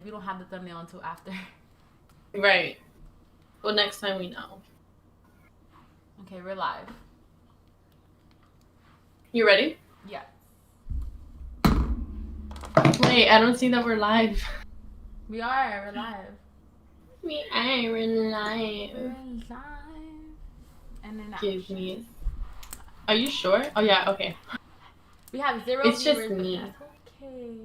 we don't have the thumbnail until after. Right. Well, next time we know. Okay, we're live. You ready? Yeah. Wait, I don't see that we're live. We're live. We are live. We're live. And then Give me. Are you sure? Oh yeah. Okay. We have 0 It's just viewers, me. Okay.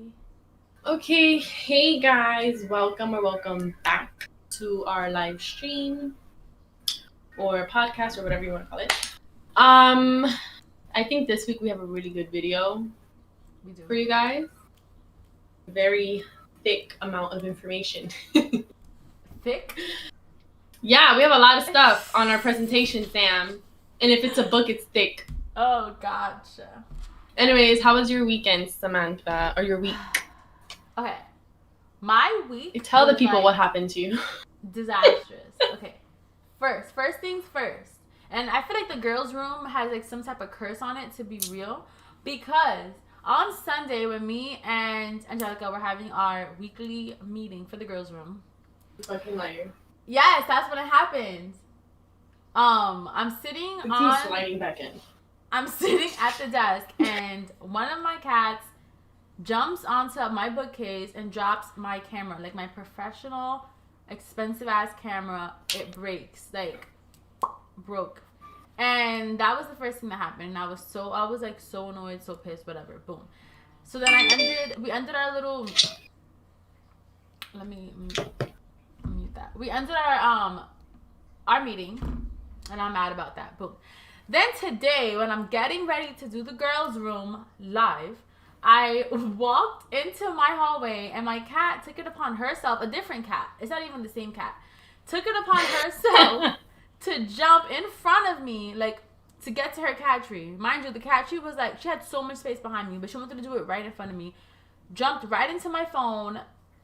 Okay. Hey guys, welcome back to our live stream or podcast or whatever you want to call it. I think this week we have a really good video for you guys. Very thick amount of information. Thick? Yeah, we have a lot of stuff on our presentation, Sam. And if it's a book, it's thick. Oh, gotcha. Anyways, how was your weekend, Samantha? Or your week? Okay. My week. Tell the people what happened to you. Disastrous. Okay. First things first. And I feel like the girls' room has like some type of curse on it to be real. Because on Sunday when me and Angelica were having our weekly meeting for the girls' room. You fucking liar. Yes, that's when it happened. I'm sitting sliding back in. I'm sitting at the desk and one of my cats jumps onto my bookcase and drops my camera, like my professional, expensive ass camera. It breaks, like broke. And that was the first thing that happened. And I was so annoyed, so pissed, whatever. Boom. So then we ended our little, let me mute that. We ended our meeting, and I'm mad about that. Boom. Then today, when I'm getting ready to do the girls' room live, I walked into my hallway, and my cat took it upon herself, a different cat, it's not even the same cat, took it upon herself to jump in front of me, like, to get to her cat tree. Mind you, the cat tree was like, she had so much space behind me, but she wanted to do it right in front of me. Jumped right into my phone.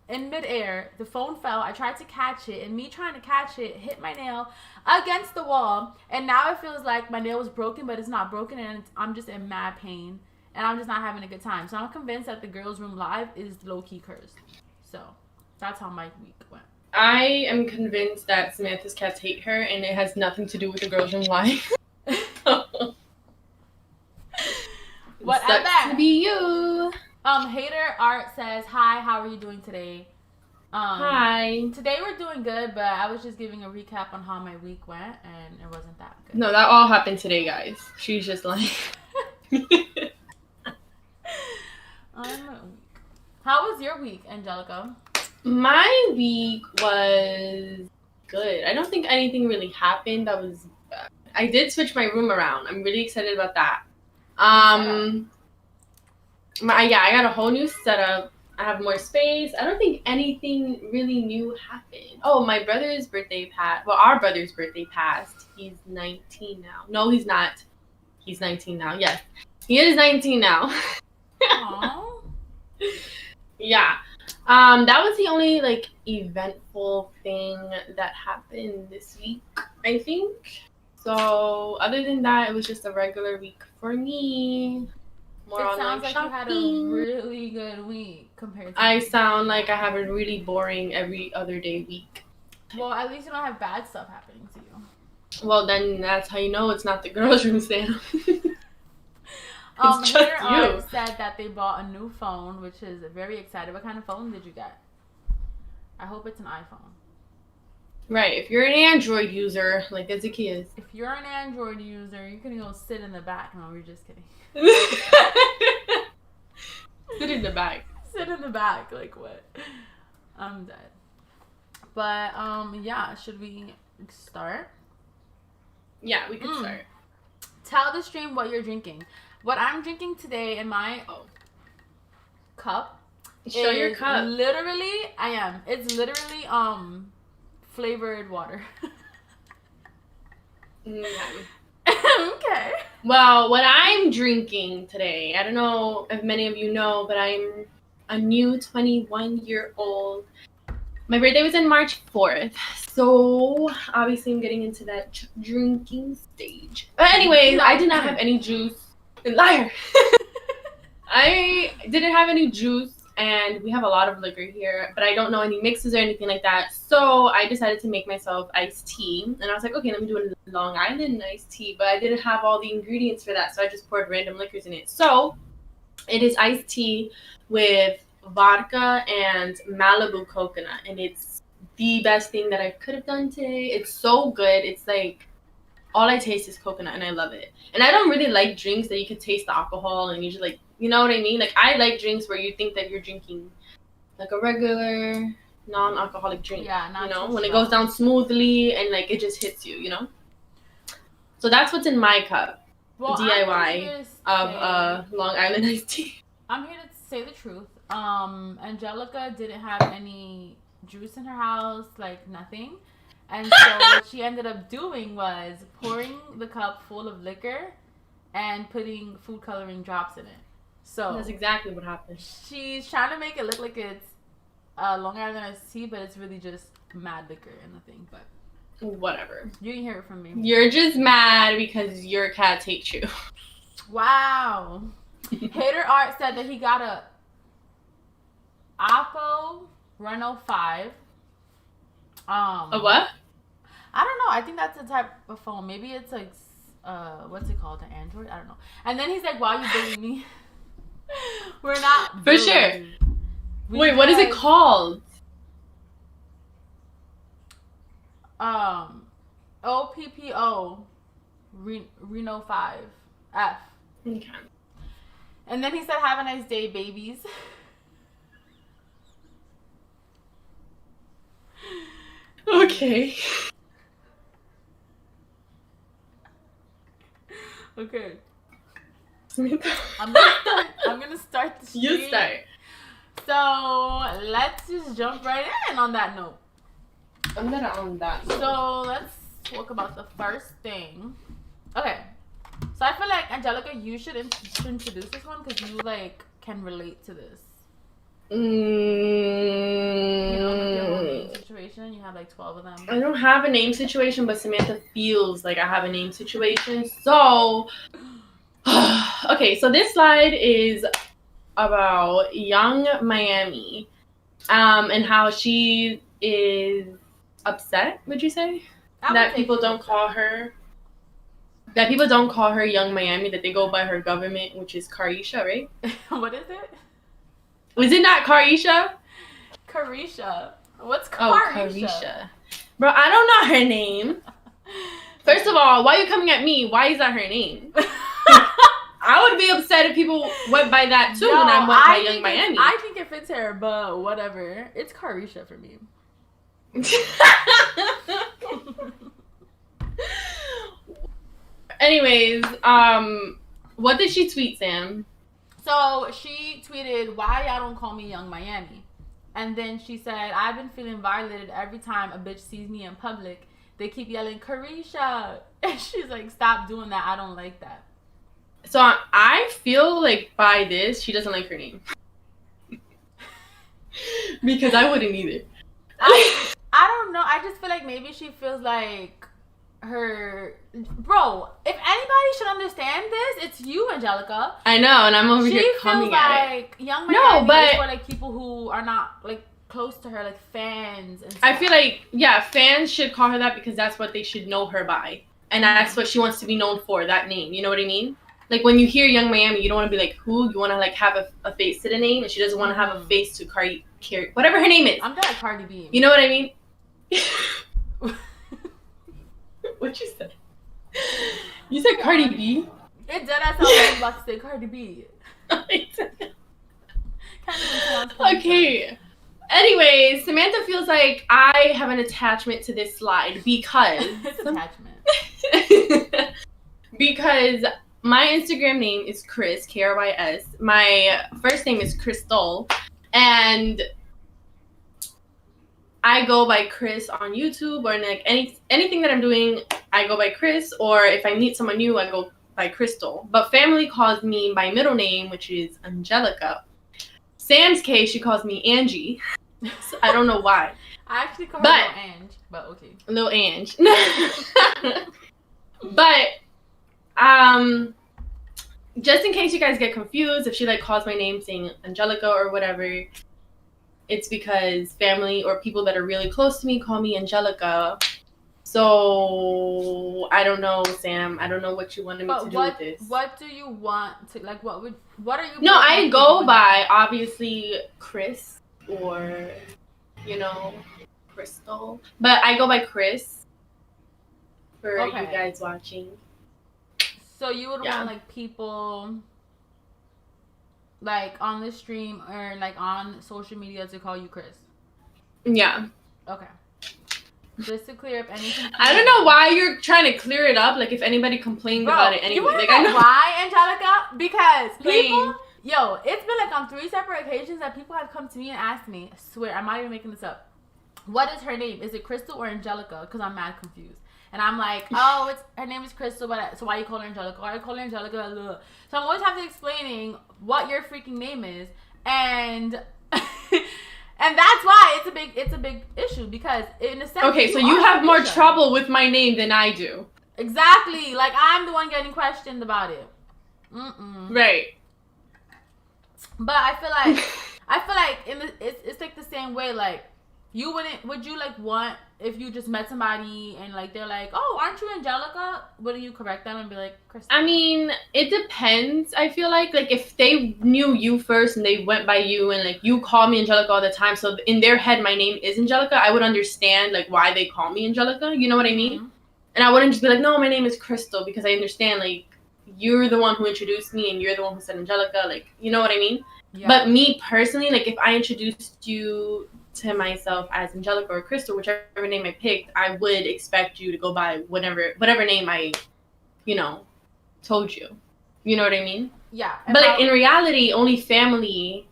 In midair, the phone fell. I tried to catch it, and me trying to catch it hit my nail against the wall. And now it feels like my nail was broken, but it's not broken, and I'm just in mad pain, and I'm just not having a good time. So I'm convinced that the girls' room live is low-key cursed. So that's how my week went. I am convinced that Samantha's cats hate her, and it has nothing to do with the girls' room live. Whatever. Sucks to be you. Hater Art says, hi, how are you doing today? Hi. Today we're doing good, but I was just giving a recap on how my week went, and it wasn't that good. No, that all happened today, guys. She's just like... How was your week, Angelica? My week was good. I don't think anything really happened that was... I did switch my room around. I'm really excited about that. I got a whole new setup. I have more space. I don't think anything really new happened. Oh, my brother's birthday passed. Well, our brother's birthday passed. He's 19 now. No, he's not. He's 19 now. Yes. He is 19 now. Aww. Yeah. That was the only, like, eventful thing that happened this week, I think. So, other than that, it was just a regular week for me. More it sounds like shopping. You had a really good week compared to I sound like I have a really boring every other day week. Well, at least you don't have bad stuff happening to you. Well, then that's how you know it's not the girls' room, Sam. Hater Art said that they bought a new phone, which is very excited. What kind of phone did you get? I hope it's an iPhone. Right. If you're an Android user, like Ezekiel is. If you're an Android user, you can go sit in the back. No, we're just kidding. Sit in the back. Sit in the back. Like what? I'm dead. But yeah, should we start? Yeah, we can start. Tell the stream what you're drinking. What I'm drinking today in my cup. Show your cup. Literally, I am. It's literally flavored water. Okay. Well, what I'm drinking today, I don't know if many of you know, but I'm a new 21-year-old. My birthday was in March 4th, so obviously I'm getting into that drinking stage. But anyways, I did not have any juice. Liar! I didn't have any juice, and we have a lot of liquor here, but I don't know any mixes or anything like that. So I decided to make myself iced tea, and I was like, okay, let me do a Long Island iced tea, but I didn't have all the ingredients for that, so I just poured random liquors in it. So it is iced tea with vodka and Malibu coconut, and it's the best thing that I could have done today. It's so good. It's like all I taste is coconut, and I love it. And I don't really like drinks that you can taste the alcohol, and you just like, you know what I mean? Like, I like drinks where you think that you're drinking like a regular non-alcoholic drink. Yeah, not you know, too when it strong. goes down smoothly and like it just hits you, you know. So that's what's in my cup. Well, DIY of Long Island iced tea. I'm here to say the truth. Angelica didn't have any juice in her house, like nothing. And so what she ended up doing was pouring the cup full of liquor and putting food coloring drops in it. So That's exactly what happened. she's trying to make it look like it's Long Island iced tea, but it's really just mad liquor in the thing. But Whatever. you can hear it from me. You're just mad because your cat hates you. Wow. Hater Art said that he got a Oppo Reno 5. A what? I don't know. I think that's a type of phone. Maybe it's like, what's it called? An Android? I don't know. And then he's like, "Why you bullying me?" We're not. For sure. Wait, what is it called? OPPO Reno 5 F. Okay. And then he said, "Have a nice day, babies." Okay. Okay. Samantha. I'm gonna start the stream. You start. So let's just jump right in on that note. I'm not on that. So let's talk about the first thing. Okay. So I feel like, Angelica, you should introduce this one because you like can relate to this. You know, like your whole name situation. You have like 12 of them. I don't have a name situation, but Samantha feels like I have a name situation. So, okay, so this slide is about Young Miami, and how she is upset. Would you say that people don't call her? That people don't call her Young Miami. That they go by her government, which is Carisha, right? What is it? Was it not Carisha? Carisha. What's Carisha? Oh, Carisha. Bro, I don't know her name. First of all, why are you coming at me? Why is that her name? I would be upset if people went by that too, and I went by Young Miami. I think it fits her, but whatever. It's Carisha for me. Anyways, what did she tweet, Sam? So she tweeted, "Why y'all don't call me Young Miami?" And then she said, "I've been feeling violated every time a bitch sees me in public. They keep yelling, 'Carisha.'" And she's like, "Stop doing that. I don't like that." So I feel like by this, she doesn't like her name. Because I wouldn't either. I don't know. I just feel like maybe she feels like her... Bro, if anybody should understand this, it's you, Angelica. I know, and I'm over here coming at it. She feels like Young Miami but is for like people who are not like close to her, like fans and stuff. I feel like, yeah, fans should call her that because that's what they should know her by. And that's what she wants to be known for, that name. You know what I mean? Like, when you hear Young Miami, you don't want to be like, who? You want to, like, have a face to the name, and she doesn't want to have a face to Cardi, whatever her name is. I'm done with Cardi B. You know what I mean? What you said? You said Cardi B? It did. I thought I was about to say Cardi B. Okay. Anyways, Samantha feels like I have an attachment to this slide because... It's attachment. Because my Instagram name is Chris, Krys. My first name is Crystal. And I go by Chris on YouTube, or like anything that I'm doing, I go by Chris. Or if I meet someone new, I go by Crystal. But family calls me my middle name, which is Angelica. Sam's case, she calls me Angie. So I don't know why. I actually call her Little Ange, but okay. Little Ange. But, just in case you guys get confused, if she like calls my name saying Angelica or whatever, it's because family or people that are really close to me call me Angelica. So I don't know, Sam. I don't know what you wanted me to do with this. What do you want to like? What are you? No, I go by obviously Chris or Crystal, but I go by Chris for you guys watching. So you would want like people like on the stream or like on social media to call you Chris. Yeah. Okay. Just to clear up anything. I don't know why you're trying to clear it up. Like if anybody complained about it anyway. Like I know why, Angelica? Because people, it's been like on 3 separate occasions that people have come to me and asked me. I swear, I'm not even making this up. What is her name? Is it Crystal or Angelica? Because I'm mad confused. And I'm like, oh, her name is Crystal, but so why you call her Angelica? Why you call her Angelica? Ugh. So I'm always having to explaining what your freaking name is, and and that's why it's a big issue because in a sense. Okay, so you have more trouble with my name than I do. Exactly, like I'm the one getting questioned about it. Right. But I feel like it's like the same way like. Would you like want if you just met somebody and like they're like, oh, aren't you Angelica? Wouldn't you correct them and be like, Kristen? I mean, it depends. I feel like if they knew you first and they went by you and like you call me Angelica all the time, so in their head my name is Angelica, I would understand like why they call me Angelica. You know what I mean? Mm-hmm. And I wouldn't just be like, no, my name is Crystal, because I understand like you're the one who introduced me and you're the one who said Angelica. Like, you know what I mean? Yeah. But me personally, like if I introduced you to myself as Angelica or Crystal, whichever name I picked, I would expect you to go by whatever name I, told you. You know what I mean? Yeah. But like in reality, only family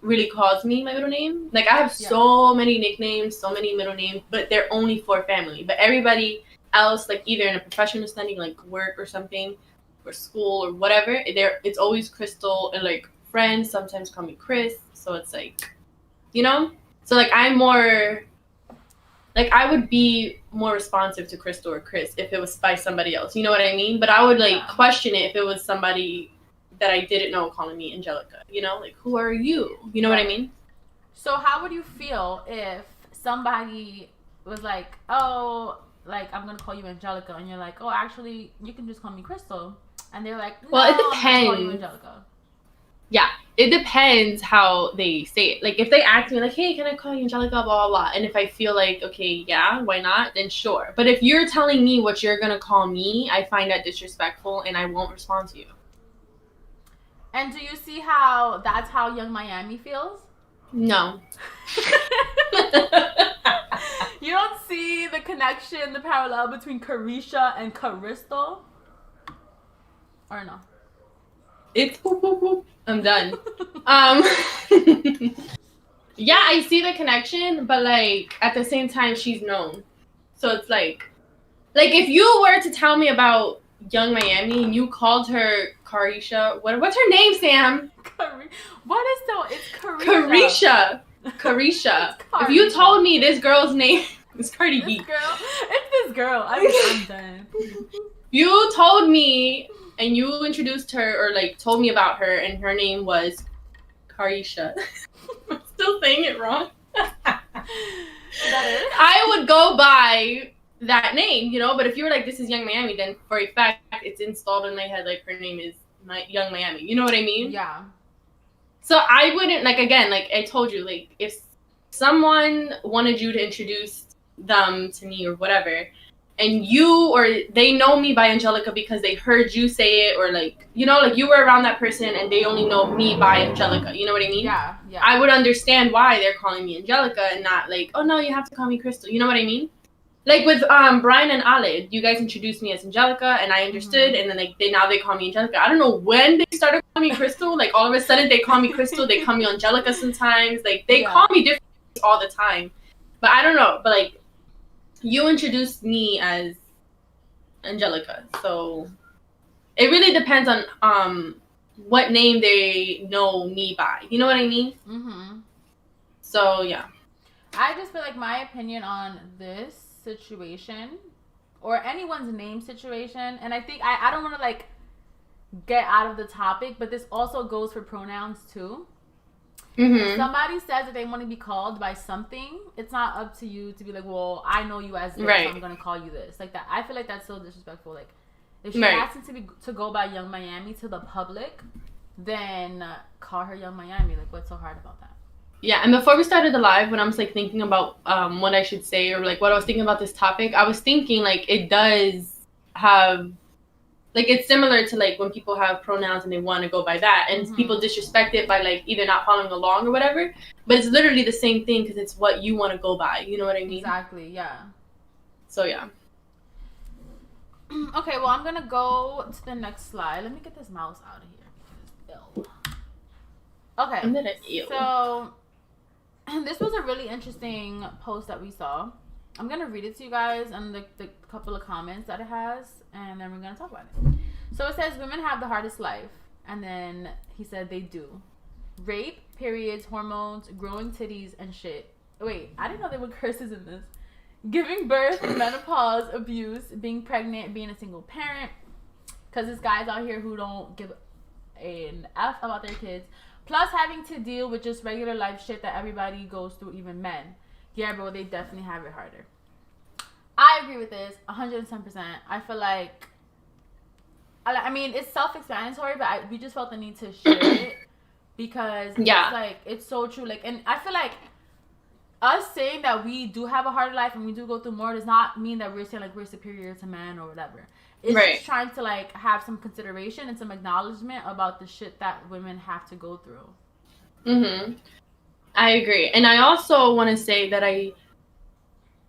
really calls me my middle name. Like I have so many nicknames, so many middle names, but they're only for family. But everybody else, like either in a professional setting, like work or something, or school or whatever, it's always Crystal, and like friends sometimes call me Chris. So it's like, So, like, I'm more, like, I would be more responsive to Crystal or Chris if it was by somebody else. You know what I mean? But I would, like, question it if it was somebody that I didn't know calling me Angelica. Like, who are you? You know what I mean? So, how would you feel if somebody was like, oh, like, I'm going to call you Angelica, and you're like, oh, actually, you can just call me Crystal. And they're like, no, well, it depends. I'm going to call you Angelica. Yeah, it depends how they say it. Like, if they ask me, like, hey, can I call you Angelica, blah, blah, blah. And if I feel like, okay, yeah, why not? Then sure. But if you're telling me what you're going to call me, I find that disrespectful, and I won't respond to you. And do you see how that's how Young Miami feels? No. You don't see the connection, the parallel between Carisha and Crystal? Or no? It's whoop, whoop, whoop. I'm done. Yeah, I see the connection, but like at the same time, she's known. So it's like if you were to tell me about Young Miami and you called her Carisha, what's her name, Sam? It's Carisha. Carisha. If you told me this girl's name is Cardi B. It's this girl. I'm done. You told me. And you introduced her or like told me about her, and her name was Carisha. I'm still saying it wrong. I would go by that name, But if you were like, this is Young Miami, then for a fact, it's installed in my head like her name is Young Miami. You know what I mean? Yeah. So I wouldn't again, like I told you, like if someone wanted you to introduce them to me or whatever, and you or they know me by Angelica because they heard you say it, or like you were around that person and they only know me by Angelica. You know what I mean? Yeah. I would understand why they're calling me Angelica and not like, oh no, you have to call me Crystal. You know what I mean? Like with Brian and Ale, you guys introduced me as Angelica, and I understood, and then like now they call me Angelica. I don't know when they started calling me Crystal. Like all of a sudden they call me Crystal, they call me Angelica sometimes. Like they call me different all the time, but I don't know. But like. You introduced me as Angelica, so it really depends on what name they know me by. You know what I mean? Mm-hmm. So, yeah. I just feel like my opinion on this situation, or anyone's name situation, and I think I don't want to, like, get out of the topic, but this also goes for pronouns too. Mm-hmm. Somebody says that they want to be called by something, it's not up to you to be like, well, I know you as this, Right. so I'm gonna call you this. Like that, I feel like that's so disrespectful. Like, if she's Right. asking to go by Young Miami to the public, then call her Young Miami. Like, what's so hard about that? Yeah, and before we started the live, when I was like thinking about what I should say or like what I was thinking about this topic, I was thinking like it does have, like, it's similar to like when people have pronouns and they want to go by that, and people disrespect it by like either not following along or whatever. But it's literally the same thing because it's what you want to go by. You know what I mean? Exactly. Yeah. So yeah. Okay, well, I'm gonna go to the next slide. Let me get this mouse out of here. Ew. Okay. I'm gonna ew. So this was a really interesting post that we saw. I'm gonna read it to you guys and the couple of comments that it has, and then we're gonna talk about it. So it says women have the hardest life, and then he said they do. Rape, periods, hormones, growing titties, and shit. Wait, I didn't know there were curses in this. Giving birth, menopause, abuse, being pregnant, being a single parent. Because there's guys out here who don't give an F about their kids. Plus having to deal with just regular life shit that everybody goes through, even men. Yeah, bro, they definitely have it harder. I agree with this 110%. I feel like, I mean, it's self-explanatory, but we just felt the need to share it because it's like, it's so true. Like, and I feel like us saying that we do have a harder life and we do go through more does not mean that we're saying like we're superior to men or whatever. It's just trying to like have some consideration and some acknowledgement about the shit that women have to go through. Mm-hmm. I agree. And I also want to say that I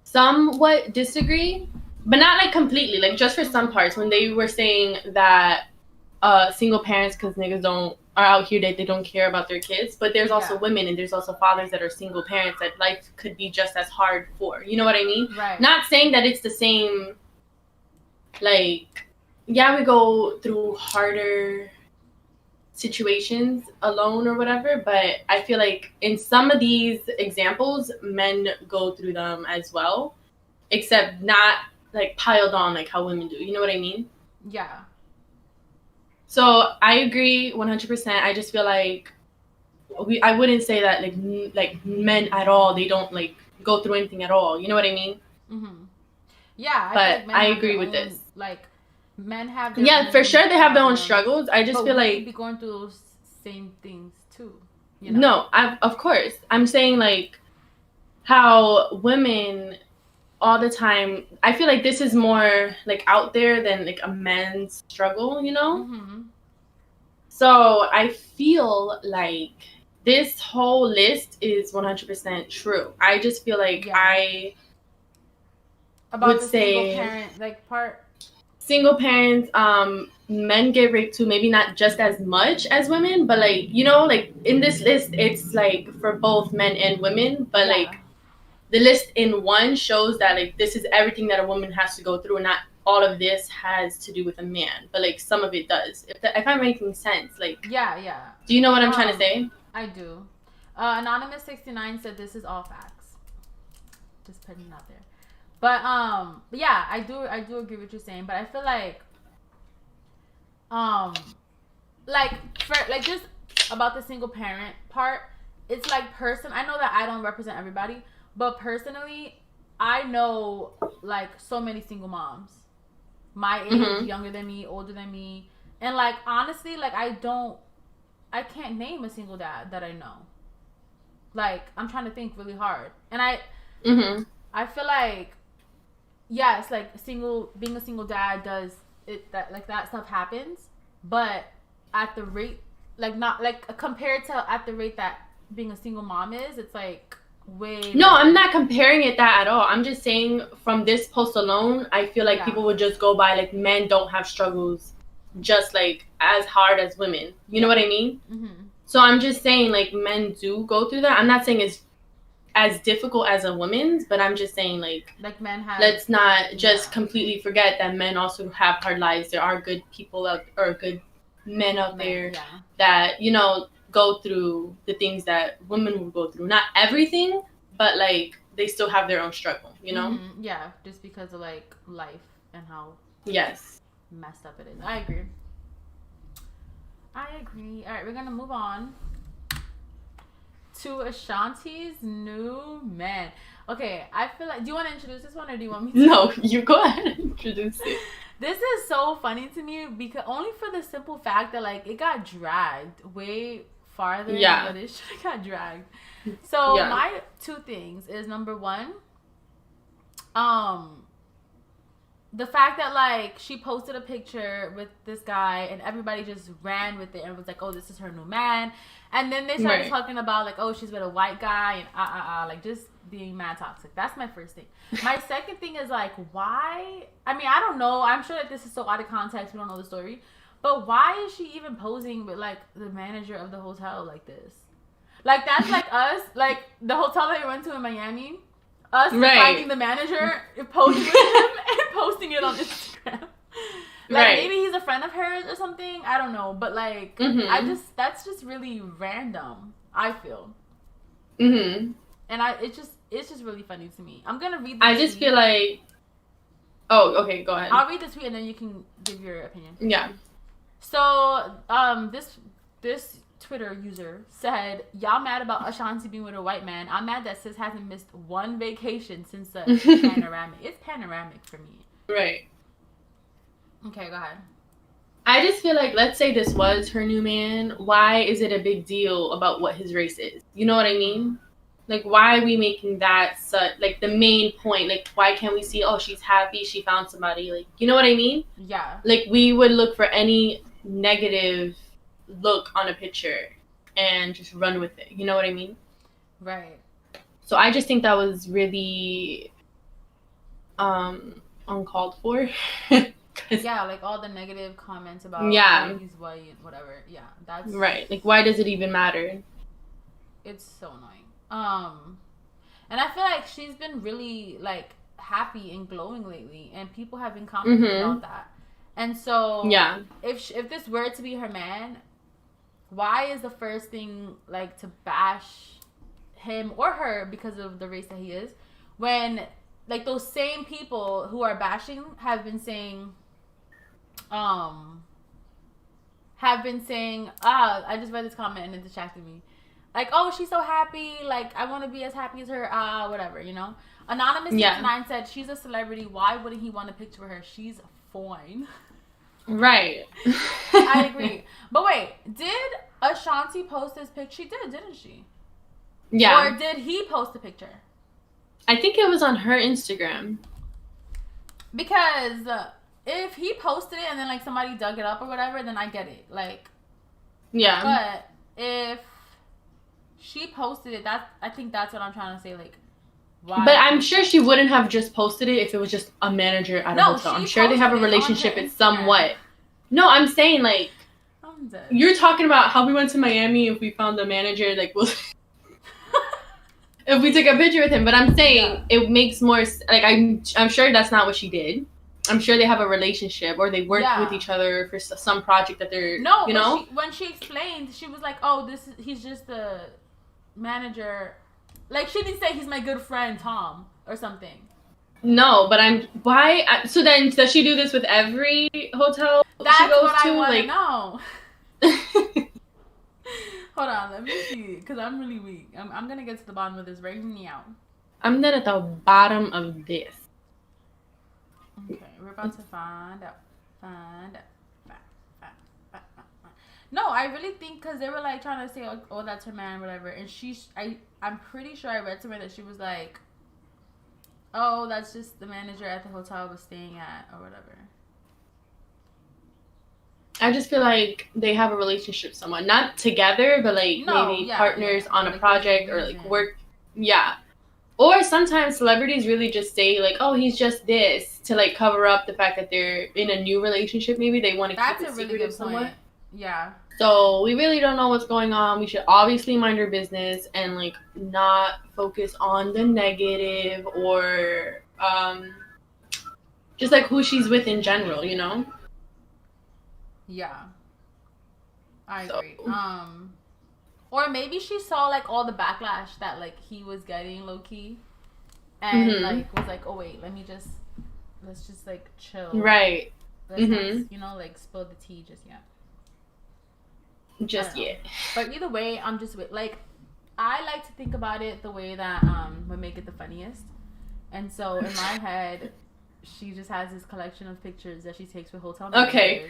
somewhat disagree, but not like completely, like just for some parts when they were saying that single parents, because niggas are out here that they don't care about their kids, but there's also women and there's also fathers that are single parents that life could be just as hard for. You know what I mean? Right. Not saying that it's the same, like, yeah, we go through harder situations alone or whatever, but I feel like in some of these examples, men go through them as well, except not like piled on like how women do. You know what I mean? Yeah. So I agree 100%. I just feel like I wouldn't say that like men at all, they don't like go through anything at all. You know what I mean? Mm-hmm. Yeah. But I agree with this. Like, men have for sure they have their own struggles. I just feel like be going through those same things too. You know? No, of course. I'm saying like how women all the time, I feel like this is more like out there than like a man's struggle, you know? Mm-hmm. So I feel like this whole list is 100% true. I just feel like I about would the say single parent like part. Single parents, men get raped too, maybe not just as much as women, but like, you know, like in this list it's like for both men and women, but like the list in one shows that like this is everything that a woman has to go through, and not all of this has to do with a man, but like some of it does. If I'm making sense, like yeah. Do you know what I'm trying to say? I do. Anonymous69 said this is all facts. Just putting it out there. But yeah, I do agree with what you're saying, but I feel like just about the single parent part, it's like I know that I don't represent everybody, but personally, I know like so many single moms. My age, younger than me, older than me. And like honestly, like I can't name a single dad that I know. Like I'm trying to think really hard. And I feel like yes, like being a single dad does it, that like that stuff happens, but at the rate, like not like compared to at the rate that being a single mom is, it's like way. No, I'm not comparing it that at all. I'm just saying from this post alone, I feel like people would just go by like men don't have struggles just like as hard as women. You know what I mean? Mm-hmm. So I'm just saying like men do go through that. I'm not saying it's as difficult as a woman's, but I'm just saying like men have, let's not just completely forget that men also have hard lives. There are good people or good men out there that, you know, go through the things that women will go through. Not everything, but like they still have their own struggle, you know? Mm-hmm. Yeah, just because of like life and how messed up it is. I agree. I agree. All right, we're gonna move on to Ashanti's new man. Okay, I feel like. Do you want to introduce this one, or do you want me to? No, you go ahead and introduce it. This is so funny to me because only for the simple fact that like it got dragged way farther than what it should have got dragged. So my two things is number one, the fact that like she posted a picture with this guy and everybody just ran with it and was like, oh, this is her new man. And then they started talking about like, oh, she's with a white guy and like just being mad toxic. That's my first thing. My second thing is like, why? I mean, I don't know. I'm sure that this is so out of context. We don't know the story. But why is she even posing with like the manager of the hotel like this? Like that's like us, like the hotel that we went to in Miami. Us finding the manager, posing with him, and posting it on Instagram. Like maybe he's a friend of hers or something. I don't know, but like that's just really random. I feel. And it's just really funny to me. I'm gonna read. I just feel like. Oh, okay. Go ahead. I'll read the tweet and then you can give your opinion. Yeah. So this Twitter user said, y'all mad about Ashanti being with a white man. I'm mad that sis hasn't missed one vacation since the panoramic. It's panoramic for me. Right. Okay, go ahead. I just feel like, let's say this was her new man. Why is it a big deal about what his race is? You know what I mean? Like, why are we making that like the main point? Like, why can't we see, oh, she's happy, she found somebody? Like, you know what I mean? Yeah. Like, we would look for any negative look on a picture and just run with it. You know what I mean? Right. So I just think that was really uncalled for. Yeah, like all the negative comments about he's white and whatever. Yeah, that's right. Like, why does it even matter? It's so annoying. And I feel like she's been really like happy and glowing lately, and people have been commenting about that. And so if this were to be her man, why is the first thing like to bash him or her because of the race that he is, when like those same people who are bashing have been saying I just read this comment and it distracted me. Like, oh, she's so happy. Like, I want to be as happy as her. Whatever, you know. Anonymous 69 said she's a celebrity. Why wouldn't he want a picture with her? She's fine. Right. I agree. But wait, did Ashanti post this picture? She did, didn't she? Yeah. Or did he post the picture? I think it was on her Instagram. Because if he posted it and then like somebody dug it up or whatever, then I get it. Like, yeah. But if she posted it, I think that's what I'm trying to say. Like, why? But I'm sure she wouldn't have just posted it if it was just a manager at a hotel. I'm sure they have a relationship. It's somewhat. No, I'm saying like, I'm dead. You're talking about how we went to Miami if we found the manager. Like, if we took a picture with him. But I'm saying it makes more. Like, I'm sure that's not what she did. I'm sure they have a relationship or they work with each other for some project that they're. No, you know. When she explained, she was like, "Oh, he's just the manager." Like, she didn't say he's my good friend Tom or something. No, but so then does she do this with every hotel That's she goes what to? I want like, to know. Hold on, let me see, because I'm really weak. I'm gonna get to the bottom of this right now. I'm not at the bottom of this. Okay, we're about to find out. No, I really think because they were like trying to say, oh, that's her man, whatever. And I'm pretty sure I read somewhere that she was like, oh, that's just the manager at the hotel I was staying at or whatever. I just feel like they have a relationship somewhat. Not together, but like maybe partners on a project or like work. Yeah. Or sometimes celebrities really just say like, oh, he's just this to like cover up the fact that they're in a new relationship. Maybe they want to keep it secretive somewhat. Yeah. So we really don't know what's going on. We should obviously mind our business and like not focus on the negative or just like who she's with in general, you know? Yeah. I agree. Or maybe she saw like all the backlash that like he was getting low key and like was like, oh wait, let's just like chill. Right. Let's not, like spill the tea just yet. just yet. But either way, I'm just like, I like to think about it the way that would make it the funniest. And so in my head, she just has this collection of pictures that she takes with hotel managers. Okay.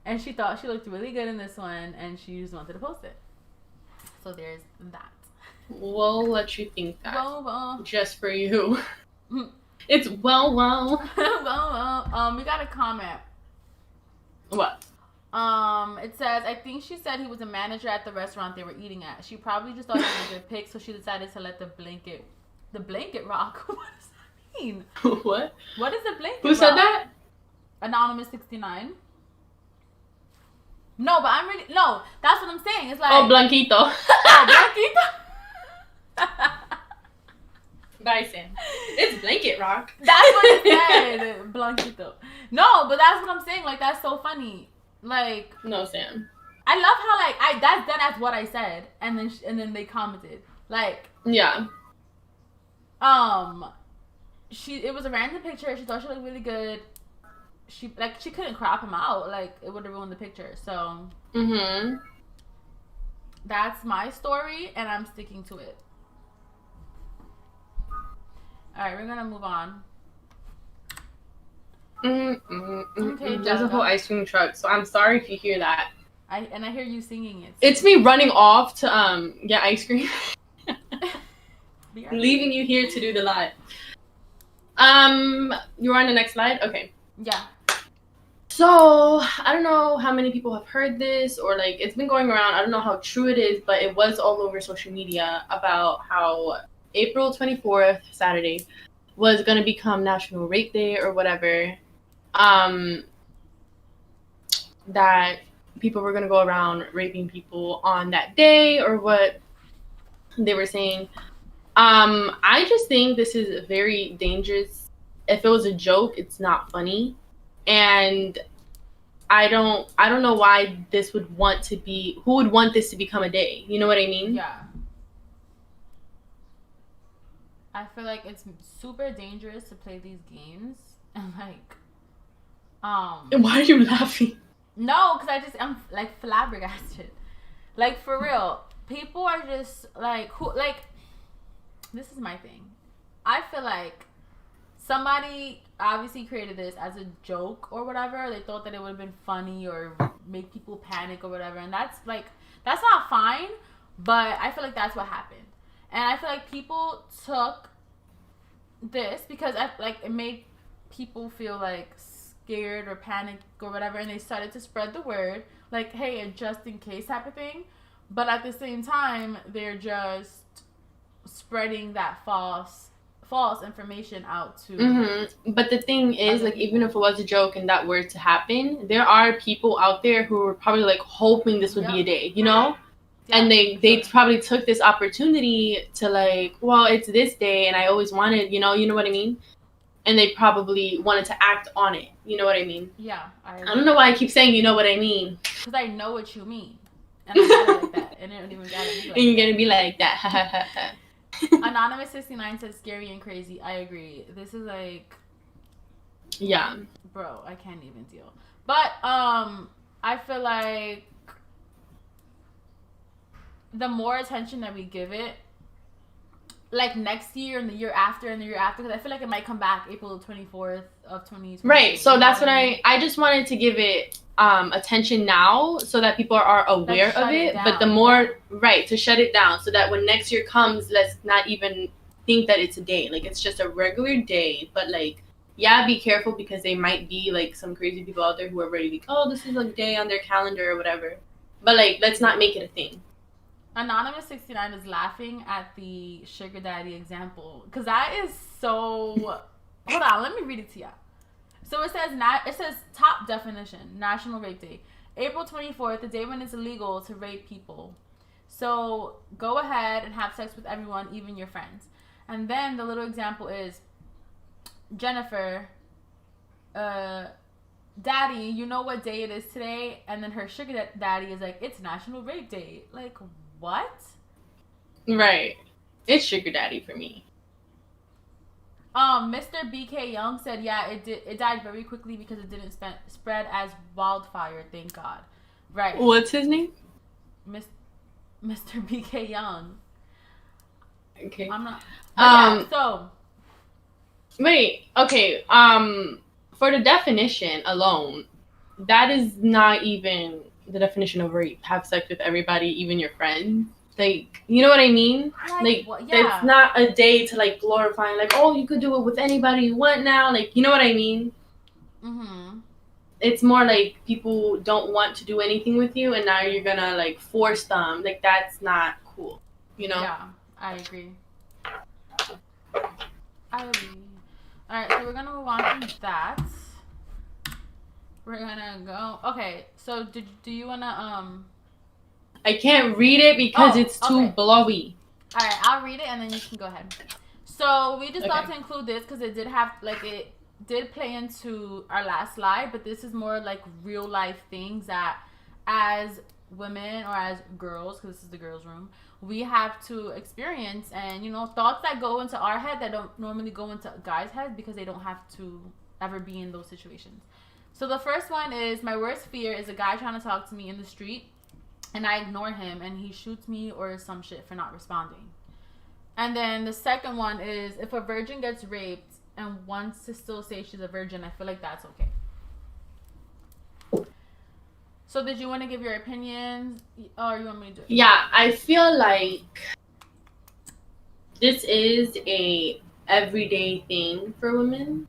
And she thought she looked really good in this one, and she just wanted to post it. So there's that. We'll let you think that. Well. Just for you. It's well. well. We got a comment. What? It says, I think she said he was a manager at the restaurant they were eating at. She probably just thought he was a good pick, so she decided to let the blanket rock. What does that mean? What? What is the blanket Who said rock? that? Anonymous 69. No, but no, that's what I'm saying. It's like, oh, Blanquito. Oh, Blanquito. Bison. It's blanket rock. That's what it said. Blanquito. No, but that's what I'm saying. Like, that's so funny. Like, No, Sam. I love how that's what I said, and then they commented like, Yeah. it was a random picture. She thought she looked really good. She couldn't crop him out. Like, it would have ruined the picture. So that's my story, and I'm sticking to it. All right, we're gonna move on. Okay, There's a whole ice cream truck, so I'm sorry if you hear that. I hear you singing it. It's me running off to get ice cream. Leaving you here to do the live. You're on the next slide? Okay. Yeah. So, I don't know how many people have heard this, or like it's been going around. I don't know how true it is, but it was all over social media about how April 24th, Saturday, was going to become National Rape Day or whatever. That people were going to go around raping people on that day, or what they were saying. I just think this is very dangerous. If it was a joke, it's not funny. And I don't know why this would want to be, who would want this to become a day? You know what I mean? Yeah. I feel like it's super dangerous to play these games, and like, Why are you laughing? No, because I'm like flabbergasted. Like, for real, people are just like, this is my thing. I feel like somebody obviously created this as a joke or whatever. They thought that it would have been funny or make people panic or whatever, and that's not fine. But I feel like that's what happened. And I feel like people took this because it made people feel like scared or panicked or whatever, and they started to spread the word, like, hey, just in case type of thing. But at the same time, they're just spreading that false information out to. But the thing is, like, even if it was a joke and that were to happen, there are people out there who were probably like hoping this would be a day, you know? Yeah, and they probably took this opportunity to like, well, it's this day and I always wanted, you know what I mean? And they probably wanted to act on it. You know what I mean? Yeah. I don't know why I keep saying you know what I mean. Because I know what you mean. And I got it like that. And it don't even gotta be like and you're going to be like that. Anonymous 69 says scary and crazy. I agree. This is like... Yeah. Bro, I can't even deal. But I feel like the more attention that we give it, like next year and the year after and the year after, because I feel like it might come back April 24th of 2020. Right. So that's what I just wanted to give it attention now so that people are aware of it. But the more, right, to shut it down so that when next year comes, let's not even think that it's a day. Like, it's just a regular day. But like, yeah, be careful because they might be like some crazy people out there who are ready to, oh, this is a day on their calendar or whatever. But like, let's not make it a thing. Anonymous 69 is laughing at the sugar daddy example because that is so. Hold on, let me read it to you. So it says top definition: National Rape Day, April 24th, the day when it's illegal to rape people. So go ahead and have sex with everyone, even your friends. And then the little example is Jennifer. Daddy, you know what day it is today? And then her sugar daddy is like, it's National Rape Day. Like, what? Right. It's sugar daddy for me. Mr. BK Young said, yeah, it died very quickly because it didn't spread as wildfire, thank God. Right. What's his name? Miss Mr. BK Young. Okay. I'm not. Yeah, so. Wait. Okay. For the definition alone, that is not even the definition of rape. Have sex with everybody, even your friends. Like, you know what I mean? Like, well, yeah. It's not a day to like glorify. Like, oh, you could do it with anybody you want now. Like, you know what I mean? Mm-hmm. It's more like people don't want to do anything with you, and now you're gonna like force them. Like, that's not cool. You know? Yeah, I agree. I agree. All right, so we're gonna move on from that. We're gonna go. Okay, so do you wanna I can't read it because it's too blowy. All right, I'll read it and then you can go ahead. So we just thought to include this because it did have it did play into our last slide, but this is more like real life things that as women or as girls, because this is the girls' room, we have to experience, and thoughts that go into our head that don't normally go into guys' heads because they don't have to ever be in those situations. So the first one is, my worst fear is a guy trying to talk to me in the street and I ignore him and he shoots me or some shit for not responding. And then the second one is, if a virgin gets raped and wants to still say she's a virgin, I feel like that's okay. So did you want to give your opinions, or you want me to do it? Yeah, I feel like this is a everyday thing for women.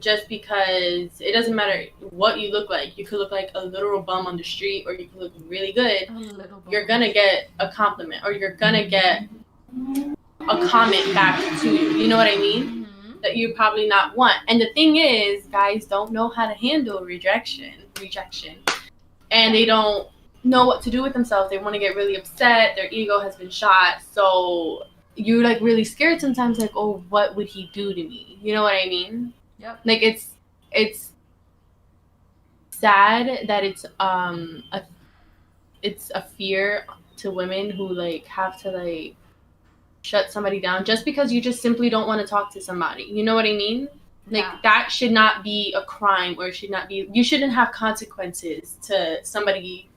Just because it doesn't matter what you look like. You could look like a literal bum on the street, or you could look really good. You're gonna get a compliment, or you're gonna get a comment back to you. You know what I mean? Mm-hmm. That you probably not want. And the thing is, guys don't know how to handle rejection. And they don't know what to do with themselves. They want to get really upset. Their ego has been shot. So you're like really scared sometimes, like, oh, what would he do to me? You know what I mean? Yep. Like, it's sad that it's a fear to women who like have to like shut somebody down just because you just simply don't want to talk to somebody. You know what I mean? Like, that should not be a crime, or you shouldn't have consequences to somebody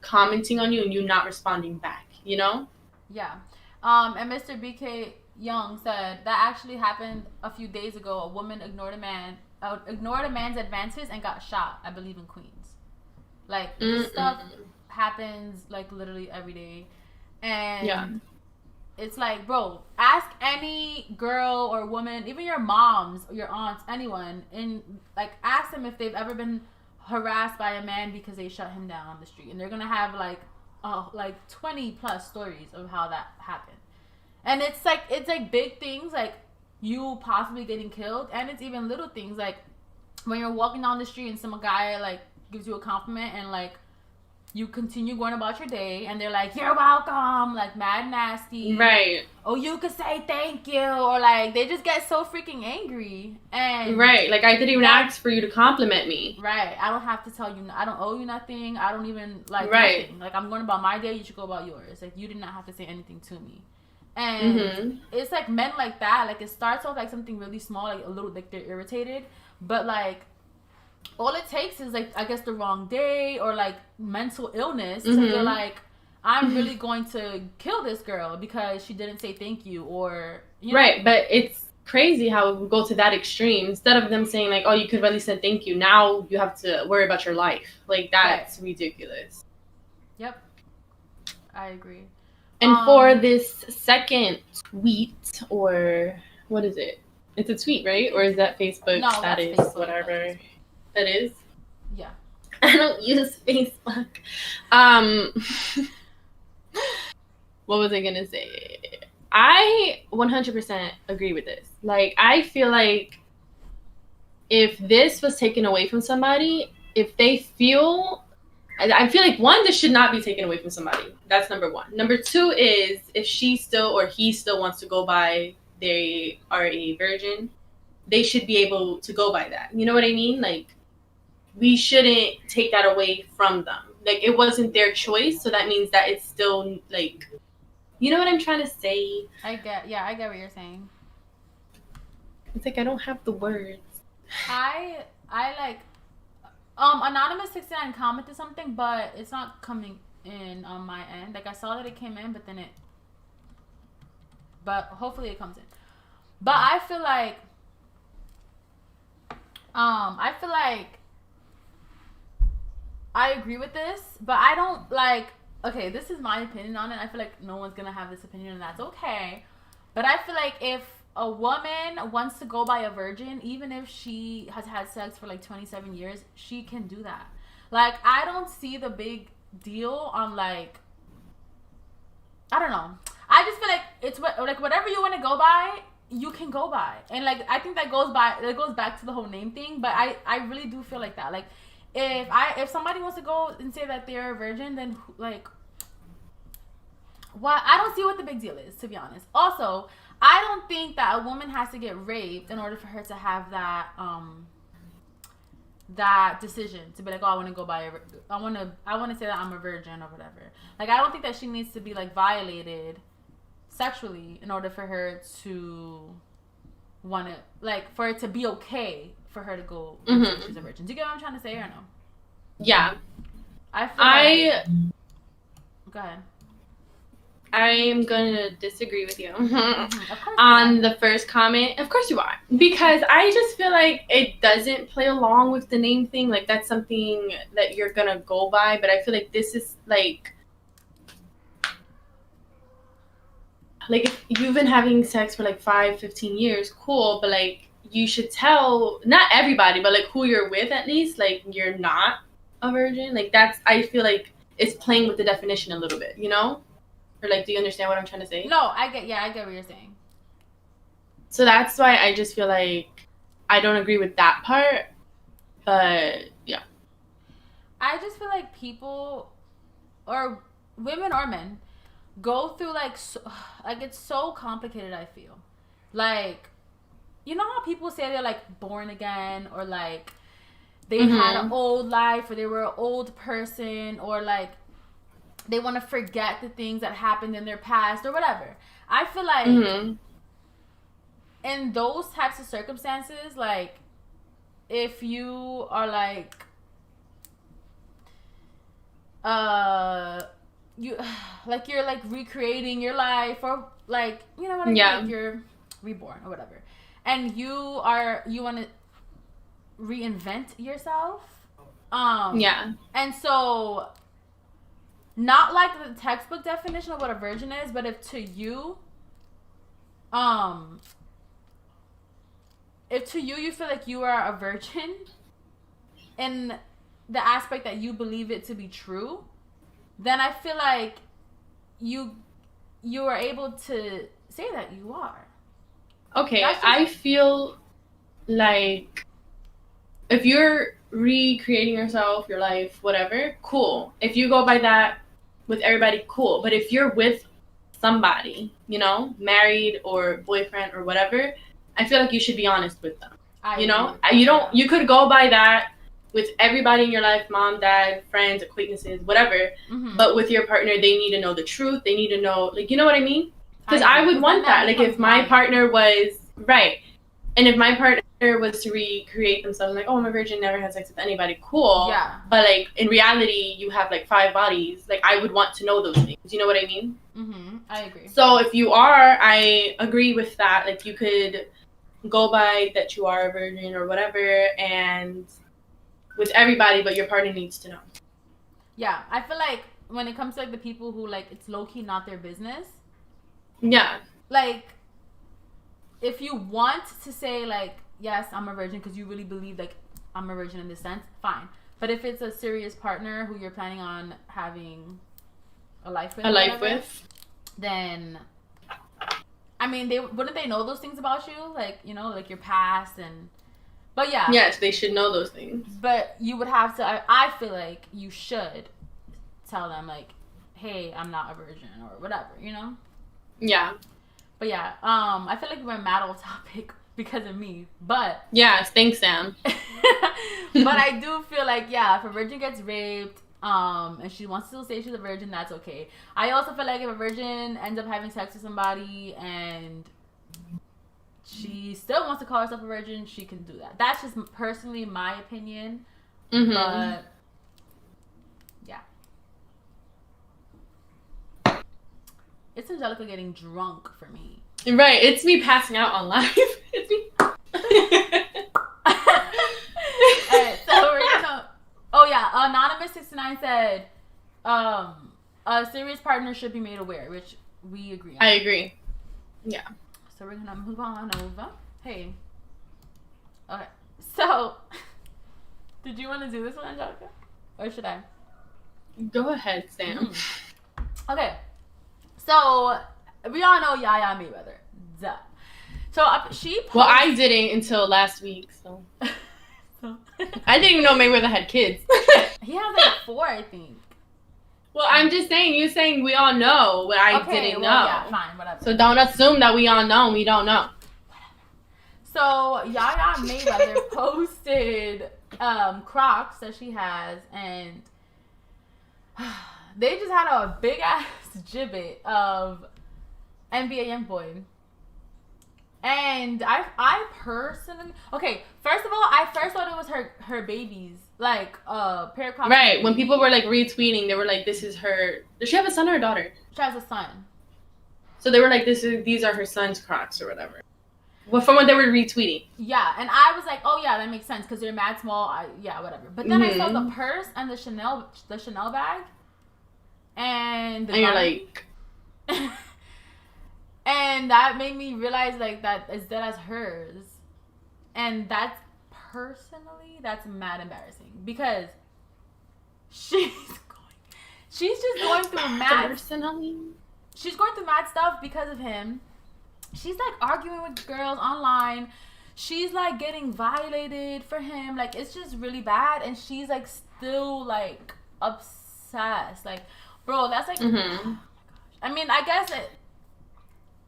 commenting on you and you not responding back, you know? Yeah. And Mr. BK Young said that actually happened a few days ago. A woman ignored a man's advances and got shot, I believe, in Queens. Like, this stuff happens like literally every day. And it's like, bro, ask any girl or woman, even your moms or your aunts, anyone, and like ask them if they've ever been harassed by a man because they shut him down on the street, and they're gonna have like 20 plus stories of how that happened. And it's like big things like you possibly getting killed, and it's even little things like when you're walking down the street and some guy like gives you a compliment and like you continue going about your day, and they're like, you're welcome, like mad nasty. Right. Oh, you could say thank you, or like they just get so freaking angry. And right, like I didn't even ask for you to compliment me. Right. I don't have to tell you, I don't owe you nothing. I don't even like nothing. Like, I'm going about my day, you should go about yours. Like, you did not have to say anything to me. And it's like men like that, like it starts off like something really small, like a little, like they're irritated, but like all it takes is like, I guess, the wrong day or like mental illness to feel like I'm really going to kill this girl because she didn't say thank you, or you know? Right. But it's crazy how it would go to that extreme. Instead of them saying like, oh, you could really say thank you, now you have to worry about your life. Like, that's ridiculous. Yep, I agree. And for this second tweet, or what is it? It's a tweet, right? Or is that Facebook status? Facebook, whatever that is. Yeah. I don't use Facebook. What was I gonna say? I 100% agree with this. Like, I feel like if this was taken away from somebody, if they feel, I feel like, one, this should not be taken away from somebody. That's number one. Number two is, if she still or he still wants to go by they are a virgin, they should be able to go by that. You know what I mean? Like, we shouldn't take that away from them. Like, it wasn't their choice, so that means that it's still, like, you know what I'm trying to say? I get what you're saying. It's like, I don't have the words. I like, Anonymous 69 commented something, but it's not coming in on my end. Like I saw that it came in, but then but hopefully it comes in. But I feel like I agree with this, but I don't like. Okay, this is my opinion on it. I feel like no one's gonna have this opinion, and that's okay. But I feel like if a woman wants to go by a virgin, even if she has had sex for like 27 years, she can do that. Like, I don't see the big deal on like, I don't know. I just feel like it's like whatever you want to go by, you can go by, and like I think that goes back to the whole name thing. But I really do feel like that. Like, if somebody wants to go and say that they're a virgin, then like, what? I don't see what the big deal is, to be honest. Also, I don't think that a woman has to get raped in order for her to have that decision to be like, oh, I want to go by I want to say that I'm a virgin or whatever. Like, I don't think that she needs to be like violated sexually in order for her to want to, like, for it to be okay for her to go and say she's a virgin. Do you get what I'm trying to say or no? Yeah. Go ahead. I'm going to disagree with you on the first comment. Of course you are. Because I just feel like it doesn't play along with the name thing. Like, that's something that you're going to go by. But I feel like this is, like, if you've been having sex for, like, 5-15 years, cool. But, like, you should tell, not everybody, but, like, who you're with at least, like, you're not a virgin. Like, that's, I feel like it's playing with the definition a little bit, you know? Or, like, do you understand what I'm trying to say? No, I get what you're saying. So that's why I just feel like I don't agree with that part. But, yeah. I just feel like people, or women or men, go through, like it's so complicated, I feel. Like, you know how people say they're, like, born again, or, like, they had an old life, or they were an old person, or, like, they want to forget the things that happened in their past or whatever. I feel like in those types of circumstances, like, if you are like, you're like recreating your life, or like, you know what I mean? Like, you're reborn or whatever, and you want to reinvent yourself. And so, not like the textbook definition of what a virgin is, but if to you you feel like you are a virgin in the aspect that you believe it to be true, then I feel like you are able to say that you are. Okay, I feel like if you're recreating yourself, your life, whatever, cool. If you go by that with everybody, cool. But if you're with somebody, you know, married or boyfriend or whatever, I feel like you should be honest with them. You could go by that with everybody in your life, mom, dad, friends, acquaintances, whatever. But with your partner, they need to know the truth. They need to know, like, you know what I mean? Because I would want that. Like, if my partner was right, and if my partner was to recreate themselves, like, oh, I'm a virgin, never had sex with anybody, cool. Yeah. But, like, in reality, you have, like, 5 bodies. Like, I would want to know those things. You know what I mean? I agree. So if you are, I agree with that. Like, you could go by that you are a virgin or whatever, and with everybody, but your partner needs to know. Yeah, I feel like when it comes to, like, the people who, like, it's low-key not their business. Yeah. Like, if you want to say, like, yes, I'm a virgin because you really believe, like, I'm a virgin in this sense, fine. But if it's a serious partner who you're planning on having a life with, then, I mean, wouldn't they know those things about you? Like, you know, like your past and... But yeah. Yes, they should know those things. But you would have to... I feel like you should tell them, like, hey, I'm not a virgin or whatever, you know? Yeah. But yeah, I feel like we're mad off topic because of me, but... Yes, thanks, Sam. But I do feel like, yeah, if a virgin gets raped, and she wants to still say she's a virgin, that's okay. I also feel like if a virgin ends up having sex with somebody and she still wants to call herself a virgin, she can do that. That's just personally my opinion. But, yeah. it's Angelica getting drunk for me. Right, it's me passing out on live. It's me. Alright, so we're gonna. Oh yeah, Anonymous69 said, a serious partner should be made aware, which we agree on. I agree. Yeah. So we're gonna move on over. Hey. Okay. So, did you want to do this one, Angelica, or should I? Go ahead, Sam. Okay. So we all know Yaya Mayweather. Duh. So she. Well, I didn't until last week, so. I didn't even know Mayweather had kids. He has like 4, I think. Well, I'm just saying, you're saying we all know what I didn't know. Yeah, fine, whatever. So don't assume that we all know and we don't know. So Yaya Mayweather posted Crocs that she has, and they just had a big ass gibbet of NBA Youngboy. And I personally, okay, first of all, I first thought it was her babies, like pair of Crocs. Right, when people were like retweeting, they were like, "This is her." Does she have a son or a daughter? She has a son. So they were like, "These are her son's Crocs or whatever." Well, from what they were retweeting. Yeah, and I was like, "Oh yeah, that makes sense because they're mad small." Yeah, whatever. But then I saw the purse and the Chanel bag, and you're like. And that made me realize like that is dead as hers, and that's mad embarrassing because she's just going through mad. Personally, she's going through mad stuff because of him. She's like arguing with girls online. She's like getting violated for him. Like it's just really bad, and she's like still like obsessed. Like, bro, that's like. Oh my gosh. I mean, I guess it.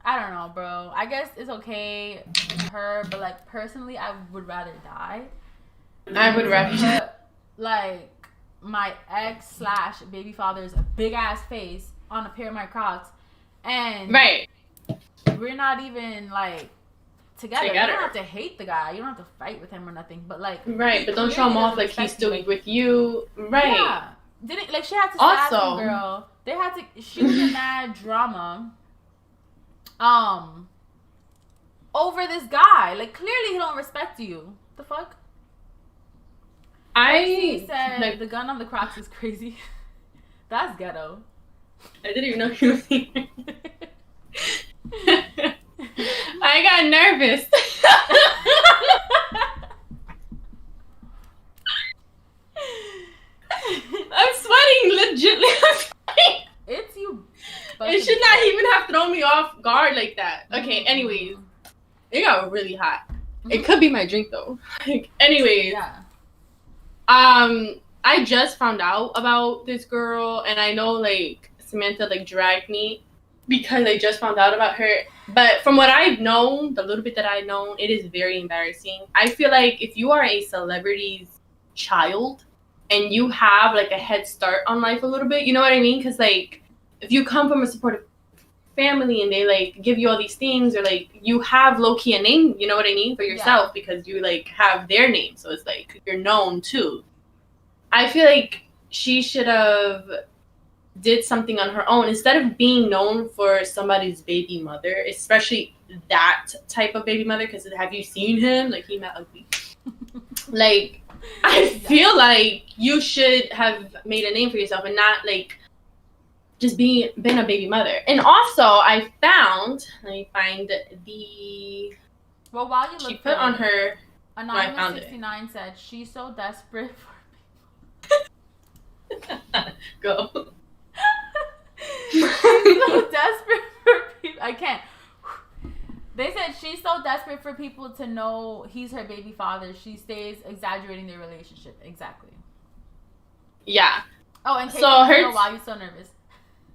I don't know, bro. I guess it's okay for her, but like personally, I would rather die. I would rather put, like my ex / baby father's big ass face on a pair of my Crocs, and right. We're not even like together. You don't have to hate the guy. You don't have to fight with him or nothing. But like, right. But don't show him off like he's still with you, right? Yeah. Didn't like she had to also the girl. They had to. She was in mad drama. Over this guy. Like, clearly he don't respect you. The fuck? He said like, the gun on the Crocs is crazy. That's ghetto. I didn't even know he was here. I got nervous. I'm sweating, legitly. I'm sweating. It's you. It should not even have thrown me off guard like that. Okay, anyways. It got really hot. It could be my drink though. Like, anyways. Yeah. I just found out about this girl, and I know like Samantha like dragged me because I just found out about her. But from what I've known, the little bit that I've known, it is very embarrassing. I feel like if you are a celebrity's child and you have like a head start on life a little bit, you know what I mean? Because like if you come from a supportive family and they like give you all these things, or like you have low-key a name, you know what I mean, for yourself, because you like have their name, so it's like you're known too. I feel like she should have did something on her own instead of being known for somebody's baby mother, especially that type of baby mother. Because have you seen him? Like, he met ugly. Like, I feel like you should have made a name for yourself and not like just been a baby mother. And also, I found, let me find the. Well, while you look, she put on her. Anonymous69 said she's so desperate for. Go. She's so desperate for people. I can't. They said she's so desperate for people to know he's her baby father. She stays exaggerating their relationship. Exactly. Yeah. Oh, and Kate, so her. Why are you so nervous?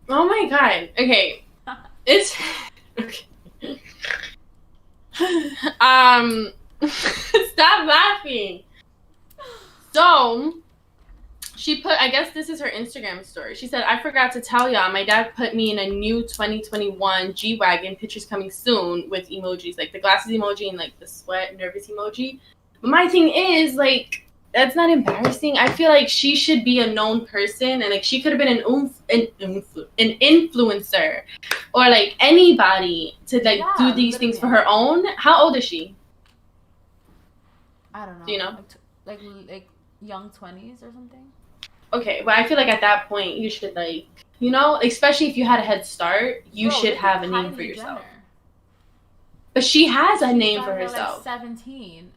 Oh my god. Okay. It's. Okay. Stop laughing. So. She put, I guess this is her Instagram story. She said, I forgot to tell y'all, my dad put me in a new 2021 G-Wagon, pictures coming soon, with emojis, like the glasses emoji and like the sweat, nervous emoji. But my thing is, like, That's not embarrassing. I feel like she should be a known person, and like she could have been an influencer, or like anybody to like do these things for her own. How old is she? I don't know. Do you know? Like young 20s or something. Okay, but I feel like at that point you should like, you know, especially if you had a head start, you should have a name for yourself. Jenner. But she has a name for herself. Like 17.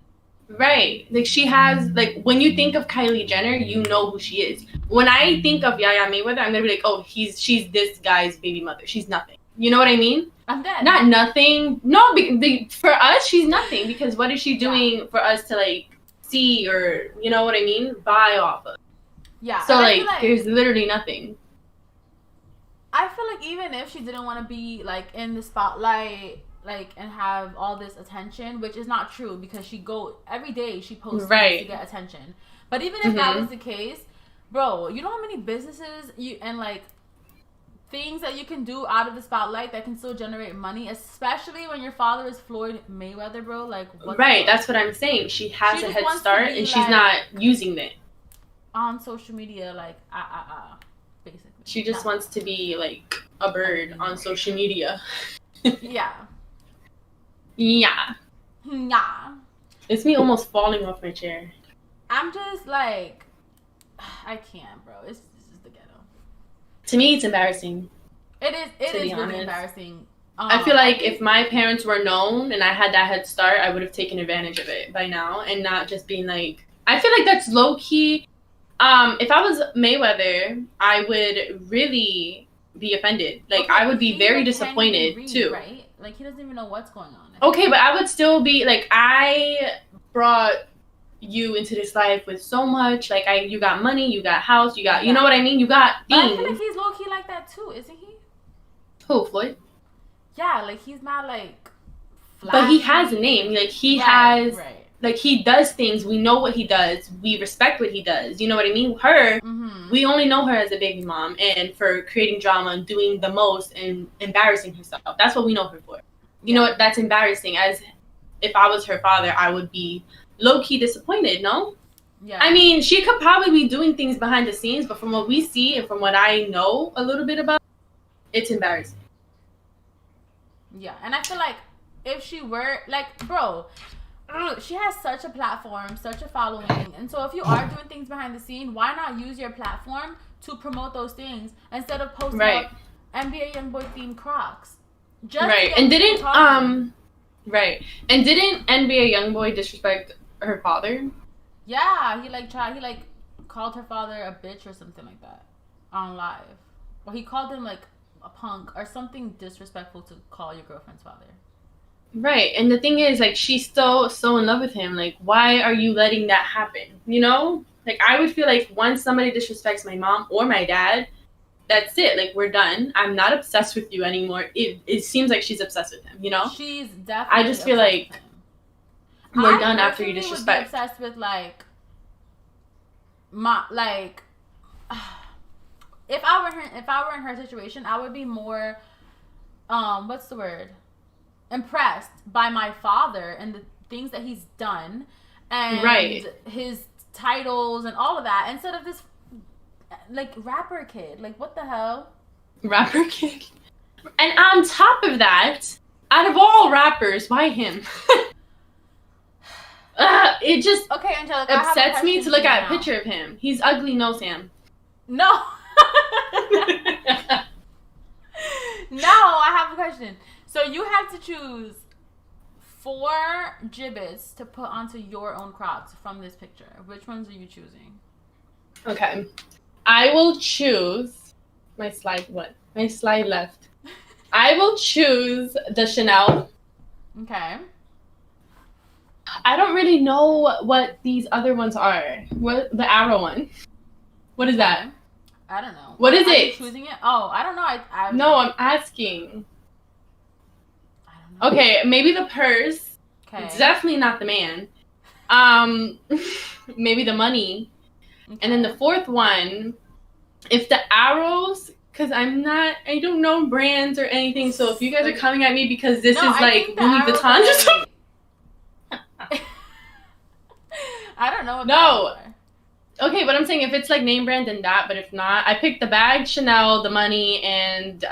Right. Like she has, like when you think of Kylie Jenner, you know who she is. When I think of Yaya Mayweather, I'm gonna be like, oh, she's this guy's baby mother. She's nothing. You know what I mean? I'm dead. Not nothing. No, for us, she's nothing because what is she doing for us to like see or you know what I mean? Buy off of. Yeah. So like there's literally nothing. I feel like even if she didn't want to be like in the spotlight, like and have all this attention, which is not true because every day she posts to get attention. But even if that was the case, bro, you know how many businesses and like things that you can do out of the spotlight that can still generate money, especially when your father is Floyd Mayweather, bro. Like that's what I'm saying. She has a head start and she's not using it on social media, like basically. She just wants to be like a bird on social media. Yeah. Yeah. Yeah. It's me almost falling off my chair. I'm just like, I can't, bro. This is the ghetto. To me, it's embarrassing. It is really embarrassing. I feel like if my parents were known and I had that head start, I would have taken advantage of it by now and not just being like, I feel like that's low key. If I was Mayweather, I would really be offended. Like, I would be very disappointed, too. Right? Like, he doesn't even know what's going on. Okay, but I would still be, like, I brought you into this life with so much. Like, you got money, you got house, you got, you know what I mean? You got things. But I feel like he's low-key like that, too, isn't he? Who, Floyd? Yeah, like, he's not, like, flashy. But he has a name. Like, he has... Right. Like, he does things. We know what he does. We respect what he does. You know what I mean? Her, we only know her as a baby mom and for creating drama and doing the most and embarrassing herself. That's what we know her for. You know what? That's embarrassing. As if I was her father, I would be low-key disappointed, no? Yeah. I mean, she could probably be doing things behind the scenes, but from what we see and from what I know a little bit about, it's embarrassing. Yeah, and I feel like if she were, like, bro... She has such a platform, such a following, and so if you are doing things behind the scene, why not use your platform to promote those things instead of posting up NBA YoungBoy themed Crocs? Just and didn't and didn't NBA YoungBoy disrespect her father? Yeah, he called her father a bitch or something like that on live, or he called him like a punk or something disrespectful to call your girlfriend's father. Right, and the thing is, like, she's so in love with him. Like, why are you letting that happen? You know? Like, I would feel like once somebody disrespects my mom or my dad, that's it. Like, we're done. I'm not obsessed with you anymore. It seems like she's obsessed with him, you know? She's definitely I just feel like we're done after you disrespect. I would be obsessed with, like, if I were in her situation, I would be more, what's the word? Impressed by my father and the things that he's done and his titles and all of that instead of this like rapper kid. Like, what the hell? Rapper kid. And on top of that, out of all rappers, why him? It just Angelica, upsets me to look at a picture of him. He's ugly, no Sam. No. No, I have a question. So you have to choose 4 gibbets to put onto your own Crocs from this picture. Which ones are you choosing? Okay. I will choose my slide left. I will choose the Chanel. Okay. I don't really know what these other ones are. What the arrow one? What is that? I don't know. What is it? You choosing it? Oh, I don't know. No, I'm asking. Okay, maybe the purse. Okay. Definitely not the man. Maybe the money. Okay. And then the 4th one, if the arrows, because I don't know brands or anything, so if you guys are coming at me because this is like Louis Vuitton or something. I don't don't know what No. bags are. Okay, but I'm saying if it's like name brand, then that. But if not, I picked the bag, Chanel, the money, and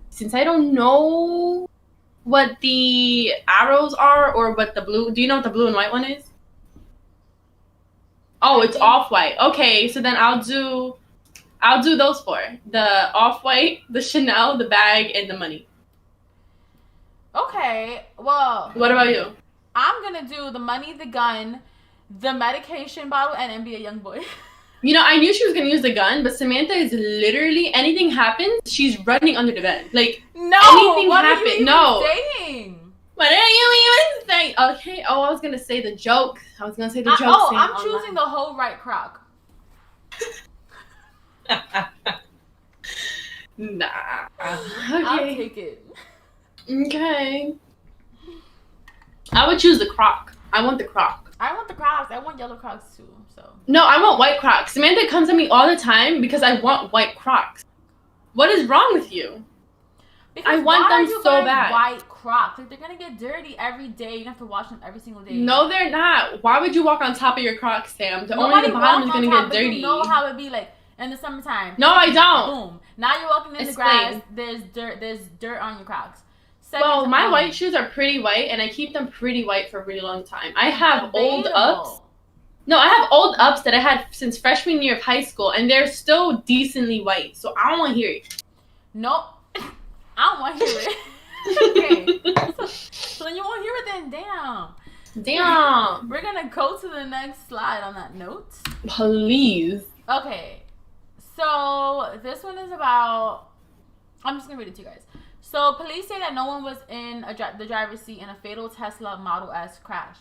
since I don't know what the arrows are or what the blue. Do you know what the blue and white one is? Oh, it's Off-White. Okay, so then I'll do those four: the Off-White, the Chanel, the bag, and the money. Okay, well. What about you? I'm gonna do the money, the gun, the medication bottle, and NBA YoungBoy. You know, I knew she was gonna use the gun, but Samantha is literally anything happens, she's running under the bed. Like no, anything what happen- are you even no. saying? What are you even saying? Okay. Oh, I was gonna say the joke. I'm choosing the whole right croc. Nah. I'll Okay. take it. Okay. I would choose the croc. I want the croc. I want the crocs. I want yellow crocs too. So. No, I want white crocs. Samantha comes at me all the time because I want white crocs. What is wrong with you? Because I want why them are you so buying bad. white crocs? Like, they're gonna get dirty every day. You have to wash them every single day. No, they're not. Why would you walk on top of your crocs, Sam? Nobody Only the bottom is walks on gonna top, get dirty. But you know how it be like in the summertime. No, I don't. Boom. Now you're walking in the grass. There's dirt on your crocs. Well, my white shoes are pretty white, and I keep them pretty white for a really long time. I have old ups. No, I have old ups that I had since freshman year of high school, and they're still decently white. So I don't want to hear it. Nope. I don't want to hear it. Okay. So then you won't hear it then. Damn. We're going to go to the next slide on that note. Please. Okay. So this one is about... I'm just going to read it to you guys. So police say that no one was in the driver's seat in a fatal Tesla Model S crash.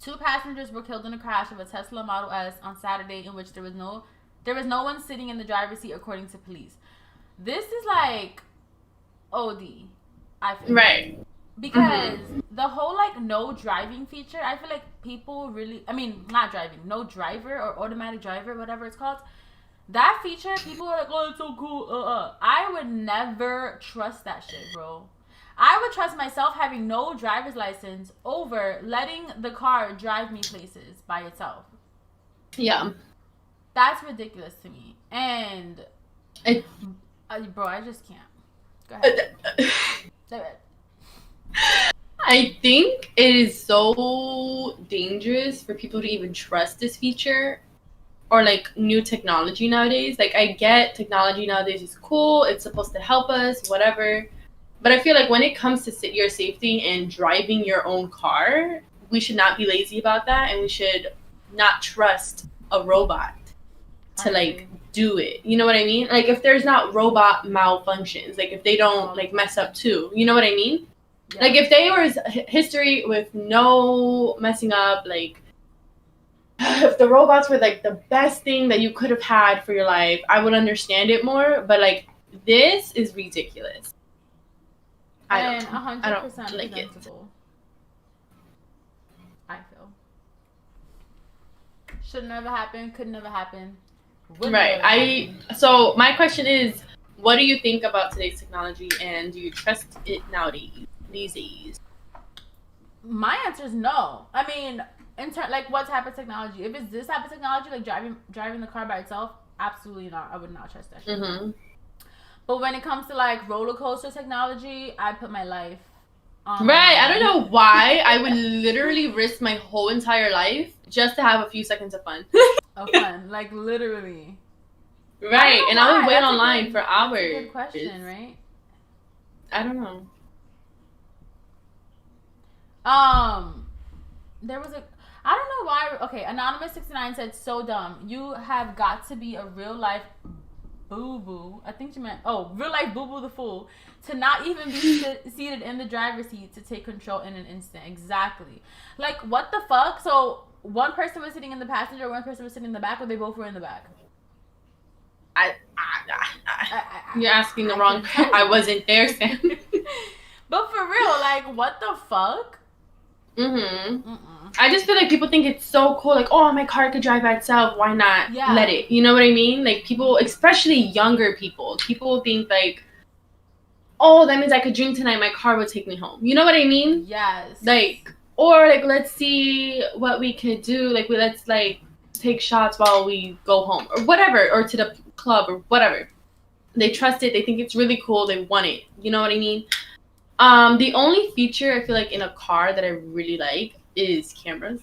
2 passengers were killed in a crash of a Tesla Model S on Saturday in which there was no one sitting in the driver's seat, according to police. This is like OD, I feel. Right. Because the whole like no driving feature, I feel like people really, not driving, no driver or automatic driver, whatever it's called. That feature, people are like, oh, it's so cool. I would never trust that shit, bro. I would trust myself having no driver's license over letting the car drive me places by itself. Yeah. That's ridiculous to me. And, bro, I just can't. Go ahead. Go ahead. I think it is so dangerous for people to even trust this feature or like new technology nowadays. Like, I get technology nowadays is cool. It's supposed to help us, whatever. But I feel like when it comes to your safety and driving your own car, we should not be lazy about that, and we should not trust a robot to like do it. You know what I mean? Like, if there's not robot malfunctions, like if they don't like mess up too, you know what I mean? Yeah. Like if there was history with no messing up, like if the robots were like the best thing that you could have had for your life, I would understand it more. But like, this is ridiculous. I don't like it. I feel should never happen, could never happen. Right. So my question is, what do you think about today's technology, and do you trust it nowadays? These days? My answer is no. I mean, like what type of technology? If it's this type of technology, like driving the car by itself, absolutely not. I would not trust that shit. Mm-hmm. But when it comes to like roller coaster technology, I put my life on. Right. I don't know why I would literally risk my whole entire life just to have a few seconds of fun. Of fun, like literally. Right, and I would wait online for hours. That's a good question, right? I don't know. There was I don't know why. Okay, Anonymous69 said, so dumb. You have got to be a real life boo-boo. I think you meant, real life boo-boo the fool. To not even be seated in the driver's seat to take control in an instant. Exactly. Like, what the fuck? So, one person was sitting in the passenger, one person was sitting in the back, or they both were in the back? You're asking the wrong person. I wasn't there, Sam. But for real, like, what the fuck? I just feel like people think it's so cool. Like, oh, my car could drive by itself. Why not let it? You know what I mean? Like, people, especially younger people think like, oh, that means I could drink tonight. My car would take me home. You know what I mean? Yes. Like, Or like, let's see what we could do. Like, let's like take shots while we go home or whatever, or to the club or whatever. They trust it. They think it's really cool. They want it. You know what I mean? The only feature I feel like in a car that I really like is cameras.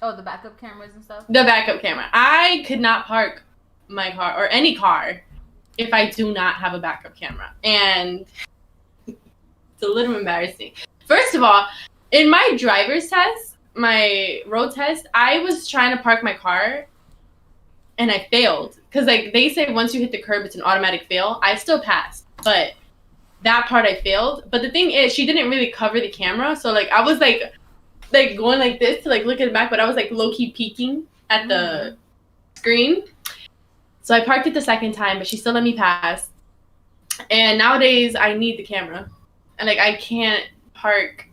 Oh, the backup cameras and stuff? The backup camera. I could not park my car or any car if I do not have a backup camera. And it's a little embarrassing. First of all, in my driver's test, my road test, I was trying to park my car and I failed. Because like they say once you hit the curb, it's an automatic fail. I still passed, but that part I failed. But the thing is, she didn't really cover the camera. So like I was like going like this to like look at the back, but I was like low-key peeking at the screen. So I parked it the second time, but she still let me pass. And nowadays I need the camera. And like I can't park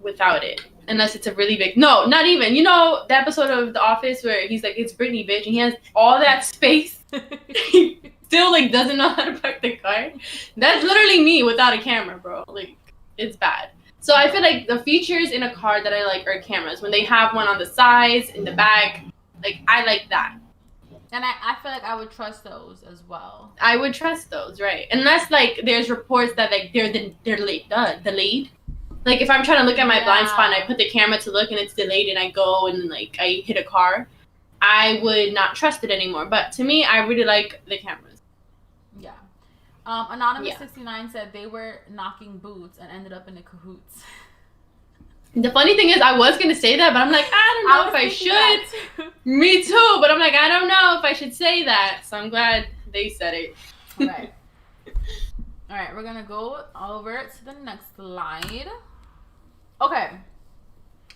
without it unless it's a really big, no, not even, you know the episode of The Office where he's like, it's Britney, bitch, and he has all that space. He still like doesn't know how to park the car. That's literally me without a camera, bro. Like, it's bad. So I feel like the features in a car that I like are cameras. When they have one on the sides, in the back, like I like that. And I feel like I would trust those as well. I would trust those, right? Unless like there's reports that like they're delayed. Like if I'm trying to look at my blind spot and I put the camera to look and it's delayed and I go and like I hit a car, I would not trust it anymore. But to me, I really like the cameras. Yeah. Anonymous69 said they were knocking boots and ended up in the cahoots. The funny thing is, I was going to say that, but I'm like, I don't know if I should. Me too, but I'm like, I don't know if I should say that. So I'm glad they said it. All right, we're going to go over to the next slide. Okay.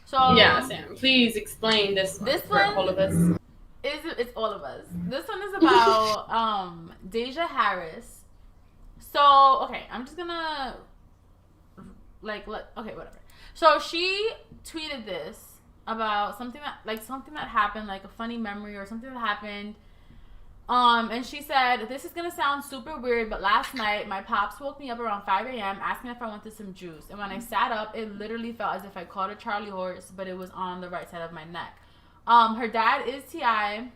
So yeah, Sam, please explain this for all of us. It's all of us. This one is about Deja Harris. So, okay, I'm just going to okay, whatever. So she tweeted this about something that happened, like a funny memory or something that happened. And she said, this is going to sound super weird, but last night my pops woke me up around 5 a.m. asking if I wanted some juice. And when I sat up, it literally felt as if I caught a Charlie horse, but it was on the right side of my neck. Her dad is T.I.,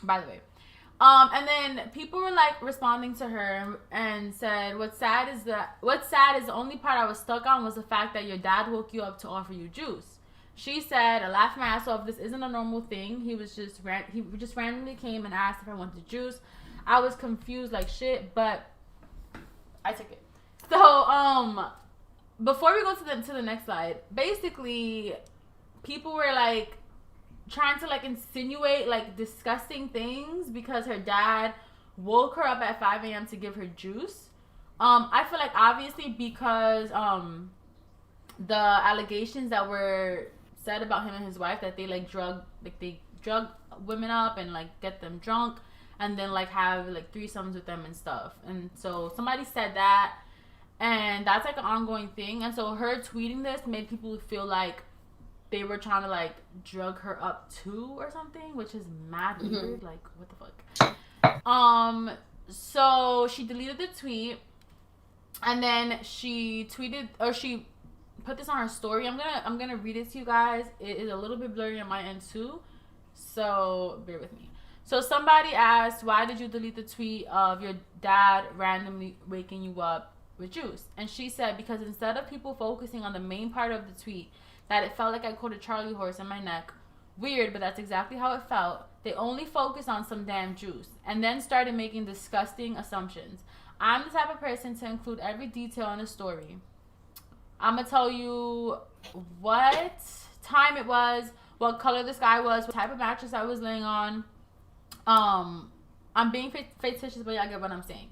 by the way. And then people were like responding to her and said, what's sad is the only part I was stuck on was the fact that your dad woke you up to offer you juice. She said, I laughed my ass off. This isn't a normal thing. He just randomly came and asked if I wanted juice. I was confused like shit, but I took it. So, before we go to the next slide, basically, people were like trying to like insinuate like disgusting things because her dad woke her up at 5 a.m. to give her juice. I feel like obviously because the allegations that were said about him and his wife that they drug women up and like get them drunk and then like have like threesomes with them and stuff. And so somebody said that, and that's like an ongoing thing. And so her tweeting this made people feel like they were trying to like drug her up too or something, which is mad weird. Like, what the fuck? So she deleted the tweet, and then she put this on her story. I'm gonna read it to you guys. It is a little bit blurry on my end too, so bear with me. So somebody asked, why did you delete the tweet of your dad randomly waking you up with juice? And she said, because instead of people focusing on the main part of the tweet, that it felt like I caught a Charlie horse in my neck. Weird, but that's exactly how it felt. They only focused on some damn juice and then started making disgusting assumptions. I'm the type of person to include every detail in a story. I'm going to tell you what time it was, what color the sky was, what type of mattress I was laying on. I'm being fictitious, but y'all get what I'm saying.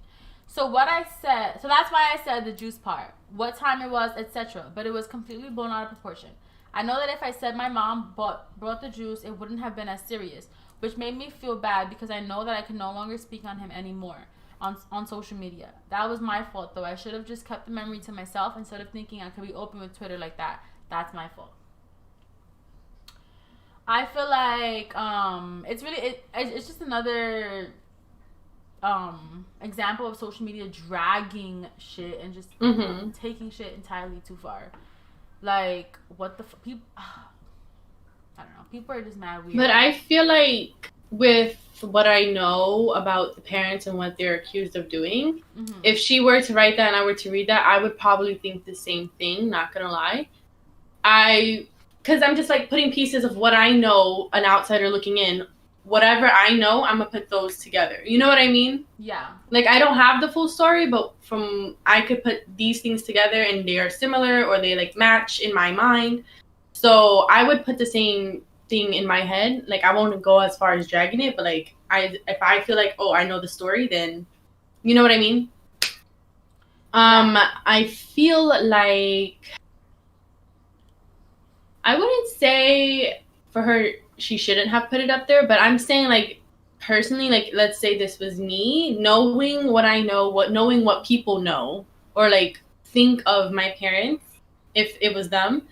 So what I said, so that's why I said the juice part, what time it was, etc. But it was completely blown out of proportion. I know that if I said my mom brought the juice, it wouldn't have been as serious, which made me feel bad because I know that I can no longer speak on him anymore on social media. That was my fault, though. I should have just kept the memory to myself instead of thinking I could be open with Twitter like that. That's my fault. I feel like it's just another example of social media dragging shit and just taking shit entirely too far. Like, what the people? I don't know. People are just mad weird. But I feel like with what I know about the parents and what they're accused of doing, if she were to write that and I were to read that, I would probably think the same thing, not gonna lie. Because I'm just like putting pieces of what I know, an outsider looking in. Whatever I know, I'm gonna put those together. You know what I mean? Yeah. Like, I don't have the full story, but I could put these things together and they are similar or they like match in my mind. So I would put the same thing in my head. Like, I won't go as far as dragging it, but like, if I feel like, oh, I know the story, then you know what I mean? I feel like I wouldn't say for her she shouldn't have put it up there, but I'm saying, like, personally, like, let's say this was me, knowing what I know, knowing what people know, or like think of my parents if it was them.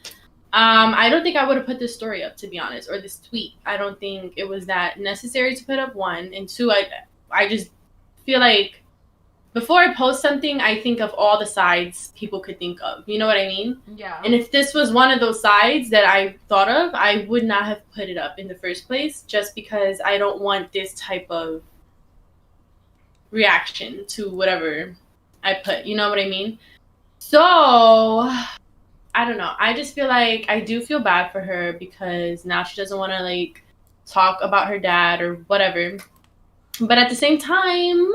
I don't think I would have put this story up, to be honest, or this tweet. I don't think it was that necessary to put up, one. And two, I just feel like before I post something, I think of all the sides people could think of. You know what I mean? Yeah. And if this was one of those sides that I thought of, I would not have put it up in the first place, just because I don't want this type of reaction to whatever I put. You know what I mean? So, I don't know. I just feel like I do feel bad for her because now she doesn't want to, like, talk about her dad or whatever. But at the same time,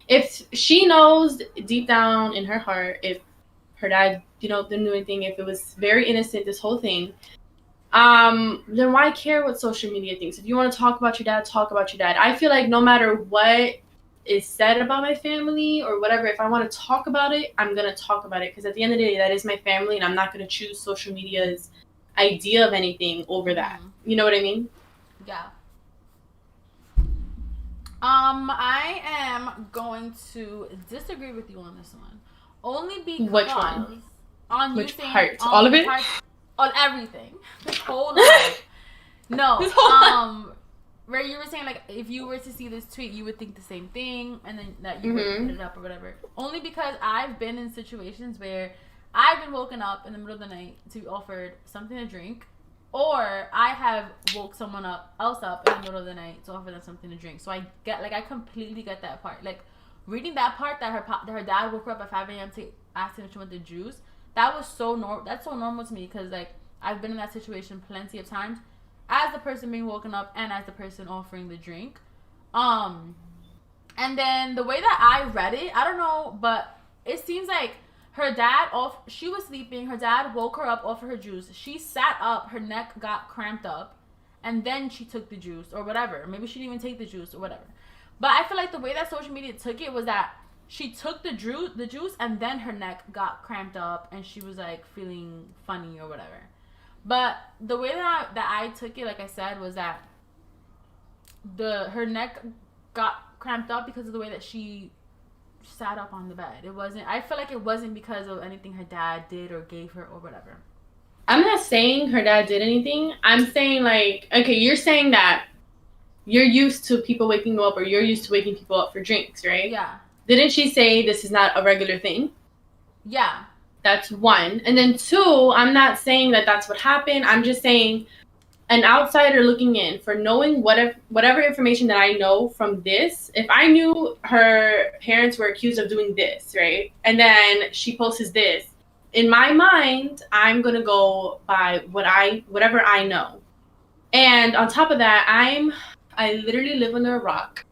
if she knows deep down in her heart, if her dad, didn't do anything, if it was very innocent, this whole thing, then why care what social media thinks? If you want to talk about your dad, talk about your dad. I feel like no matter what is said about my family or whatever, if I want to talk about it, I'm going to talk about it. Because at the end of the day, that is my family, and I'm not going to choose social media's idea of anything over that. You know what I mean? Yeah. I am going to disagree with you on this one. Only because... Which one? On Which you saying, part? All of it? On everything. This whole life. No. Where you were saying, like, if you were to see this tweet, you would think the same thing, and then that you would put it up or whatever. Only because I've been in situations where I've been woken up in the middle of the night to be offered something to drink, or I have woke someone else up in the middle of the night to offer them something to drink. So I completely get that part. Like, reading that part that her dad woke her up at 5 a.m. to ask him if she wanted juice, that's so normal to me, because, like, I've been in that situation plenty of times as the person being woken up and as the person offering the drink. And then the way that I read it, I don't know, but it seems like her dad she was sleeping, her dad woke her up, offered her juice. She sat up, her neck got cramped up, and then she took the juice or whatever. Maybe she didn't even take the juice or whatever. But I feel like the way that social media took it was that she took the juice and then her neck got cramped up and she was like feeling funny or whatever. But the way that I took it, like I said, was that her neck got cramped up because of the way that she sat up on the bed. I feel like it wasn't because of anything her dad did or gave her or whatever. I'm not saying her dad did anything. I'm saying, like, okay, you're saying that you're used to people waking you up, or you're used to waking people up for drinks, right? Yeah. Didn't she say this is not a regular thing? Yeah. That's one. And then two, I'm not saying that that's what happened. I'm just saying an outsider looking in, for knowing whatever information that I know from this, if I knew her parents were accused of doing this, right? And then she posts this, in my mind, I'm going to go by whatever I know. And on top of that, I literally live under a rock.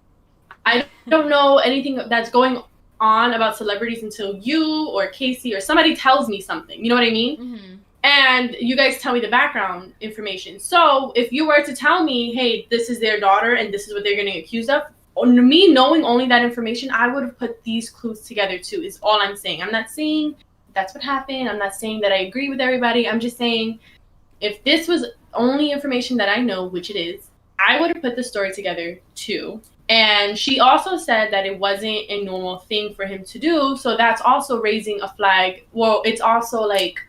I don't know anything that's going on about celebrities until you or Casey or somebody tells me something. You know what I mean? Mm-hmm. And you guys tell me the background information. So if you were to tell me, hey, this is their daughter and this is what they're getting accused of, me knowing only that information, I would have put these clues together too, is all I'm saying. I'm not saying that's what happened. I'm not saying that I agree with everybody. I'm just saying if this was only information that I know, which it is, I would have put the story together too. And she also said that it wasn't a normal thing for him to do. So that's also raising a flag. Well, it's also like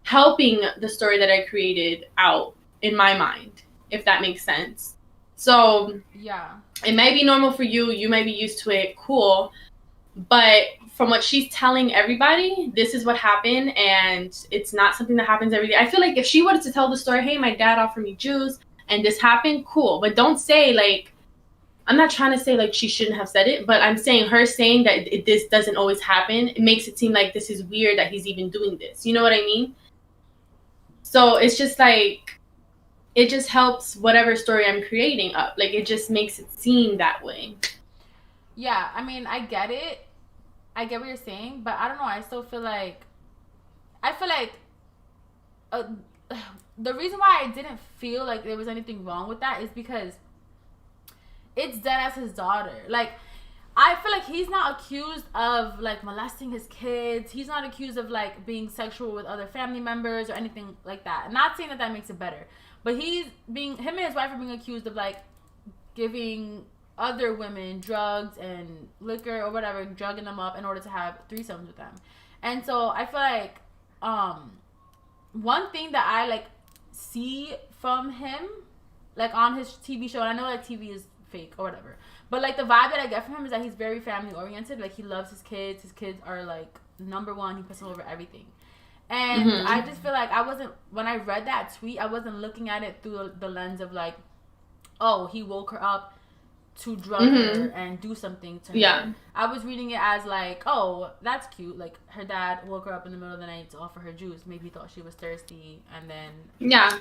helping the story that I created out in my mind, if that makes sense. So yeah, it may be normal for you. You may be used to it. Cool. But from what she's telling everybody, this is what happened, and it's not something that happens every day. I feel like if she wanted to tell the story, hey, my dad offered me juice, and this happened, cool. But don't say, like, I'm not trying to say, like, she shouldn't have said it, but I'm saying her saying that this doesn't always happen, it makes it seem like this is weird that he's even doing this. You know what I mean? So it's just, like, it just helps whatever story I'm creating up. Like, it just makes it seem that way. Yeah, I mean, I get it. I get what you're saying, but I don't know. I still feel like, uh, the reason why I didn't feel like there was anything wrong with that is because it's dead as his daughter. Like, I feel like he's not accused of, like, molesting his kids. He's not accused of, like, being sexual with other family members or anything like that. Not saying that that makes it better, but him and his wife are being accused of, like, giving other women drugs and liquor or whatever, drugging them up in order to have threesomes with them. And so I feel like one thing that I, like, see from him, like, on his TV show, and I know, like, TV is fake or whatever, but, like, the vibe that I get from him is that he's very family oriented. Like, he loves his kids. His kids are, like, number one. He puts them over everything. And I just feel like when I read that tweet, I wasn't looking at it through the lens of, like, oh, he woke her up to drug her and do something to her. Yeah. I was reading it as, like, oh, that's cute. Like, her dad woke her up in the middle of the night to offer her juice. Maybe he thought she was thirsty, and then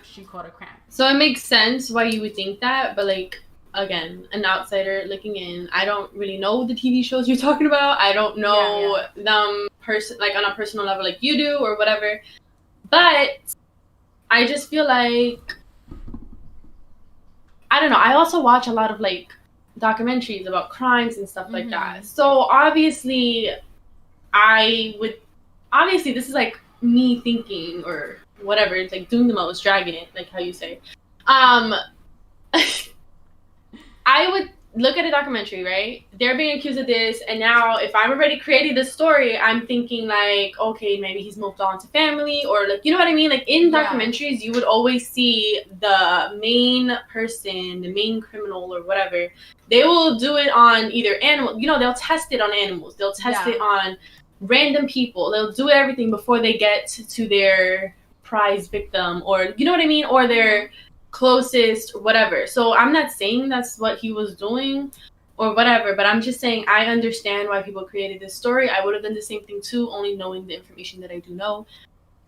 she caught a cramp. So it makes sense why you would think that, but, like, again, an outsider looking in, I don't really know the TV shows you're talking about. I don't know them like on a personal level like you do or whatever. But I just feel like, I don't know. I also watch a lot of, like, documentaries about crimes and stuff like that. So obviously this is, like, me thinking or whatever. It's like doing the most, dragging it, like how you say. I would look at a documentary, right? They're being accused of this, and now if I'm already creating this story, I'm thinking, like, okay, maybe he's moved on to family, or, like, you know what I mean? Like, in documentaries, you would always see the main person, the main criminal or whatever. They will do it on either animal, you know, they'll test it on animals. They'll test it on random people. They'll do everything before they get to their prize victim, or, you know what I mean? Or their closest, whatever. So I'm not saying that's what he was doing or whatever, but I'm just saying I understand why people created this story. I would have done the same thing too, only knowing the information that I do know.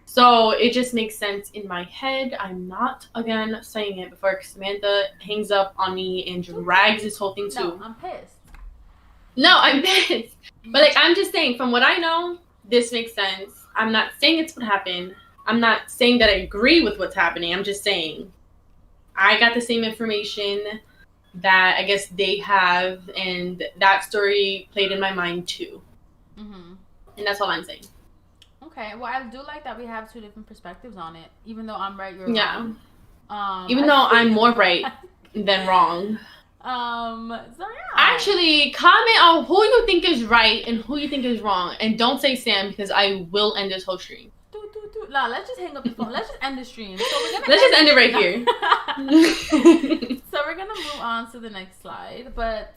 So it just makes sense in my head. I'm not, again, saying it before Samantha hangs up on me and drags this whole thing too. No, I'm pissed. No, I'm pissed. But, like, I'm just saying, from what I know, this makes sense. I'm not saying it's what happened. I'm not saying that I agree with what's happening. I'm just saying I got the same information that I guess they have, and that story played in my mind too. And that's all I'm saying. Okay, well, I do like that we have two different perspectives on it. Even though I'm right, you're wrong. Even though I'm more right than wrong. So yeah. Actually, comment on who you think is right and who you think is wrong, and don't say Sam, because I will end this whole stream. No, let's just hang up the phone. Let's just end the stream. So let's just end it right here. So we're gonna move on to the next slide, but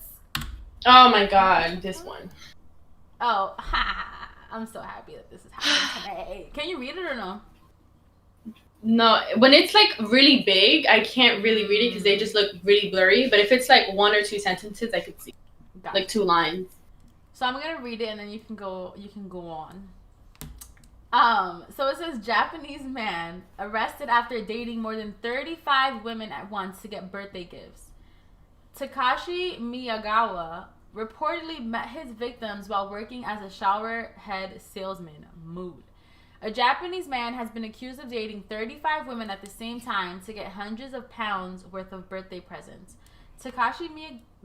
oh my god, this one. Oh, I'm so happy that this is happening today. Can you read it or no? No, when it's, like, really big, I can't really read it because they just look really blurry. But if it's, like, one or two sentences, I could see, like, 2 lines. So I'm gonna read it and then you can go on. So it says, Japanese man arrested after dating more than 35 women at once to get birthday gifts. Takashi Miyagawa reportedly met his victims while working as a shower head salesman. Mood. A Japanese man has been accused of dating 35 women at the same time to get hundreds of pounds worth of birthday presents. Takashi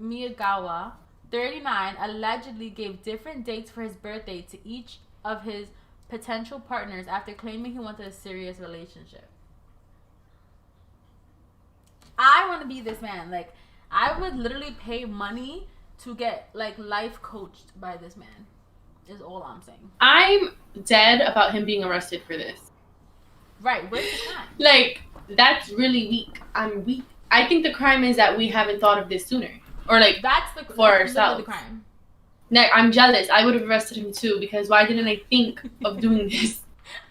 Miyagawa, 39, allegedly gave different dates for his birthday to each of his potential partners after claiming he wanted a serious relationship. I want to be this man. Like, I would literally pay money to get, like, life coached by this man, is all I'm saying. I'm dead about him being arrested for this. Right, where's the crime? Like, that's really weak. I'm weak. I think the crime is that we haven't thought of this sooner. Or, like, that's for ourselves. The crime. I'm jealous. I would have arrested him too, because why didn't I think of doing this?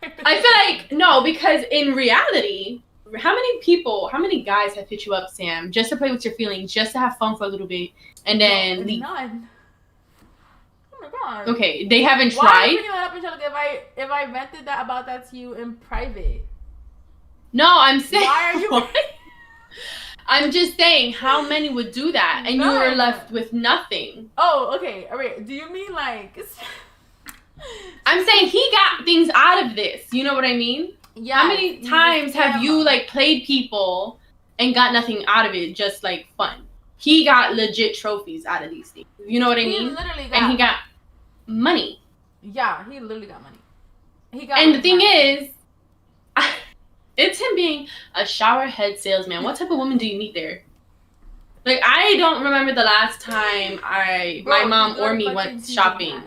I feel like, no, because in reality, how many guys have hit you up, Sam, just to play with your feelings, just to have fun for a little bit, and then leave? None. Oh my god. Okay, they haven't Why are you tried? bringing that up, Angelica, if I vented about that to you in private? No, I'm saying... Why are you... I'm just saying, how many would do that, and you were None. left with nothing? Oh, okay. All right. Do you mean like... I'm saying he got things out of this. You know what I mean? Yeah. How many times have you like played people and got nothing out of it, just like fun? He got legit trophies out of these things. You know what I mean? Literally got... And he got money. Yeah, he literally got money. He got. And the thing is, it's him being a shower head salesman. What type of woman do you meet there? Like, I don't remember the last time my mom or me went shopping.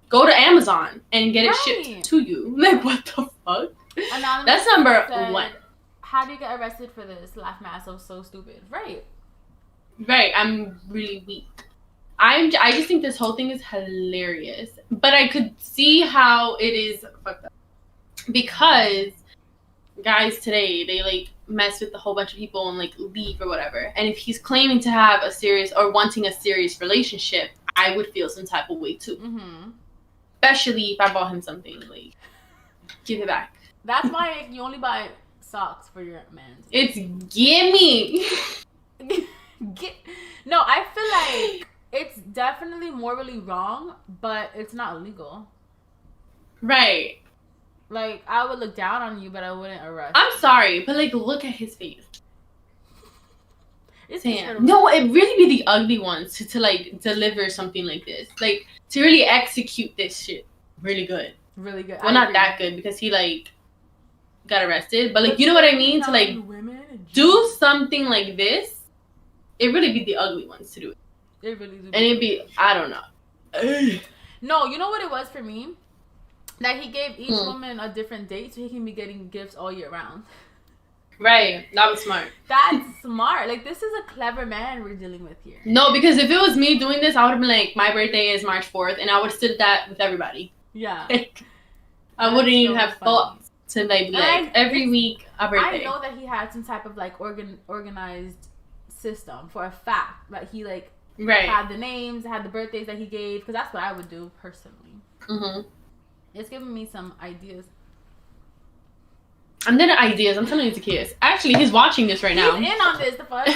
Go to Amazon and get it shipped to you. Like, what the fuck? Anonymous That's number said, 1. How do you get arrested for this? Laugh my ass off, so stupid. Right. Right, I'm really weak. I just think this whole thing is hilarious. But I could see how it is fucked up. Because guys today, they like mess with a whole bunch of people and like leave or whatever. And if he's claiming to have a serious or wanting a serious relationship, I would feel some type of way too. Mm-hmm. Especially if I bought him something, like, give it back. That's why you only buy socks for your man. It's gimme. No, I feel like it's definitely morally wrong, but it's not illegal. Right. Like, I would look down on you, but I wouldn't arrest. I'm sorry, but like, look at his face. It's Damn. No, it really be the ugly ones to like deliver something like this. Like, to really execute this shit really good. Really good. Well, not that good because he like got arrested, but like, you know what I mean? To like do something like this, it really be the ugly ones to do it. It really do. And it'd be, I don't know. No, you know what it was for me? That he gave each woman a different date so he can be getting gifts all year round. Right. That was smart. That's smart. Like, this is a clever man we're dealing with here. No, because if it was me doing this, I would have been like, my birthday is March 4th, and I would have stood that with everybody. Yeah. Like, I wouldn't even have thought to like, every week a birthday. I know that he had some type of like organized system for a fact that he like had the names, had the birthdays that he gave, because that's what I would do personally. Mm-hmm. It's giving me some ideas. I'm not ideas. I'm telling you to kiss. Actually, he's watching this right now. He's in on this. The fuck.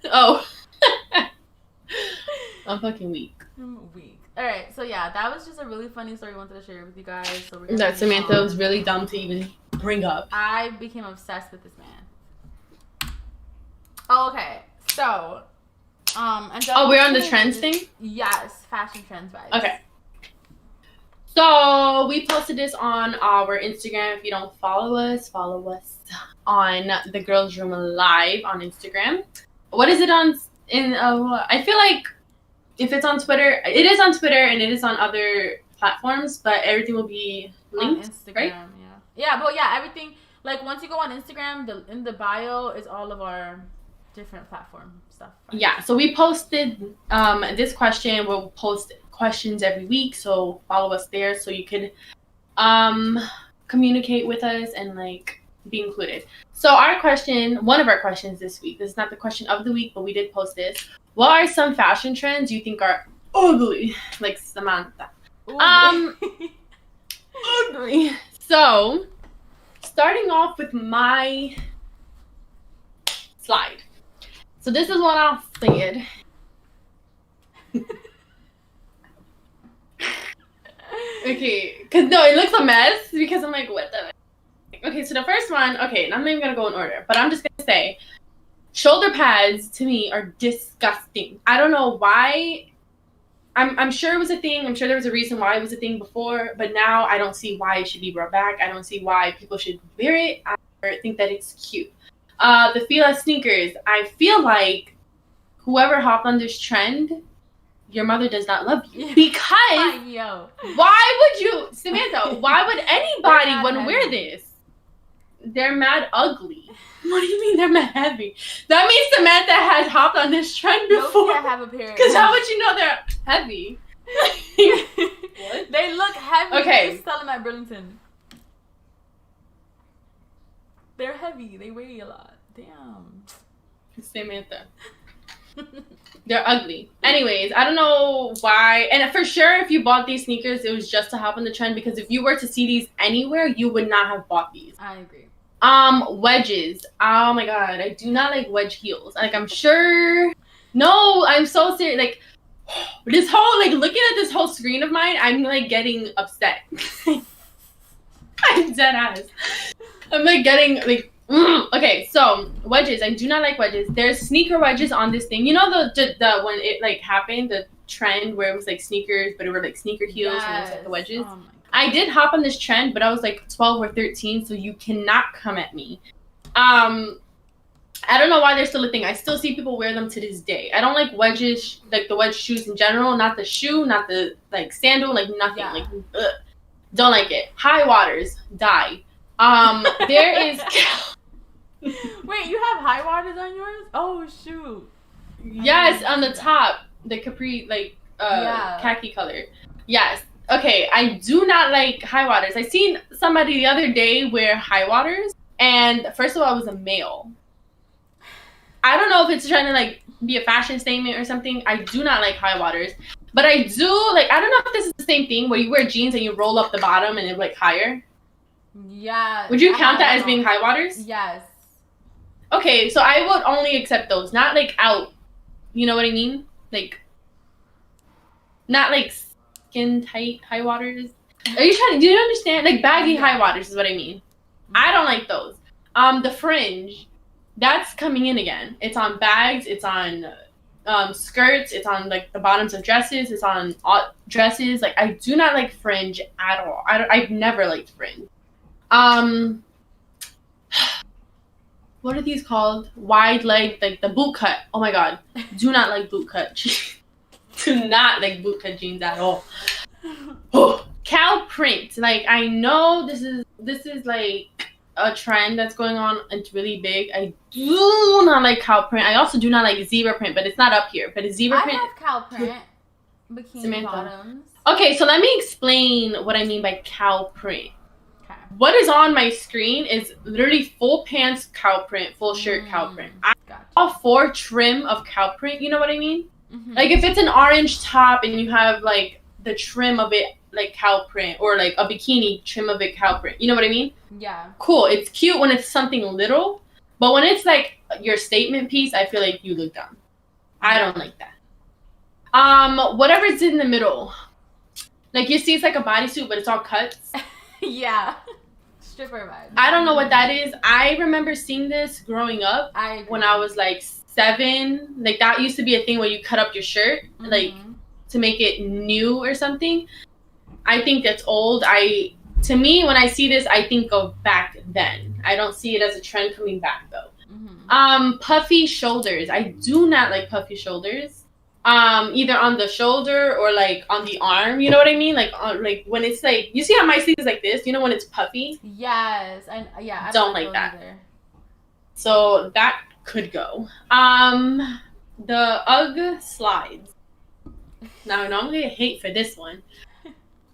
Oh. I'm fucking weak. I'm weak. All right. So yeah, that was just a really funny story I wanted to share with you guys. So we're that Samantha was really dumb to even bring up. I became obsessed with this man. Oh, okay. So, we're on the trends thing? Yes, fashion trends vibes. Okay. So we posted this on our Instagram. If you don't follow us on the Girls Room Live on Instagram. What is it on? I feel like if it's on Twitter, it is on Twitter and it is on other platforms, but everything will be linked, on Instagram, right? Yeah, but yeah, everything. Like once you go on Instagram, in the bio is all of our different platform stuff. Right? Yeah. So we posted this question. We'll post questions every week, so follow us there so you can communicate with us and like be included. So one of our questions this week, this is not the question of the week, but we did post this. What are some fashion trends you think are ugly? Like Samantha. Ugly. So starting off with my slide. So this is what I'll say it. Okay, because no, it looks a mess because I'm like, what the? Okay, so the first one, okay, I'm not even gonna go in order, but I'm just gonna say, shoulder pads to me are disgusting. I don't know why. I'm sure it was a thing. I'm sure there was a reason why it was a thing before, but now I don't see why it should be brought back. I don't see why people should wear it. I think that it's cute. The Fila sneakers, I feel like whoever hopped on this trend, your mother does not love you. Because why would you, Samantha, why would anybody want to wear this? They're mad ugly. What do you mean they're mad heavy? That means Samantha has hopped on this trend before. I have a pair. Because how would you know they're heavy? What? They look heavy. Okay. I used to sell them at Burlington. They're heavy. They weigh a lot. Damn. Samantha. They're ugly. Anyways, I don't know why. And for sure, if you bought these sneakers, it was just to hop on the trend, because if you were to see these anywhere, you would not have bought these. I agree. Wedges. Oh my god, I do not like wedge heels. Like, I'm sure. No, I'm so serious. Like, this whole, like, looking at this whole screen of mine, I'm like getting upset. I'm dead ass. I'm like getting like. Okay, so wedges. I do not like wedges. There's sneaker wedges on this thing. You know the when it like happened, the trend where it was like sneakers, but it were like sneaker heels and it was like the wedges. Oh my God. I did hop on this trend, but I was like 12 or 13, so you cannot come at me. I don't know why they're still a thing. I still see people wear them to this day. I don't like wedges, like the wedge shoes in general. Not the shoe, not the like sandal, like nothing. Yeah. Like, ugh. Don't like it. High waters, die. There is. Wait, you have high waters on yours? Oh shoot. Yes, on the top, the capri like khaki color. Yes. Okay, I do not like high waters. I seen somebody the other day wear high waters, and first of all, it was a male. I don't know if it's trying to like be a fashion statement or something. I do not like high waters, but I do like. I don't know if this is the same thing where you wear jeans and you roll up the bottom and it's like higher. Yeah. Would you count that as being high waters? Yes. Okay, so I would only accept those, not like out. You know what I mean? Like, not like skin tight high waters. Are you trying to? Do you understand? Like baggy high waters is what I mean. I don't like those. The fringe, that's coming in again. It's on bags. It's on skirts. It's on like the bottoms of dresses. It's on dresses. Like, I do not like fringe at all. I've never liked fringe. What are these called? Wide leg, like the boot cut. Oh my god, do not like boot cut. Do not like boot cut jeans at all. Oh, cow print. Like, I know this is like a trend that's going on. It's really big. I do not like cow print. I also do not like zebra print, but it's not up here. But it's zebra print. I have cow print bikini Samantha. bottoms. Okay, so let me explain what I mean by cow print. Okay. What is on my screen is literally full pants cow print, full shirt cow print. I'm Gotcha. all for trim of cow print. You know what I mean? Mm-hmm. Like, if it's an orange top and you have like the trim of it like cow print, or like a bikini trim of it cow print. You know what I mean? Yeah. Cool. It's cute when it's something little, but when it's like your statement piece, I feel like you look dumb. I don't like that. Whatever's in the middle. Like, you see it's like a bodysuit, but it's all cuts. Yeah. Stripper vibe. I don't know what that is. I remember seeing this growing up I agree. when I was like 7. Like, that used to be a thing where you cut up your shirt, like, to make it new or something. I think that's old. To me, when I see this, I think of back then. I don't see it as a trend coming back, though. Mm-hmm. Puffy shoulders. I do not like puffy shoulders. Either on the shoulder or like on the arm. You know what I mean? Like, like when it's like, you see how my sleeve is like this? You know when it's puffy? Yes. And yeah, I Don't like that. Either. So that could go. The UGG slides. Now, I'm gonna get hate for this one,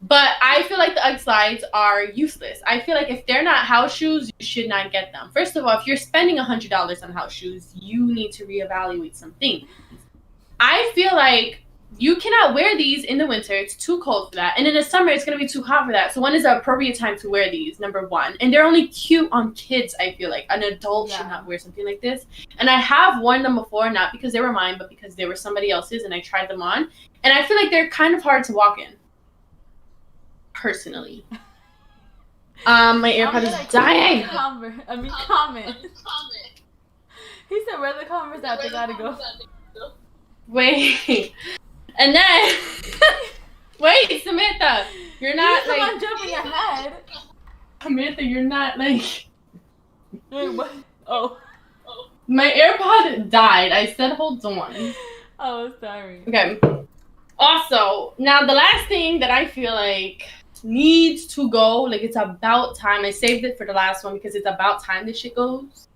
but I feel like the UGG slides are useless. I feel like if they're not house shoes, you should not get them. First of all, if you're spending $100 on house shoes, you need to reevaluate some things. I feel like you cannot wear these in the winter. It's too cold for that. And in the summer, it's going to be too hot for that. So when is the appropriate time to wear these, number one? And they're only cute on kids, I feel like. An adult should not wear something like this. And I have worn them before, not because they were mine, but because they were somebody else's, and I tried them on. And I feel like they're kind of hard to walk in. Personally. My AirPod is dying. Comment. He said, where the Converse at? They gotta go. Wait. And then... Wait, Samantha. You're not, like... like... jumping ahead. Samantha, you're not, like... Wait, what? Oh. My AirPod died. I said, hold on. Oh, sorry. Okay. Also, now the last thing that I feel like needs to go, like it's about time, I saved it for the last one because it's about time this shit goes,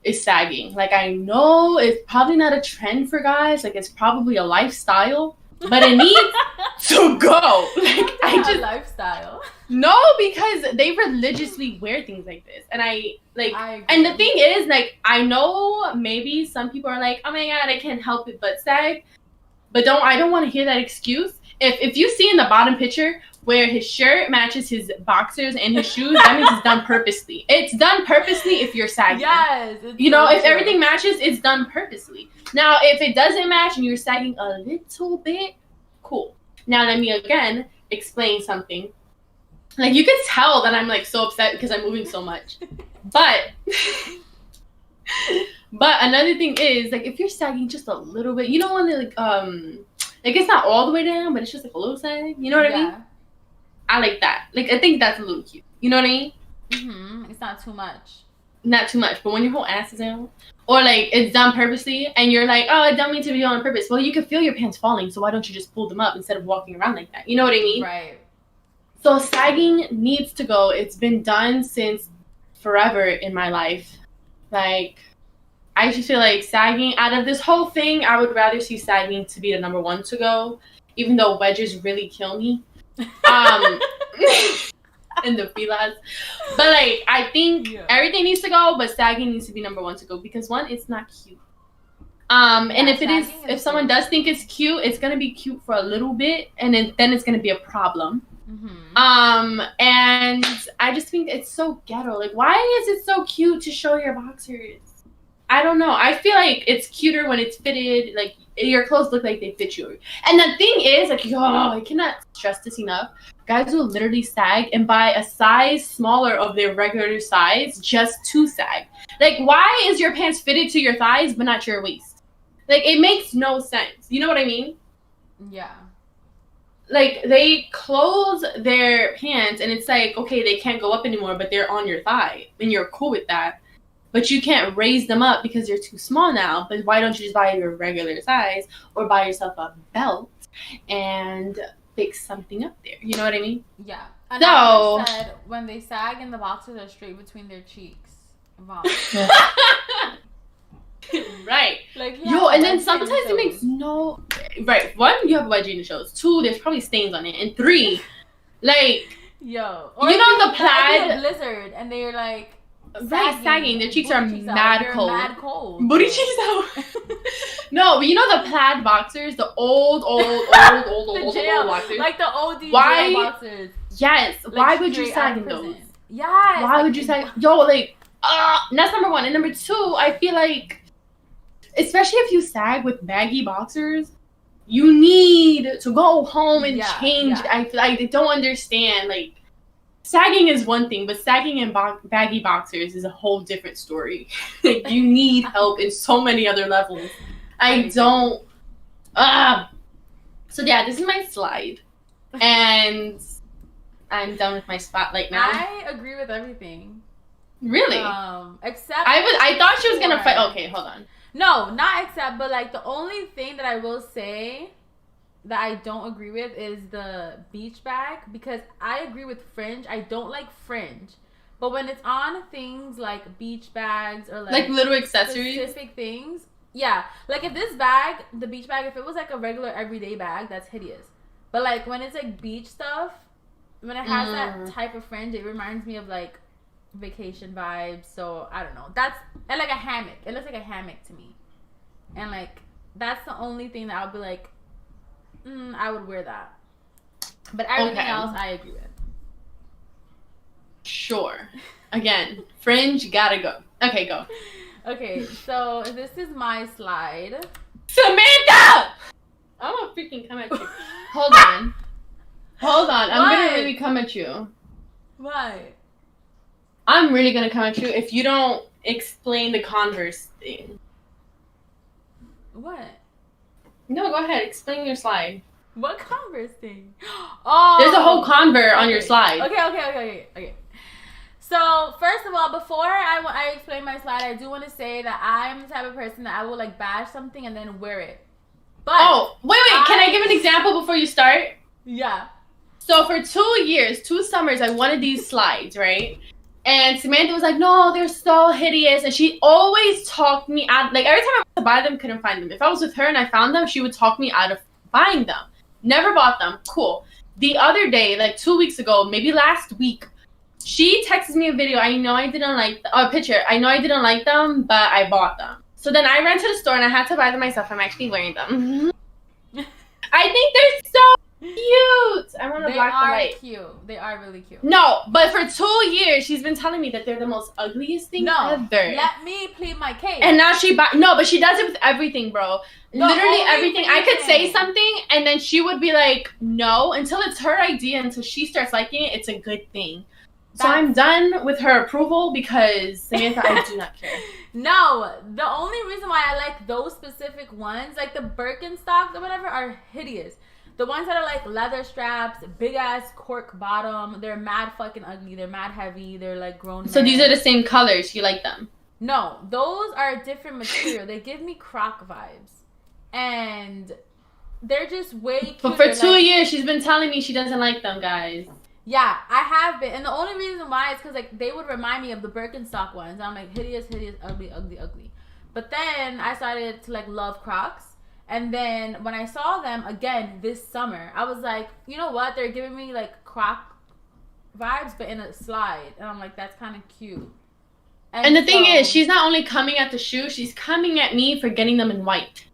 is sagging. Like, I know it's probably not a trend for guys, like it's probably a lifestyle, but it needs to go. Like, I just lifestyle. no, because they religiously wear things like this, and I agree. and the thing is, like, I know maybe some people are like, oh my god, I can't help it but sag, but I don't want to hear that excuse. If you see in the bottom picture where his shirt matches his boxers and his shoes, that means it's done purposely. It's done purposely if you're sagging. Yes. You know, if everything matches, it's done purposely. Now, if it doesn't match and you're sagging a little bit, cool. Now, let me again explain something. Like, you can tell that I'm, like, so upset because I'm moving so much. But another thing is, like, if you're sagging just a little bit, you know when they, like, it's not all the way down, but it's just, like, a little sag. You know what I mean? I like that. Like, I think that's a little cute. You know what I mean? Mm-hmm. It's not too much. Not too much. But when your whole ass is out, or, like, it's done purposely, and you're like, oh, I don't mean to be on purpose. Well, you can feel your pants falling, so why don't you just pull them up instead of walking around like that? You know what I mean? Right. So sagging needs to go. It's been done since forever in my life. Like, I just feel like sagging, out of this whole thing, I would rather see sagging to be the number one to go, even though wedges really kill me. And the filas. But, like, I think everything needs to go, but sagging needs to be number one to go because, one, it's not cute. And if someone does think it's cute, it's gonna be cute for a little bit, and then it's gonna be a problem. Mm-hmm. And I just think it's so ghetto. Like, why is it so cute to show your boxers? I don't know. I feel like it's cuter when it's fitted. Like, your clothes look like they fit you. And the thing is, like, I cannot stress this enough. Guys will literally sag and buy a size smaller of their regular size just to sag. Like, why is your pants fitted to your thighs but not your waist? Like, it makes no sense. You know what I mean? Yeah. Like, they close their pants and it's like, okay, they can't go up anymore, but they're on your thigh. And you're cool with that. But you can't raise them up because they're too small now. But why don't you just buy your regular size or buy yourself a belt and fix something up there? You know what I mean? Yeah. Another said when they sag and the boxers are straight between their cheeks. Right. Like, yo, and then sometimes it makes no... Right. One, you have a wedgie in the shows. Two, there's probably stains on it. And three, like... Yo. Or you know the plaid... blizzard, and they're like... sagging. Their cheeks are mad cold. Mad cold. Booty cheeks out. No, but you know the plaid boxers? The old boxers? Like the old DJ boxers. Yes. Like, why would you sag in those? Yes. Why would you sag? Yo, like... that's number one. And number two, I feel like... Especially if you sag with baggy boxers, you need to go home and change. Yeah. I feel like they don't understand. Like, sagging is one thing, but sagging in baggy boxers is a whole different story. Like, you need help in so many other levels. I don't. So yeah, this is my slide, and I'm done with my spotlight now. I agree with everything. Really? Except I thought she was gonna fight. Okay, hold on. No, not except, but like the only thing that I will say that I don't agree with is the beach bag, because I agree with fringe. I don't like fringe. But when it's on things like beach bags or like little accessories, specific things, yeah. Like if this bag, the beach bag, if it was like a regular everyday bag, that's hideous. But like when it's like beach stuff, when it has that type of fringe, it reminds me of like vacation vibes. So I don't know. And like a hammock. It looks like a hammock to me. And like that's the only thing that I'll be like, I would wear that. But everything else I agree with. Sure. Again, fringe gotta go. Okay, go. Okay, so this is my slide. Samantha! I'm gonna freaking come at you. Hold on. I'm gonna really come at you. Why? I'm really gonna come at you if you don't explain the Converse thing. What? No, go ahead. Explain your slide. What Converse thing? Oh, there's a whole Converse on your slide. Okay. So first of all, before I explain my slide, I do want to say that I'm the type of person that I will like bash something and then wear it. But wait. Can I give an example before you start? Yeah. So for 2 summers, I wanted these slides, right? And Samantha was like, no, they're so hideous. And she always talked me out. Like, every time I wanted to buy them, couldn't find them. If I was with her and I found them, she would talk me out of buying them. Never bought them. Cool. The other day, like 2 weeks ago, maybe last week, she texts me a video. I know I didn't like a picture. I know I didn't like them, but I bought them. So then I ran to the store and I had to buy them myself. I'm actually wearing them. I think they're so cute. I want to black and white. They are cute. They are really cute. No, but for 2 years she's been telling me that they're the most ugliest thing ever. Let me plead my case. And now but she does it with everything, bro. Literally everything. I could say something and then she would be like, no, until it's her idea, until she starts liking it, it's a good thing. So I'm done with her approval because Samantha, I do not care. No, the only reason why I like those specific ones, like the Birkenstocks or whatever, are hideous. The ones that are like leather straps, big ass cork bottom, they're mad fucking ugly. They're mad heavy. They're like grown. So these are the same colors. You like them? No, those are a different material. They give me Croc vibes, and they're just way cute. But for 2 years, she's been telling me she doesn't like them, guys. Yeah, I have been. And the only reason why is because, like, they would remind me of the Birkenstock ones. I'm like, hideous, ugly, ugly, ugly. But then I started to, like, love Crocs. And then when I saw them again this summer, I was like, you know what? They're giving me, like, Croc vibes, but in a slide. And I'm like, that's kind of cute. And the thing is, she's not only coming at the shoe, she's coming at me for getting them in white.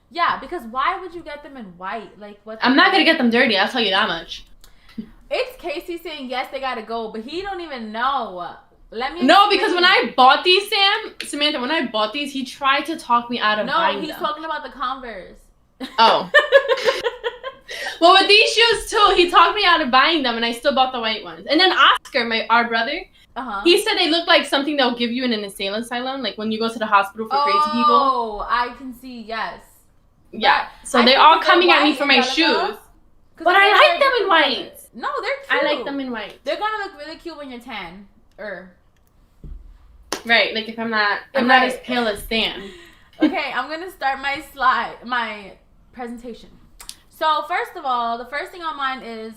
Yeah, because why would you get them in white? Like, what? I'm not going to get them dirty. I'll tell you that much. It's Casey saying yes, they gotta go, but he don't even know. No, because when I bought these, Samantha, when I bought these, he tried to talk me out of buying them. No, he's talking about the Converse. Oh. Well, with these shoes too, he talked me out of buying them, and I still bought the white ones. And then Oscar, our brother, he said they look like something they'll give you in an insane asylum, like when you go to the hospital for crazy people. Oh, I can see. Yes. Yeah. So they're all coming at me for my shoes. But I like them in white. No, they're cute. I like them in white. They're gonna look really cute when you're tan. Right, like if I'm not as pale as Sam. Okay, I'm gonna start my presentation. So first of all, the first thing on mine is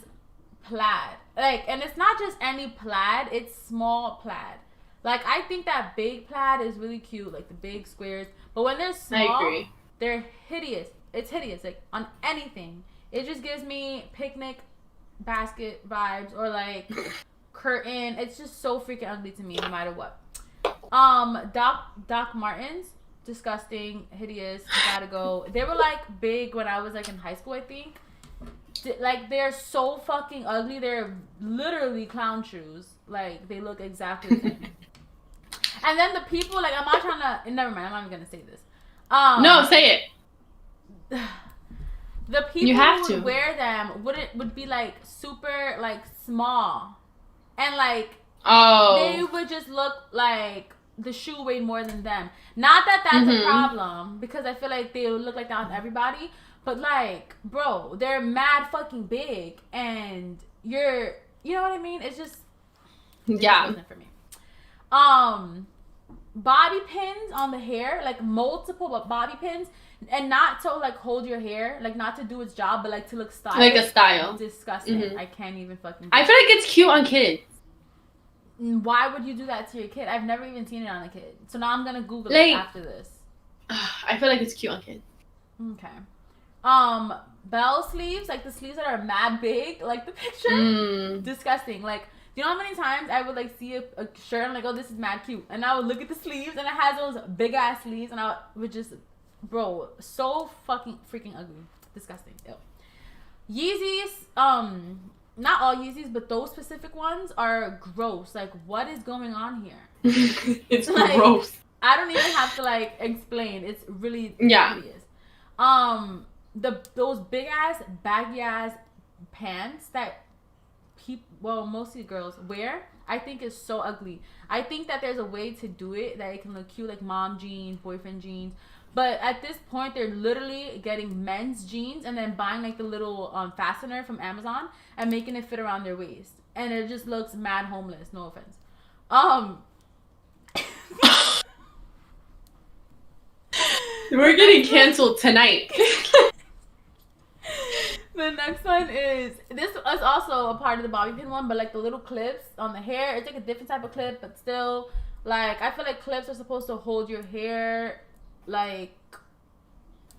plaid. Like, and it's not just any plaid, it's small plaid. Like, I think that big plaid is really cute, like the big squares. But when they're small, I agree. They're hideous. It's hideous, like on anything. It just gives me picnic basket vibes or like curtain. It's just so freaking ugly to me no matter what. Doc Martens, disgusting, hideous, gotta go. They were like big when I was like in high school, I think. Like, they're so fucking ugly. They're literally clown shoes. Like, they look exactly the same. And then the people, like, I'm not trying to, never mind, I'm not even gonna say this. No, say it. The people who would wear them would be like super like small, and like they would just look like the shoe weighed more than them. Not that that's a problem, because I feel like they would look like that on everybody. But like, bro, they're mad fucking big, and you know what I mean? It's just wasn't for me. Bobby pins on the hair, like multiple bobby pins. And not to like hold your hair, like not to do its job, but like to look stylish. Like a style. Disgusting. I can't even fucking. I feel like it's cute on kids. Why would you do that to your kid? I've never even seen it on a kid. So now I'm gonna Google it after this. I feel like it's cute on kids. Okay. Bell sleeves, like the sleeves that are mad big, like the picture. Disgusting. Like, you know how many times I would like see a shirt and like, oh, this is mad cute, and I would look at the sleeves and it has those big ass sleeves, and I would just. Bro, so fucking freaking ugly. Disgusting. Ew. Yeezys, not all Yeezys, but those specific ones are gross. Like, what is going on here? It's like, gross. I don't even have to like explain. It's really hideous. Those big ass, baggy ass pants that mostly girls wear, I think is so ugly. I think that there's a way to do it that it can look cute, like mom jeans, boyfriend jeans. But at this point, they're literally getting men's jeans and then buying like the little fastener from Amazon and making it fit around their waist, and it just looks mad homeless. No offense. We're getting canceled tonight. The next one is also a part of the bobby pin one, but like the little clips on the hair. It's like a different type of clip, but still, like, I feel like clips are supposed to hold your hair. Like,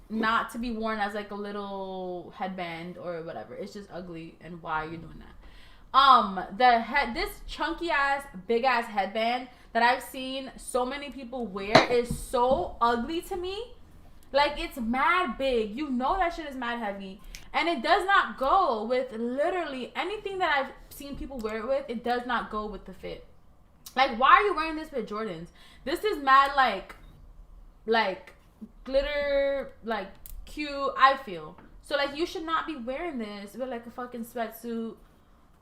not to be worn as like a little headband or whatever. It's just ugly, and why you're doing that. This chunky ass, big ass headband that I've seen so many people wear is so ugly to me. Like, it's mad big. You know that shit is mad heavy. And it does not go with literally anything that I've seen people wear it with. It does not go with the fit. Like, why are you wearing this with Jordans? This is mad, like glitter, like, cute, I feel. So, like, you should not be wearing this with, like, a fucking sweatsuit.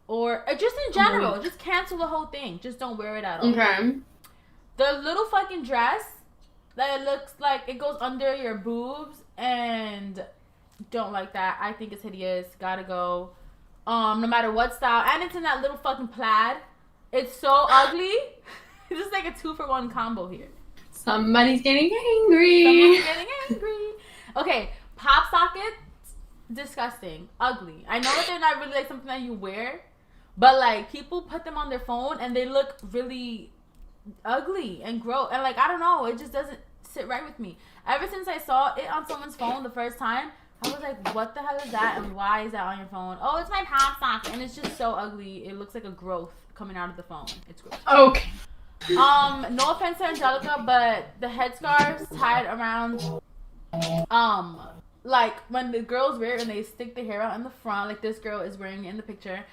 Or just in general. Just cancel the whole thing. Just don't wear it at all. Okay. The little fucking dress that it looks like it goes under your boobs, and don't like that. I think it's hideous. Gotta go. No matter what style. And it's in that little fucking plaid. It's so ugly. It's just like a 2-for-1 combo here. Somebody's getting angry. Okay, pop sockets, disgusting, ugly. I know that they're not really like something that you wear, but like people put them on their phone and they look really ugly and gross. And like, I don't know, it just doesn't sit right with me. Ever since I saw it on someone's phone the first time, I was like, what the hell is that? And why is that on your phone? Oh, it's my pop socket. And it's just so ugly. It looks like a growth coming out of the phone. It's gross. Okay. No offense to Angelica, but the headscarves tied around, like when the girls wear it and they stick the hair out in the front, like this girl is wearing it in the picture,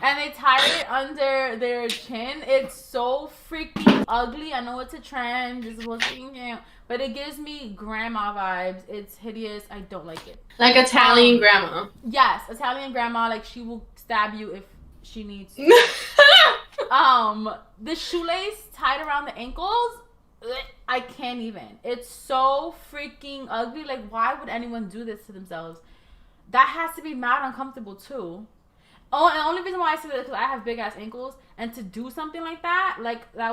and they tie it under their chin. It's so freaking ugly. I know it's a trend, it's supposed to be, but it gives me grandma vibes. It's hideous. I don't like it. Like Italian grandma. Yes, Italian grandma. Like, she will stab you if she needs to. The shoelace tied around the ankles, I can't even. It's so freaking ugly. Like, why would anyone do this to themselves? That has to be mad uncomfortable too. Oh, and the only reason why I say that is because I have big ass ankles, and to do something like that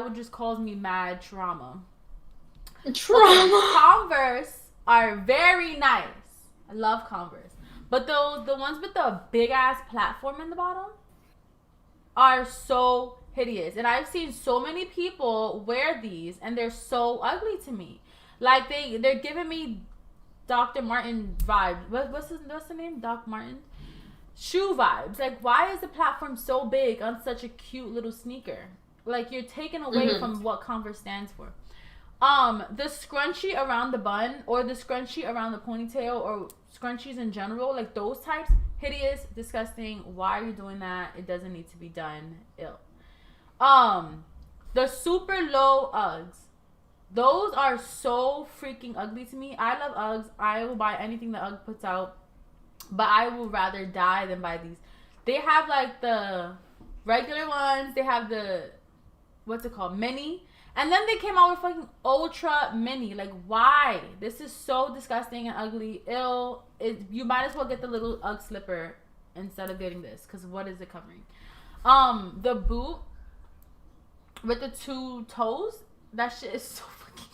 would just cause me mad trauma. Converse are very nice. I love Converse, but the ones with the big ass platform in the bottom are so hideous. And I've seen so many people wear these, and they're so ugly to me. Like, they're giving me Dr. Martin vibes. What's the name? Doc Martin? Shoe vibes. Like, why is the platform so big on such a cute little sneaker? Like, you're taking away from what Converse stands for. The scrunchie around the bun, or the scrunchie around the ponytail, or scrunchies in general, like those types, hideous, disgusting. Why are you doing that? It doesn't need to be done. Ill. The super low Uggs. Those are so freaking ugly to me. I love Uggs. I will buy anything that Ugg puts out, but I would rather die than buy these. They have like the regular ones. They have the, what's it called? Mini. And then they came out with fucking ultra mini. Like, why? This is so disgusting and ugly. Ill. You might as well get the little Ugg slipper instead of getting this, because what is it covering? The boot with the 2 toes, that shit is so fucking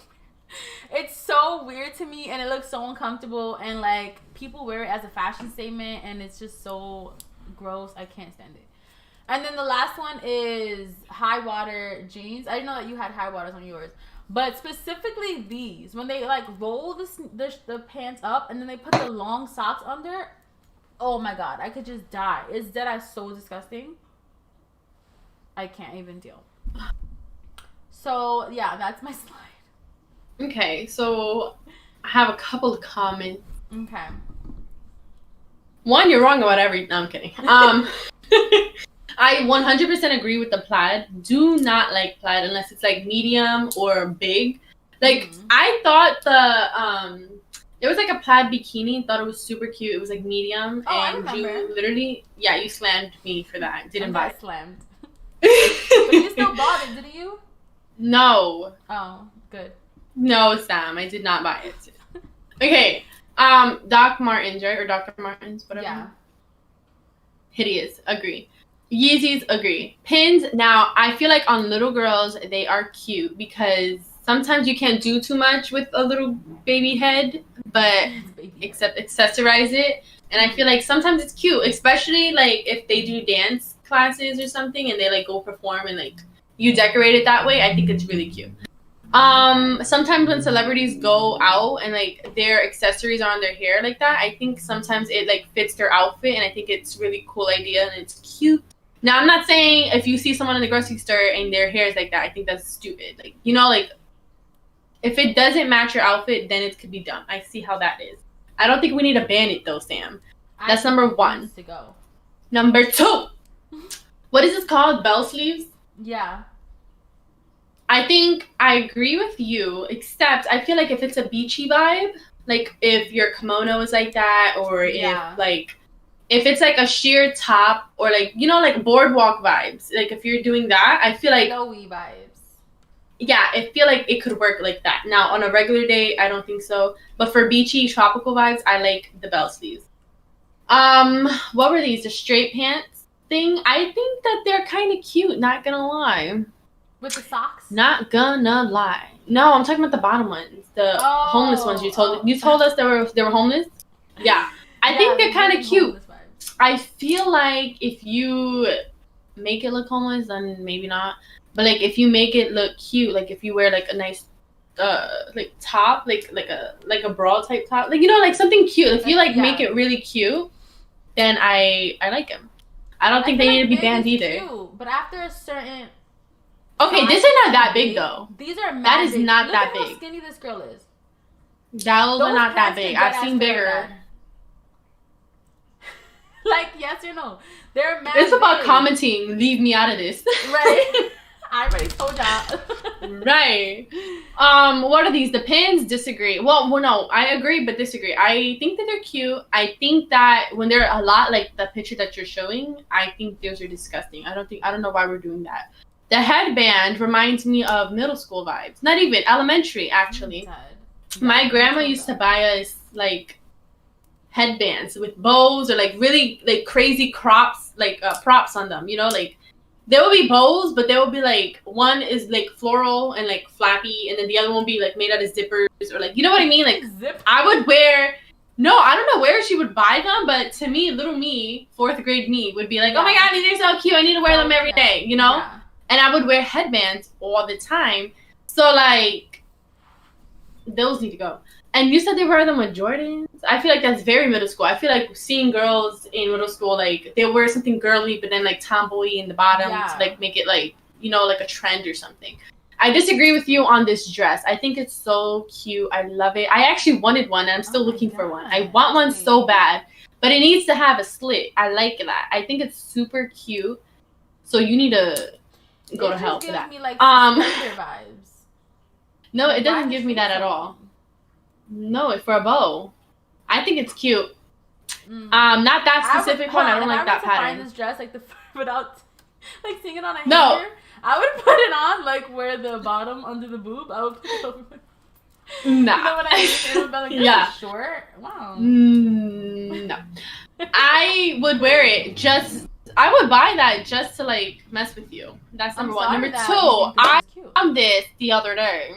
weird. It's so weird to me, and it looks so uncomfortable, and like people wear it as a fashion statement, and it's just so gross. I can't stand it. And then the last one is high water jeans. I didn't know that you had high waters on yours, but specifically these, when they like roll the pants up and then they put the long socks under. Oh my god, I could just die. It's deadass so disgusting. I can't even deal. So yeah, that's my slide. Okay, so I have a couple of comments. Okay. One, you're wrong about every. No, I'm kidding. I 100% agree with the plaid. Do not like plaid unless it's like medium or big. Like, I thought there was like a plaid bikini. Thought it was super cute. It was like medium, and you literally, you slammed me for that. Didn't buy it. Slammed. But you still bought it, didn't you? No. Oh, good. No, Sam, I did not buy it. Okay. Doc Martens, right? Or Dr. Martens, whatever. Yeah. Hideous. Agree. Yeezys, agree. Pins, now, I feel like on little girls, they are cute because sometimes you can't do too much with a little baby head, but except accessorize it. And I feel like sometimes it's cute, especially like if they do dance classes or something and they like go perform and like you decorate it that way. I think it's really cute. Sometimes when celebrities go out and like their accessories are on their hair like that, I think sometimes it like fits their outfit, and I think it's really cool idea and it's cute. Now I'm not saying if you see someone in the grocery store and their hair is like that, I think that's stupid. Like, you know, like if it doesn't match your outfit, then it could be dumb. I see how that is. I don't think we need to ban it though, Sam. That's number one. To go. Number two. What is this called? Bell sleeves? Yeah. I think I agree with you, except I feel like if it's a beachy vibe, like if your kimono is like that, or if it's like a sheer top, or like, you know, like boardwalk vibes. Like if you're doing that, I feel like flowy vibes. Yeah, I feel like it could work like that. Now on a regular day, I don't think so. But for beachy tropical vibes, I like the bell sleeves. What were these? The straight pants thing? I think that they're kind of cute, not gonna lie. With the socks? Not gonna lie. No, I'm talking about the bottom ones, the homeless ones. You told us they were homeless. Yeah, I think they're kind of cute. I feel like if you make it look homeless, then maybe not. But like if you make it look cute, like if you wear like a nice like top, like a bra type top, like, you know, like something cute. If you like make it really cute, then I like them. I don't think they need to be banned either. Cute, but after a certain Okay, this is not that big though. These are that is big. not Look that at big. How skinny this girl is. Those are not that big. I've seen bigger. Like, yes or no? They're mad. It's about commenting. Leave me out of this. Right. I already told y'all. Right. What are these? The pins? Disagree. Well, no, I agree but disagree. I think that they're cute. I think that when they're a lot like the picture that you're showing, I think those are disgusting. I don't know why we're doing that. The headband reminds me of middle school vibes. Not even elementary, actually. My grandma used to buy us like headbands with bows or like really like crazy crops, like props on them. You know, like there will be bows, but there will be like one is like floral and like flappy, and then the other one will be like made out of zippers or like, you know what I mean? Like I would wear. No, I don't know where she would buy them, but to me, little me, 4th grade me, would be like, oh my god, these are so cute. I need to wear them every day. You know. Yeah. And I would wear headbands all the time. So, like, those need to go. And you said they wear them with Jordans? I feel like that's very middle school. I feel like seeing girls in middle school, like, they wear something girly, but then, like, tomboy in the bottom to, like, make it, like, you know, like a trend or something. I disagree with you on this dress. I think it's so cute. I love it. I actually wanted one, and I'm still looking for one. I want one so bad. But it needs to have a slit. I like that. I think it's super cute. So you need to go to hell for that. Me, like, vibes. No, it doesn't give me that at all. No, it's for a bow. I think it's cute. Not that specific one. I don't like that pattern. Find this dress like without like seeing it on a hanger. I would put it on like where the bottom under the boob. I would put it over. Nah. You know what I mean? It would be like, yeah. Short. Wow. No. I would wear it just. I would buy that just to like mess with you. That's number one. Number two, I found this the other day.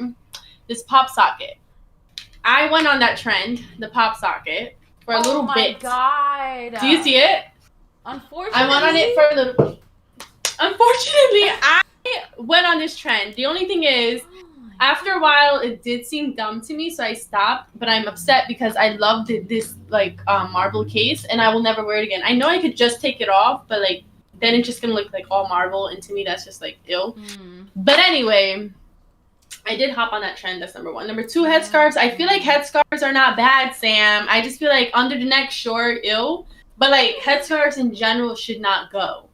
This pop socket. I went on that trend, the pop socket, for a little bit. Oh my god! Do you see it? Unfortunately, I went on it for a little. Unfortunately, I went on this trend. The only thing is, after a while, it did seem dumb to me, so I stopped. But I'm upset because I loved this like marble case, and I will never wear it again. I know I could just take it off, but like then it's just gonna look like all marble, and to me that's just like ill. But anyway, I did hop on that trend. That's number one. Number two, headscarves. I feel like headscarves are not bad, Sam. I just feel like under the neck, sure, ill. But like headscarves in general should not go.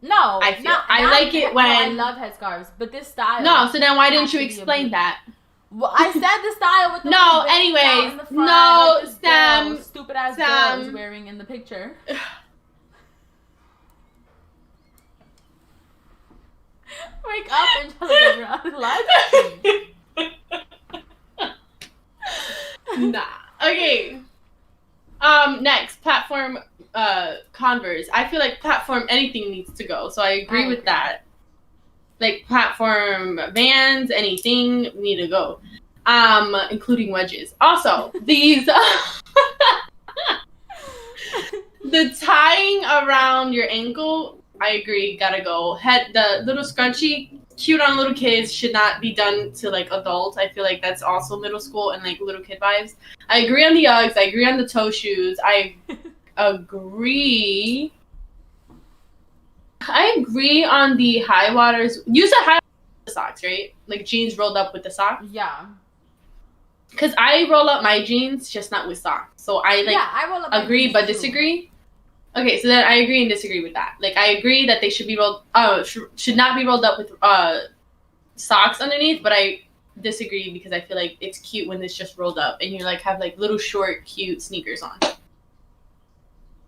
No, I like it when I love headscarves, but this style. No, so then why didn't you explain that? Well, I said the style with the no. Anyways, in the front, no, like Sam. Stupid ass girl was wearing in the picture. Wake up and tell us Nah. Okay. Next, platform Converse. I feel like platform anything needs to go. So I agree with that. Like platform Vans, anything need to go. Including wedges. Also, these the tying around your ankle, I agree, gotta go. The little scrunchie cute on little kids should not be done to like adults. I feel like that's also middle school and like little kid vibes. I agree on the Uggs. I agree on the toe shoes. I agree on the high waters. Use the high socks, right? Like jeans rolled up with the socks. Yeah. Because I roll up my jeans, just not with socks. So I like I roll up agree but disagree. Okay, so then I agree and disagree with that. Like I agree that they should be rolled. Should not be rolled up with socks underneath. But I disagree because I feel like it's cute when it's just rolled up and you like have like little short cute sneakers on.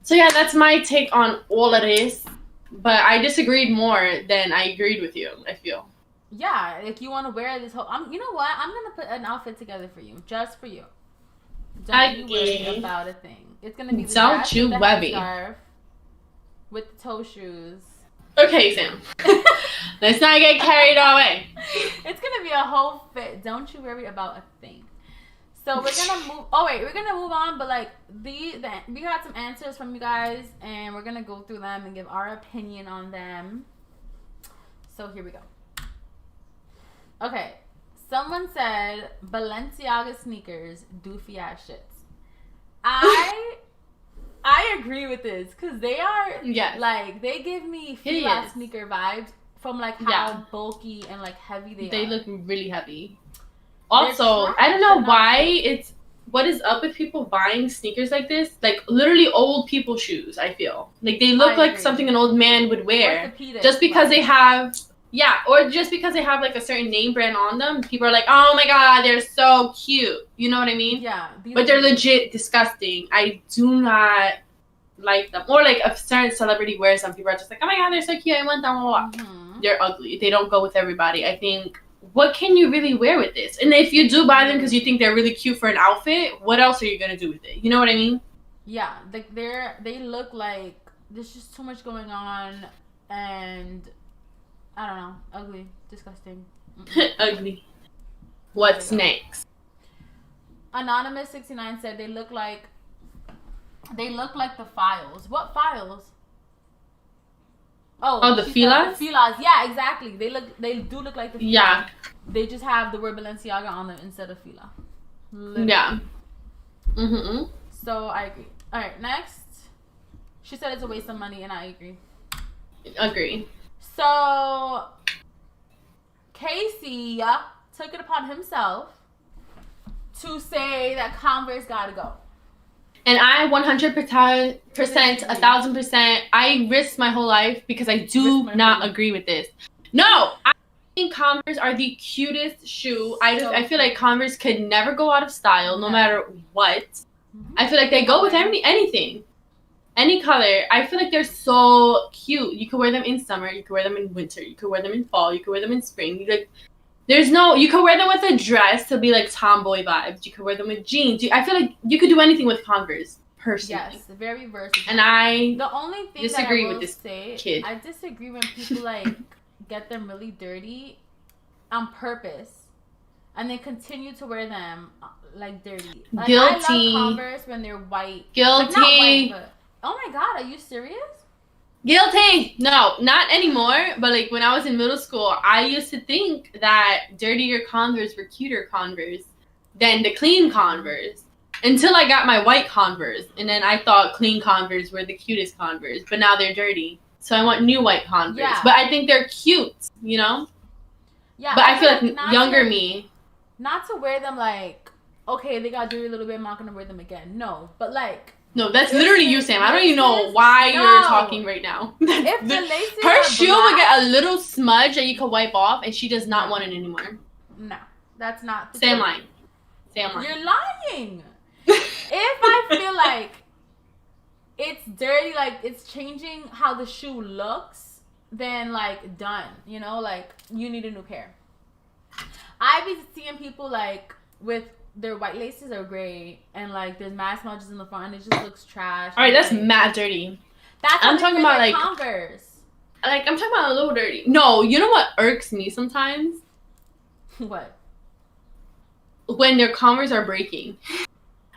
So yeah, that's my take on all of this. But I disagreed more than I agreed with you, I feel. Yeah, like you want to wear this whole... you know what? I'm going to put an outfit together for you. Just for you. Don't you worry about a thing. It's going to be the dress with the headscarf with the toe shoes. Okay, Sam. Let's not get carried away. It's going to be a whole fit. Don't you worry about a thing. So we're going to move... Oh, wait. We're going to move on. But, like, we got some answers from you guys. And we're going to go through them and give our opinion on them. So here we go. Okay, someone said Balenciaga sneakers, doofy ass shits. I agree with this because they are like they give me Fila sneaker vibes from like how bulky and like heavy they are. They look really heavy. Also, I don't know why what is up with people buying sneakers like this? Like literally old people shoes. I feel like they look like something an old man would wear just because they have. Yeah, or just because they have like a certain name brand on them, people are like, "Oh my god, they're so cute." You know what I mean? Yeah. But they're legit disgusting. I do not like them. Or like a certain celebrity wears them, people are just like, "Oh my god, they're so cute. I want them." Mm-hmm. They're ugly. They don't go with everybody. I think. What can you really wear with this? And if you do buy them because you think they're really cute for an outfit, what else are you gonna do with it? You know what I mean? Yeah, like they look like there's just too much going on and. I don't know. Ugly. Disgusting. Ugly. What's next? Anonymous69 said they look like the files. What files? Oh, the Filas? The Filas. Yeah, exactly. They do look like the Filas. Yeah. They just have the word Balenciaga on them instead of Fila. Literally. Yeah. Mm-hmm. So I agree. All right, next. She said it's a waste of money, and I agree. Agree. So, Casey took it upon himself to say that Converse gotta go. And I 100%, 1,000%, I risked my whole life because I do not agree with this. No, I think Converse are the cutest shoe. I feel like Converse could never go out of style no matter what. Mm-hmm. I feel like they go with anything. Any color. I feel like they're so cute. You can wear them in summer. You can wear them in winter. You can wear them in fall. You can wear them in spring. You can wear them with a dress to be like tomboy vibes. You can wear them with jeans. I feel like you could do anything with Converse, personally. Yes, very versatile. And I the only thing disagree that I will with this say, kid. I disagree when people like get them really dirty on purpose, and they continue to wear them like dirty. Like, Guilty. I love Converse when they're white. Guilty. Like, not white, but, oh my god, are you serious? Guilty. No, not anymore. But like when I was in middle school, I used to think that dirtier Converse were cuter Converse than the clean Converse. Until I got my white Converse. And then I thought clean Converse were the cutest Converse. But now they're dirty. So I want new white Converse. Yeah. But I think they're cute, you know? Yeah. But I feel like younger me. Not to wear them like, okay, they got dirty a little bit, I'm not going to wear them again. No. But like. No, that's literally you, Sam. I don't even know why you're talking right now. If the laces her shoe will get a little smudge that you can wipe off, and she does not want it anymore. No, that's not. Sam lying. Sam lying. You're lying. If I feel like it's dirty, like it's changing how the shoe looks, then like done. You know, like you need a new pair. I be seeing people like with. Their white laces are gray, and like there's mad smudges in the front, and it just looks trash. All right, that's mad dirty. I'm talking about like Converse. Like I'm talking about a little dirty. No, you know what irks me sometimes? What? When their Converse are breaking,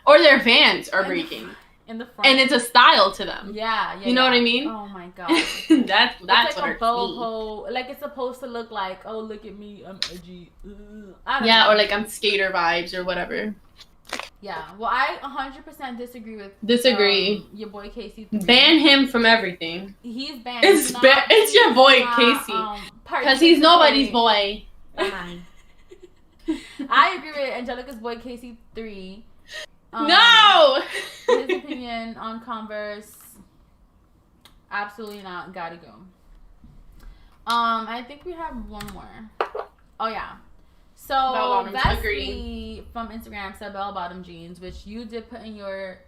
or their Vans are breaking. in the front. And it's a style to them. Yeah. You know what I mean? Oh my god. that's it's like what a boho. Like it's supposed to look like, oh look at me, I'm edgy. I don't know. or like I'm skater vibes or whatever. Yeah. Well, I 100% disagree with your boy Casey. Ban him from everything. He's banned. It's your boy Casey. Because he's nobody's boy. I agree with Angelica's boy Casey 3. No! His opinion on Converse, absolutely not. Gotta go. I think we have one more. Oh yeah. So Vesky from Instagram said bell bottom jeans, which you did put in your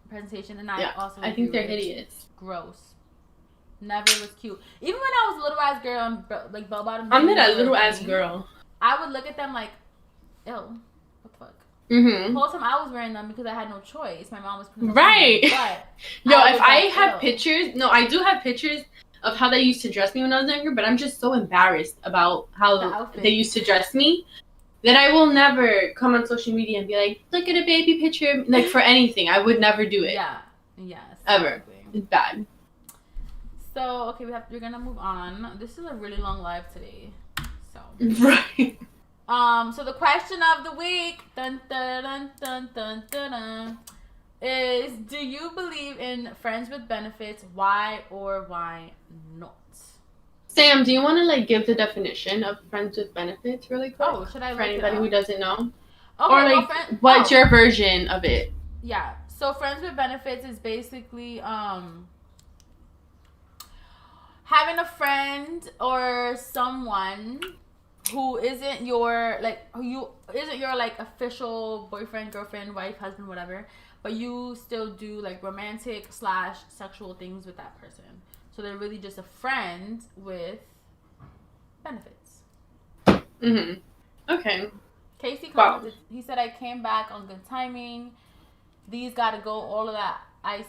presentation, and I think they're hideous. Gross. Never was cute. Even when I was a little ass girl and like bell bottom jeans. I'm not a little ass girl. I would look at them like, ew, what the fuck. Mm-hmm. The whole time I was wearing them because I had no choice. My mom was putting them right. But if I have pictures, I do have pictures of how they used to dress me when I was younger, but I'm just so embarrassed about how they used to dress me that I will never come on social media and be like, look at a baby picture. Like for anything, I would never do it. Yeah. Yes. Ever. Exactly. It's bad. So okay, we're gonna move on. This is a really long live today. So right. So the question of the week is: do you believe in friends with benefits? Why or why not? Sam, do you want to give the definition of friends with benefits really quick? Oh, should I? For anybody who doesn't know, okay, or what's your version of it? Yeah. So friends with benefits is basically having a friend or someone who isn't your official boyfriend, girlfriend, wife, husband, whatever, but you still do romantic / sexual things with that person. So they're really just a friend with benefits. Mhm. Okay. Casey commented. Wow. He said, "I came back on good timing. These gotta go. All of that ice,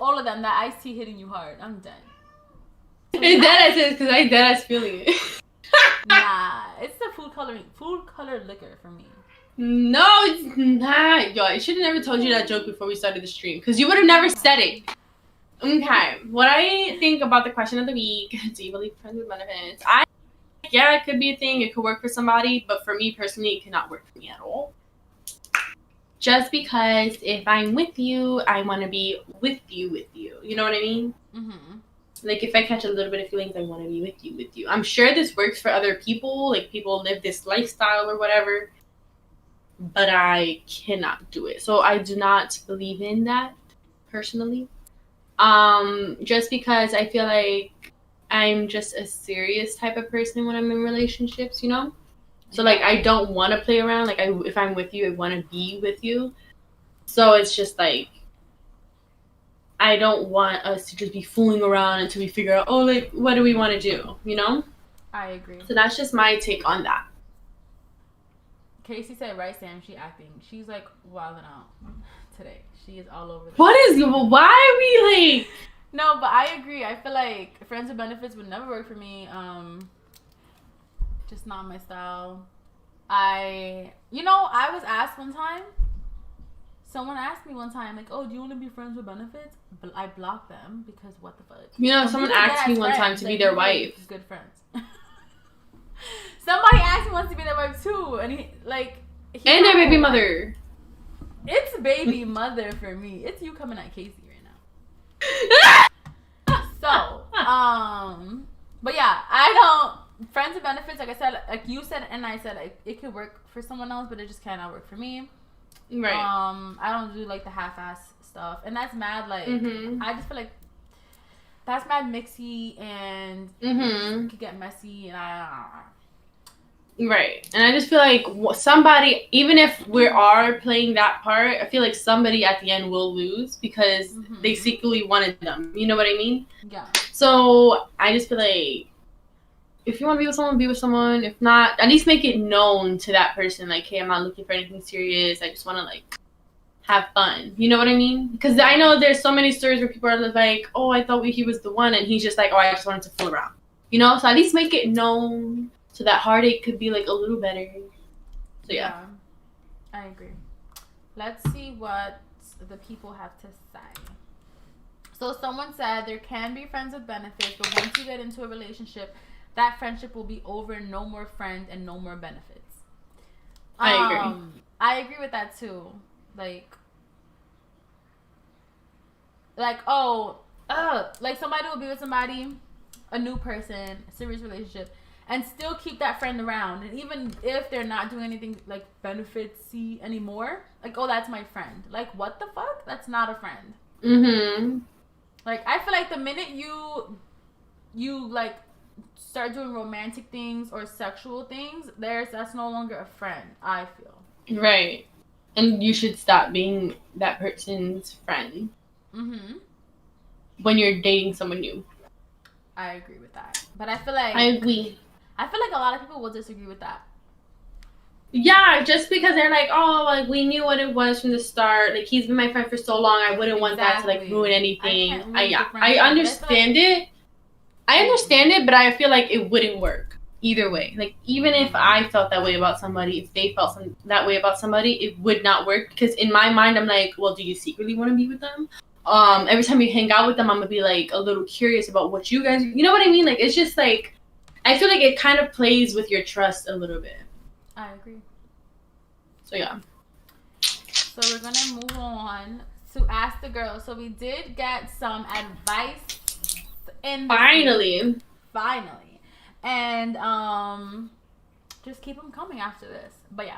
all of them. That iced tea hitting you hard. I'm done." It's dead ass because I dead ass feeling it. Nah, it's the food colored liquor for me. No, it's not. Yo, I should have never told you that joke before we started the stream because you would have never said it. Okay, what I think about the question of the week: do you believe friends with benefits? Yeah, it could be a thing. It could work for somebody, but for me personally, it cannot work for me at all. Just because if I'm with you, I want to be with you. You know what I mean? Mm-hmm. If I catch a little bit of feelings, I want to be with you. I'm sure this works for other people. People live this lifestyle or whatever. But I cannot do it. So I do not believe in that, personally. Just because I feel like I'm just a serious type of person when I'm in relationships, So, I don't want to play around. If I'm with you, I want to be with you. So it's just I don't want us to just be fooling around until we figure out, what do we want to do, I agree. So that's just my take on that. Casey said, right, Sam, she acting. She's, wilding out today. She is all over. Why are we, No, but I agree. I feel like friends with benefits would never work for me. Just not my style. I was asked one time. Someone asked me one time, oh, do you want to be friends with benefits? But I blocked them because what the fuck? Someone asked me one time to be their wife. Good friends. Somebody asked me once to be their wife too, and he and their baby mother. It's baby mother for me. It's you coming at Casey right now. So, but yeah, I don't friends with benefits. Like I said, you said, and I said, it could work for someone else, but it just cannot work for me. Right. I don't do the half-ass stuff, and that's mad. I just feel like that's mad mixy and it could get messy, and Right. And I just feel like somebody, even if we are playing that part, I feel like somebody at the end will lose because they secretly wanted them. You know what I mean? Yeah. So I just feel like if you want to be with someone, be with someone. If not, at least make it known to that person, hey, I'm not looking for anything serious. I just want to, have fun. You know what I mean? Because I know there's so many stories where people are like, oh, I thought he was the one. And he's just oh, I just wanted to fool around. So at least make it known so that heartache could be, a little better. So, yeah. I agree. Let's see what the people have to say. So someone said there can be friends with benefits, but once you get into a relationship, that friendship will be over. No more friends and no more benefits. I agree. I agree with that too. Like oh, like somebody will be with somebody, a new person, serious relationship, and still keep that friend around. And even if they're not doing anything like benefitsy anymore, like, oh, that's my friend. Like, what the fuck? That's not a friend. Mm-hmm. Like, I feel like the minute you like start doing romantic things or sexual things, that's no longer a friend, I feel. Right. And you should stop being that person's friend. Mm-hmm. When you're dating someone new. I agree with that. But I feel like... I agree. I feel like a lot of people will disagree with that. Yeah, just because they're like, oh, like, we knew what it was from the start. Like, he's been my friend for so long, I wouldn't want that to, like, ruin anything. I understand it. I understand it, but I feel like it wouldn't work either way. Like, even if I felt that way about somebody, if they felt that way about somebody, it would not work. Because in my mind, I'm like, well, do you secretly want to be with them? Every time you hang out with them, I'm gonna be like a little curious about what you guys, you know what I mean? Like, it's just like, I feel like it kind of plays with your trust a little bit. I agree. So yeah. So we're gonna move on to ask the girls. So we did get some advice in finally, and just keep them coming after this. But yeah,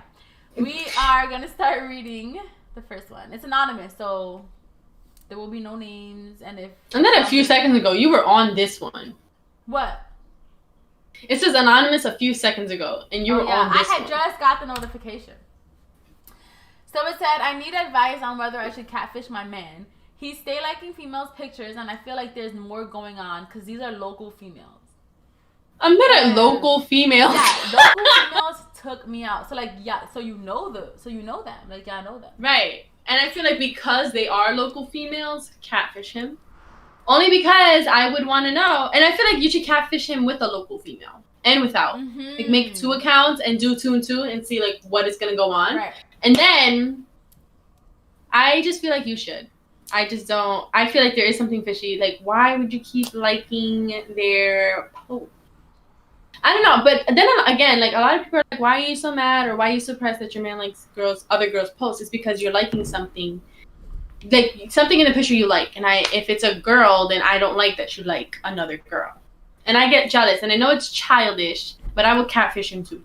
we are gonna start reading the first one. It's anonymous, so there will be no names. And then a few seconds ago, you were on this one. What? It says anonymous a few seconds ago, and you were on this one. I had just got the notification. So it said, I need advice on whether I should catfish my man. He stay liking females' pictures, and I feel like there's more going on because these are local females. I'm not at local females. Yeah, local females took me out. So like, yeah, so you know them. Like, yeah, I know them. Right. And I feel like because they are local females, catfish him. Only because I would want to know. And I feel like you should catfish him with a local female. And without. Mm-hmm. Like, make 2 accounts and do 2 and 2 and see, like, what is going to go on. Right. And then, I just feel like you should. I just don't. I feel like there is something fishy. Like, why would you keep liking their post? I don't know. But then, again, like, a lot of people are like, why are you so mad? Or why are you so pressed that your man likes other girls' posts? It's because you're liking something. Like, something in the picture you like. And if it's a girl, then I don't like that you like another girl. And I get jealous. And I know it's childish, but I will catfish him too.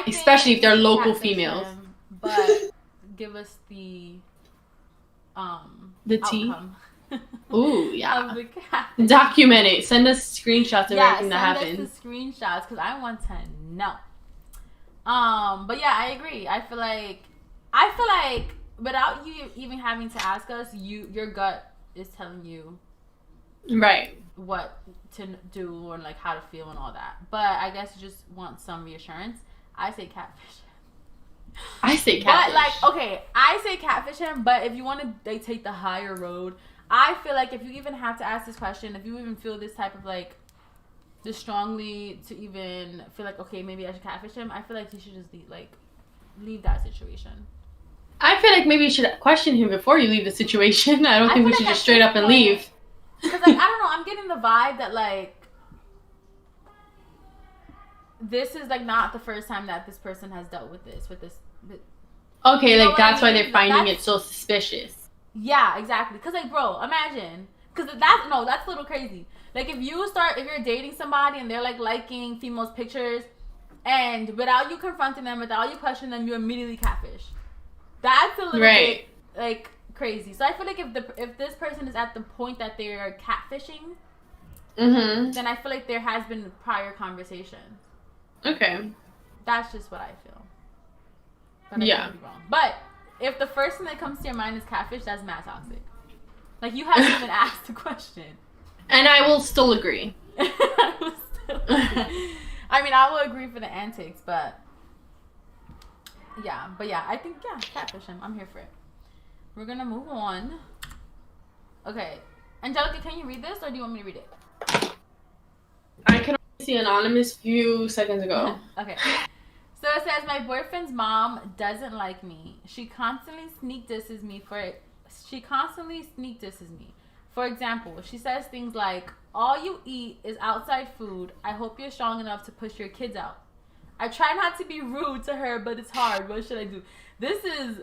Especially if they're local females. Him, but give us the tea. Outcome. Ooh, yeah. Document it. Send us screenshots of everything that happens. Send us the screenshots because I want to know. But yeah, I agree. I feel like without you even having to ask us, your gut is telling you right what to do and like how to feel and all that. But I guess you just want some reassurance. I say catfish. But like, okay, I say catfish him. But if you want to, they take the higher road. I feel like if you even have to ask this question, if you even feel this type of like, this strongly to even feel like, okay, maybe I should catfish him, I feel like you should just leave that situation. I feel like maybe you should question him before you leave the situation. I don't think we should just straight up and leave. Because like, I don't know, I'm getting the vibe that like, this is like not the first time that this person has dealt with this. Okay, like that's why they're finding it so suspicious. Yeah, exactly. Because like, bro, imagine. Because that's a little crazy. Like if you're dating somebody and they're like liking females' pictures, and without you confronting them, without you questioning them, you immediately catfish. That's a little bit like crazy. So I feel like if this person is at the point that they're catfishing, then I feel like there has been prior conversation. Okay. That's just what I feel. But I could be wrong. But if the first thing that comes to your mind is catfish, that's mad toxic. Like, you haven't even asked the question. And I will still agree. I mean, I will agree for the antics, but... Yeah, I think, catfish him. I'm here for it. We're gonna move on. Okay. Angelica, can you read this, or do you want me to read it? I can only see anonymous few seconds ago. Okay. So it says my boyfriend's mom doesn't like me. She constantly sneak disses me. For example, she says things like, "All you eat is outside food. I hope you're strong enough to push your kids out." I try not to be rude to her, but it's hard. What should I do? This is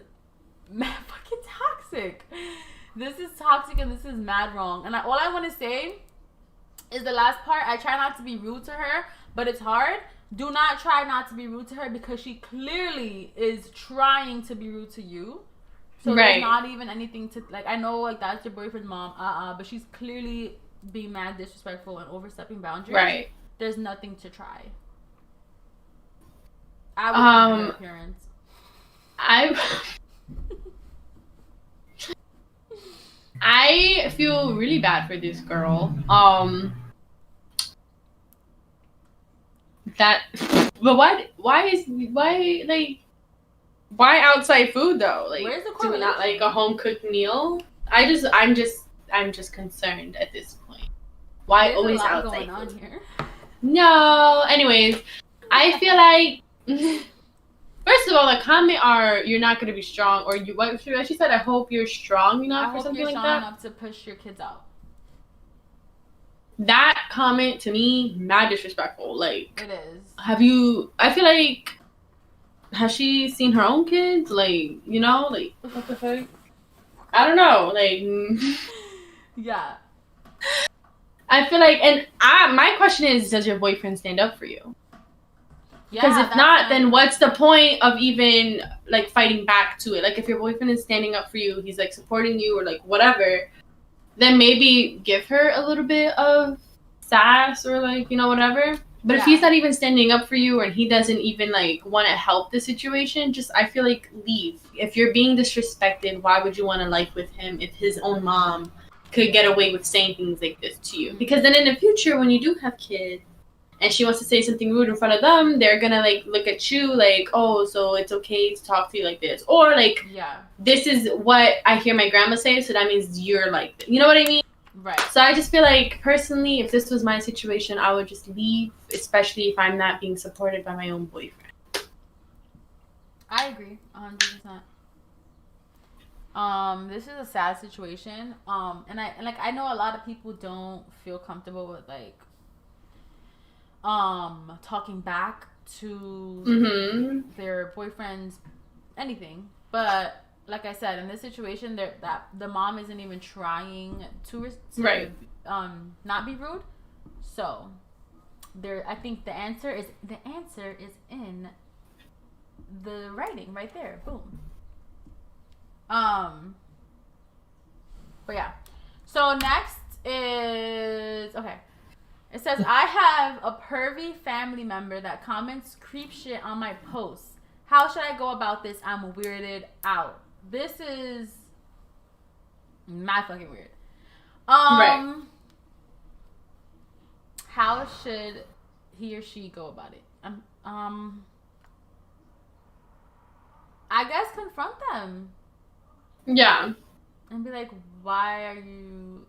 mad fucking toxic. This is toxic and this is mad wrong. And all I want to say is the last part. I try not to be rude to her, but it's hard. Do not try not to be rude to her because she clearly is trying to be rude to you. So there's not even anything to, like, I know, like, that's your boyfriend's mom, but she's clearly being mad disrespectful and overstepping boundaries. Right. There's nothing to try. I would her appearance. I feel really bad for this girl. But why outside food though? Like, where's the do not like a home cooked meal? I'm just concerned at this point. Why There's always a lot outside going food? On here. No. Anyways, I feel like first of all, the comment are you're not going to be strong, or you. What she said, I hope you're strong enough or something like that. Strong enough to push your kids out. That comment to me, mad disrespectful. Like, it is. Have you? I feel like, has she seen her own kids? Like, you know, like what the fuck? I don't know. Like, yeah. I feel like, and my question is, does your boyfriend stand up for you? Because if not, then what's the point of even like fighting back to it? Like, if your boyfriend is standing up for you, he's like supporting you or like whatever, then maybe give her a little bit of sass or like, you know, whatever. But if he's not even standing up for you and he doesn't even like want to help the situation, just, I feel like, leave. If you're being disrespected, why would you want to life with him if his own mom could get away with saying things like this to you? Because then in the future, when you do have kids, and she wants to say something rude in front of them, they're gonna like look at you like, oh, so it's okay to talk to you like this, or like, this is what I hear my grandma say, so that means you're like this. You know what I mean? Right. So I just feel like, personally, if this was my situation, I would just leave, especially if I'm not being supported by my own boyfriend. I agree 100%. This is a sad situation. And I know a lot of people don't feel comfortable with like talking back to their boyfriends, anything. But like I said, in this situation, that the mom isn't even trying to not be rude. So I think the answer is in the writing right there. Boom. But yeah. So next is It says, I have a pervy family member that comments creep shit on my posts. How should I go about this? I'm weirded out. This is mad fucking weird. How should he or she go about it? I guess confront them. Yeah. And be like, why are you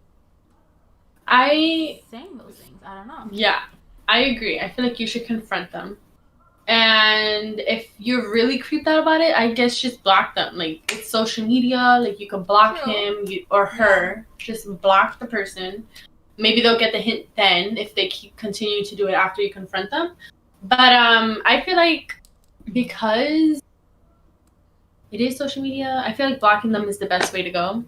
saying those things? I don't know. Yeah, I agree. I feel like you should confront them. And if you're really creeped out about it, I guess just block them. Like, it's social media. Like, you can block him or her. Just block the person. Maybe they'll get the hint then if they keep continuing to do it after you confront them. But I feel like because it is social media, I feel like blocking them is the best way to go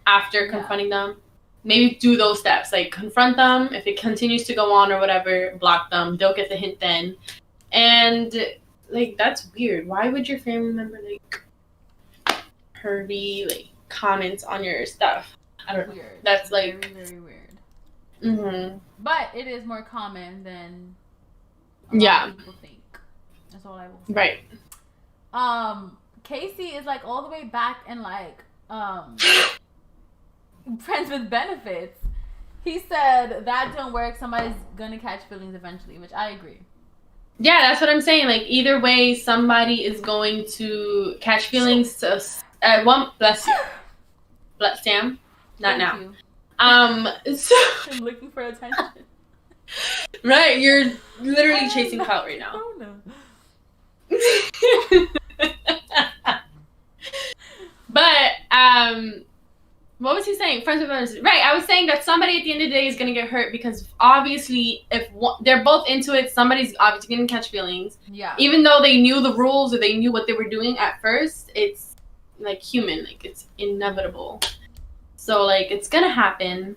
after confronting them. Maybe do those steps, like confront them. If it continues to go on or whatever, block them. They'll get the hint then. And like, that's weird. Why would your family member like pervy like comments on your stuff? I don't know. That's like very, very weird. Mm-hmm. But it is more common than a lot of people think. That's all I will say. Right. Casey is like all the way back in like Friends with Benefits. He said that don't work. Somebody's gonna catch feelings eventually, which I agree. Yeah, that's what I'm saying. Like, either way, somebody is going to catch feelings. So, bless you. Bless Sam. Not now. So I'm looking for attention. Right, you're literally chasing clout right now. Oh, no. But what was he saying? Friends with benefits. Right. I was saying that somebody at the end of the day is gonna get hurt because obviously, if they're both into it, somebody's obviously gonna catch feelings. Yeah. Even though they knew the rules or they knew what they were doing at first, it's like human. Like it's inevitable. So like it's gonna happen.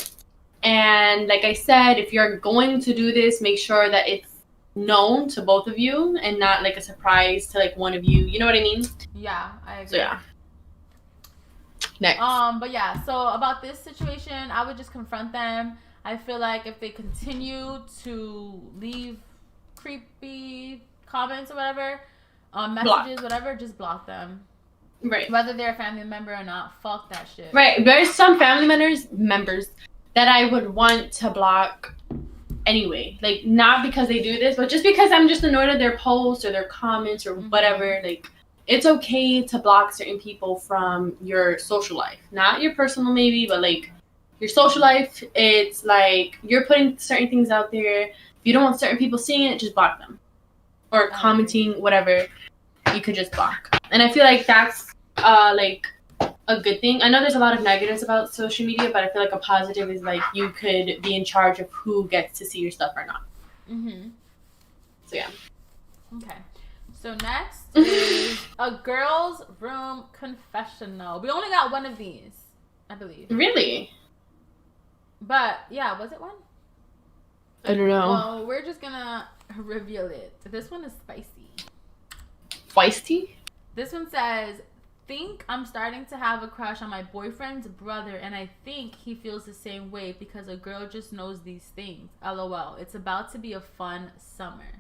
And like I said, if you're going to do this, make sure that it's known to both of you and not like a surprise to like one of you. You know what I mean? Yeah, I agree. So yeah. Next. But yeah, so about this situation, I would just confront them. I feel like if they continue to leave creepy comments or whatever, messages, whatever, just block them. Right. Whether they're a family member or not, fuck that shit. Right. There's some family members that I would want to block anyway. Like, not because they do this, but just because I'm just annoyed at their posts or their comments or whatever. Like, it's okay to block certain people from your social life. Not your personal maybe, but like your social life. It's like you're putting certain things out there. If you don't want certain people seeing it, just block them. Or commenting, whatever. You could just block. And I feel like that's like a good thing. I know there's a lot of negatives about social media, but I feel like a positive is like you could be in charge of who gets to see your stuff or not. So yeah. Okay. So next is a girl's room confessional. We only got one of these, I believe. Really? But yeah, was it one? I don't know. Well, we're just gonna reveal it. This one is spicy. Feisty? This one says, think I'm starting to have a crush on my boyfriend's brother, and I think he feels the same way because a girl just knows these things. LOL. It's about to be a fun summer.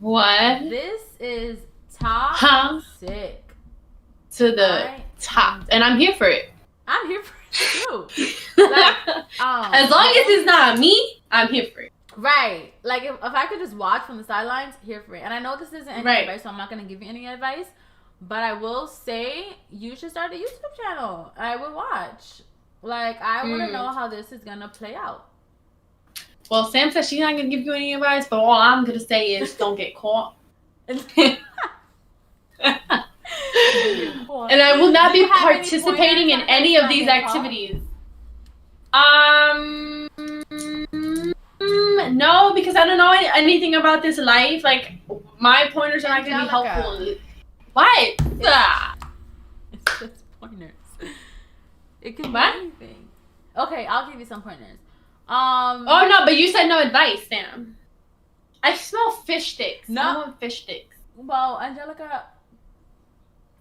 What? This is toxic. To the top. And I'm here for it. I'm here for it too. Like, as long as it's not me, I'm here for it. Right. Like, if I could just watch from the sidelines, here for it. And I know this isn't any advice, so I'm not going to give you any advice. But I will say, you should start a YouTube channel. I would watch. Like, I want to know how this is going to play out. Well, Sam says she's not going to give you any advice, but all I'm going to say is don't get caught. And I will not be participating in any of these activities. No, because I don't know anything about this life. Like, my pointers are not going to be helpful. What? It's just pointers. It can be anything. Okay, I'll give you some pointers. Oh no, but you said no advice, Sam. I smell fish sticks. No. I want fish sticks. Well, Angelica,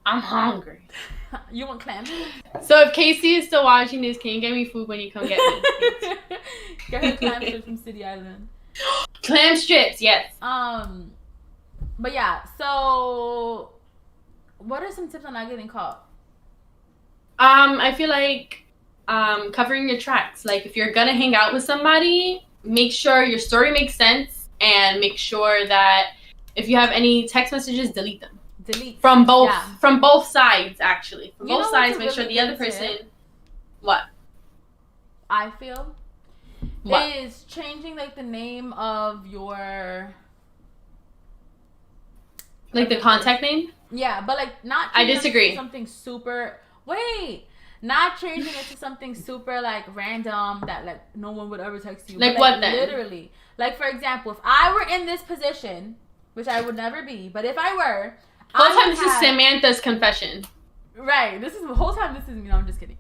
I'm hungry. You want clams? So if Casey is still watching this, can you get me food when you come get me? Get her clam strips from City Island. Clam strips, yes. But yeah, so what are some tips on not getting caught? I feel like covering your tracks. Like, if you're gonna hang out with somebody, make sure your story makes sense, and make sure that if you have any text messages, delete them. Delete from both sides, actually. From both sides, make sure the other person. What? I feel is changing like the name of your. Like the contact name? Yeah, but like not. I disagree. Something super. Wait. Not changing it to something super like random that like no one would ever text you. Like, but, what then? Literally. Like, for example, if I were in this position, which I would never be, but if I were. Whole time this is Samantha's confession. Right. This is the whole time this is me. No, I'm just kidding.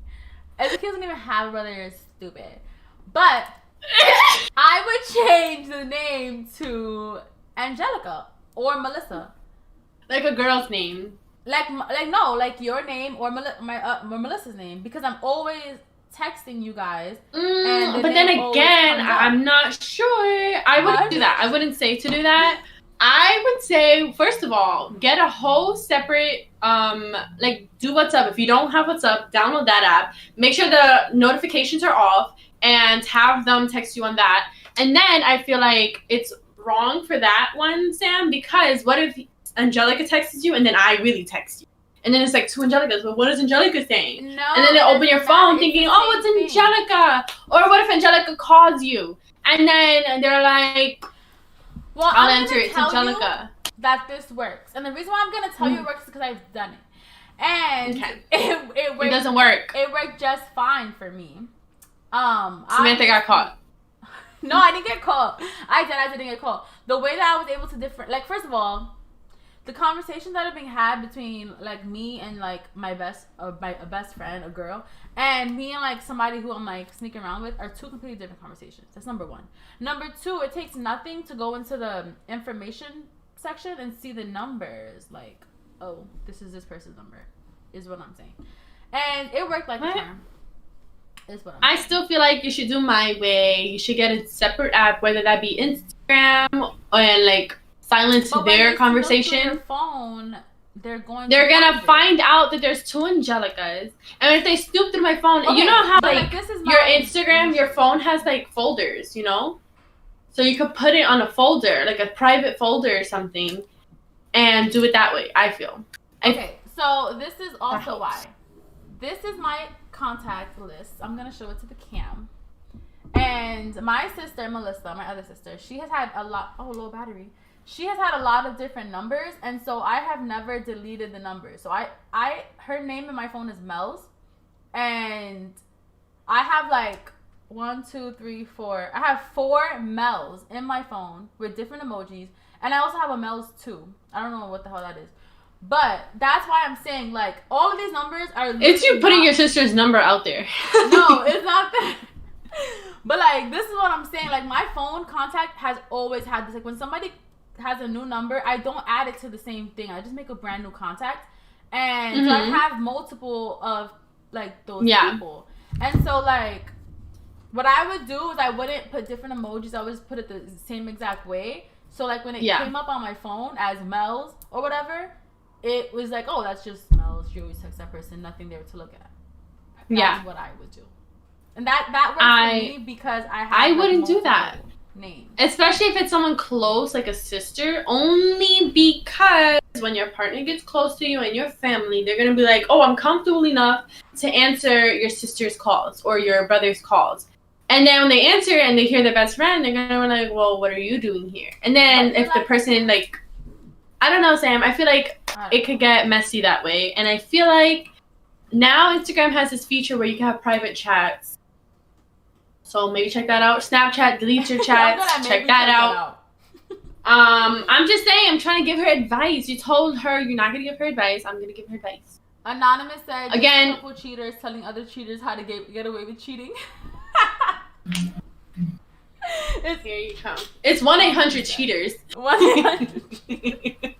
Ezekiel doesn't even have a brother. You're stupid. But I would change the name to Angelica or Melissa. Like a girl's name. Like your name or Melissa's name, because I'm always texting you guys. But then again, I'm not sure. I wouldn't do that. I wouldn't say to do that. I would say, first of all, get a whole separate, like, do WhatsApp. If you don't have WhatsApp, download that app. Make sure the notifications are off and have them text you on that. And then I feel like it's wrong for that one, Sam, because what if Angelica texts you and then I really text you? And then it's like two Angelicas. Well, what is Angelica saying? No, and then they open your phone thinking, oh, it's Angelica. Or what if Angelica calls you? And then they're like, well, I'll answer it. It's Angelica. that this works. And the reason why I'm going to tell you it works is because I've done it. And it worked, it doesn't work. It worked just fine for me. Samantha got caught. No, I didn't get caught. I didn't get caught. The way that I was able to like, first of all, the conversations that are being had between like me and like a best friend, a girl, and me and like somebody who I'm like sneaking around with are two completely different conversations. That's number one. Number two, it takes nothing to go into the information section and see the numbers. Like, oh, this is this person's number, is what I'm saying. And it worked like a charm. Is what I still feel like you should do my way. You should get a separate app, whether that be Instagram and like silence their conversation. Your phone, they're gonna find out that there's two Angelicas, and if they snoop through my phone, you know how like this is your Instagram, your phone has like folders, you know, so you could put it on a folder, like a private folder or something, and do it that way. I feel. Okay, so this is also why. This is my contact list. I'm gonna show it to the cam. And my sister Melissa, my other sister, she has had a lot. Oh, low battery. She has had a lot of different numbers, and so I have never deleted the numbers. So her name in my phone is Mel's, and I have like 1, 2, 3, 4. I have 4 Mel's in my phone with different emojis, and I also have a Mel's too. I don't know what the hell that is, but that's why I'm saying like all of these numbers are. It's you putting your sister's number out there. No, it's not that. But like this is what I'm saying. Like my phone contact has always had this. Like when somebody has a new number, I don't add it to the same thing. I just make a brand new contact, and so I have multiple of like those people. And so like what I would do is I wouldn't put different emojis. I would just put it the same exact way. So like when it came up on my phone as Mel's or whatever, it was like, oh, that's just Mel's. She always texts that person. Nothing there to look at. That's what I would do. And that works for me because I wouldn't do that. Name. Especially if it's someone close, like a sister, only because when your partner gets close to you and your family, they're going to be like, oh, I'm comfortable enough to answer your sister's calls or your brother's calls. And then when they answer and they hear their best friend, they're going to be like, well, what are you doing here? And then if the person, like, I don't know, Sam, I feel like it could get messy that way. And I feel like now Instagram has this feature where you can have private chats. So maybe check that out. Snapchat, delete your chats. Check that out. I'm just saying, I'm trying to give her advice. You told her you're not going to give her advice. I'm going to give her advice. Anonymous said, again, couple cheaters telling other cheaters how to get away with cheating. Here you come. It's 1-800-CHEATERS. 1-800.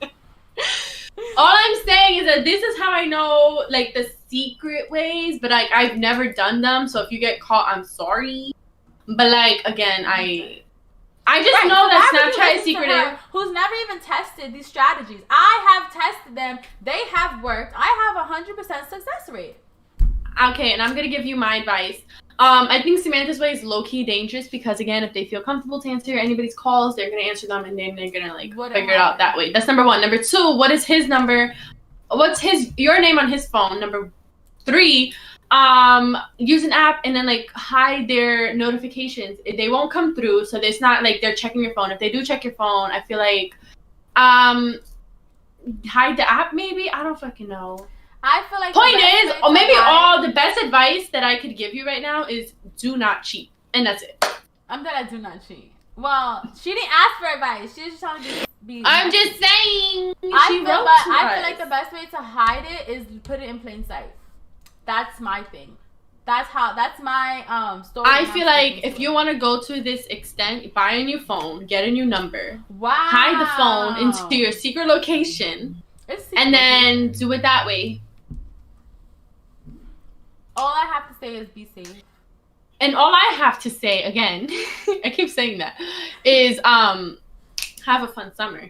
All I'm saying is that this is how I know, like, the secret ways, but, like, I've never done them, so if you get caught, I'm sorry. But, like, again, I just know that Snapchat is secretive. Who's never even tested these strategies. I have tested them. They have worked. I have 100% success rate. Okay, and I'm going to give you my advice. I think Samantha's way is low-key dangerous because, again, if they feel comfortable to answer anybody's calls, they're going to answer them, and then they're going to, like, figure it out that way. That's number 1. Number 2, what is his number? What's your name on his phone? Number 3, use an app and then, like, hide their notifications. They won't come through, so it's not like they're checking your phone. If they do check your phone, I feel like hide the app maybe? I don't fucking know. I feel like point is, or maybe the best advice that I could give you right now is do not cheat. And that's it. I'm that I do not cheat. Well, she didn't ask for advice. She was just trying to be I'm just saying. I feel like the best way to hide it is put it in plain sight. That's my thing. That's my story. I feel like if you want to go to this extent, buy a new phone, get a new number. Wow. Hide the phone into your secret location. And then do it that way. All I have to say is be safe. And all I have to say, again, I keep saying that, is have a fun summer.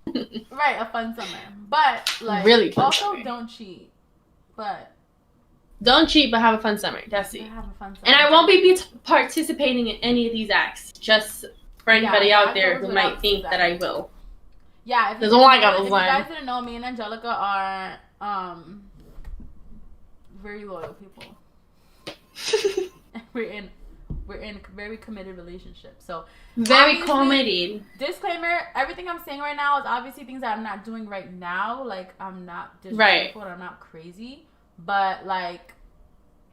Right, a fun summer. But, like, really fun also summer. Don't cheat. But don't cheat, but have a fun summer. That's it. Have a fun summer. And I won't be participating in any of these acts, just for anybody out there who might think that I will. Yeah, if you guys didn't know, me and Angelica are very loyal people. We're we're in a very committed relationship. So very obviously, committed. Disclaimer: everything I'm saying right now is obviously things that I'm not doing right now. Like I'm not disrespectful, and I'm not crazy, but like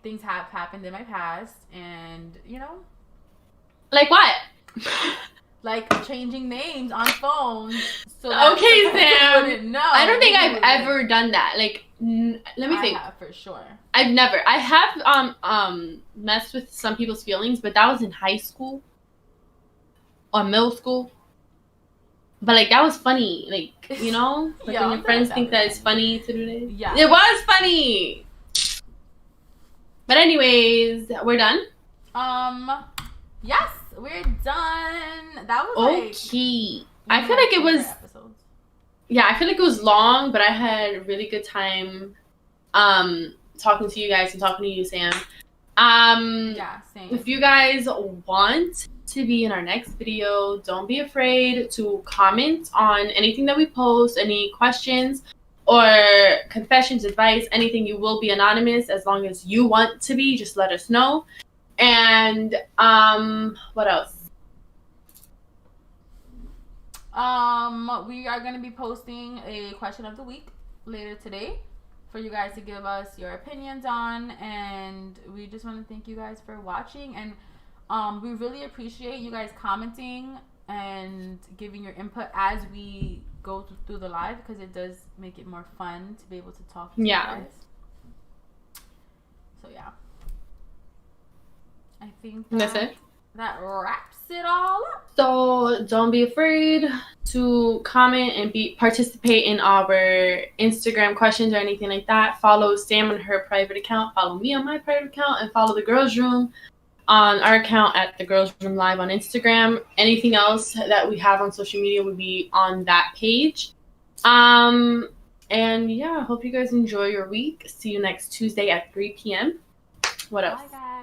things have happened in my past, and you know, like what? Like changing names on phones. So that Okay, Sam. wouldn't know. I don't think I've ever done that. Like, let me think. I have for sure. I've never. I have messed with some people's feelings, but that was in high school or middle school. But like that was funny, like you know, like Yeah, when your friends think that it's funny to do this. Yeah, it was funny. But anyways, we're done. Yes, we're done. That was okay. I feel like it was. Episodes. Yeah, I feel like it was long, but I had a really good time. Talking to you guys and talking to you, Sam. Yeah, same. If you guys want to be in our next video, don't be afraid to comment on anything that we post, any questions or confessions, advice, anything. You will be anonymous as long as you want to be. Just let us know. And what else? We are going to be posting a question of the week later today for you guys to give us your opinions on, and we just want to thank you guys for watching, and we really appreciate you guys commenting and giving your input as we go through the live, because it does make it more fun to be able to talk to you guys. So yeah, I think that's it. That wraps it all up. So don't be afraid to comment and participate in our Instagram questions or anything like that. Follow Sam on her private account. Follow me on my private account, and follow the Girls Room on our account at the Girls Room Live on Instagram. Anything else that we have on social media will be on that page. And yeah, I hope you guys enjoy your week. See you next Tuesday at 3 p.m. What else? Bye, guys.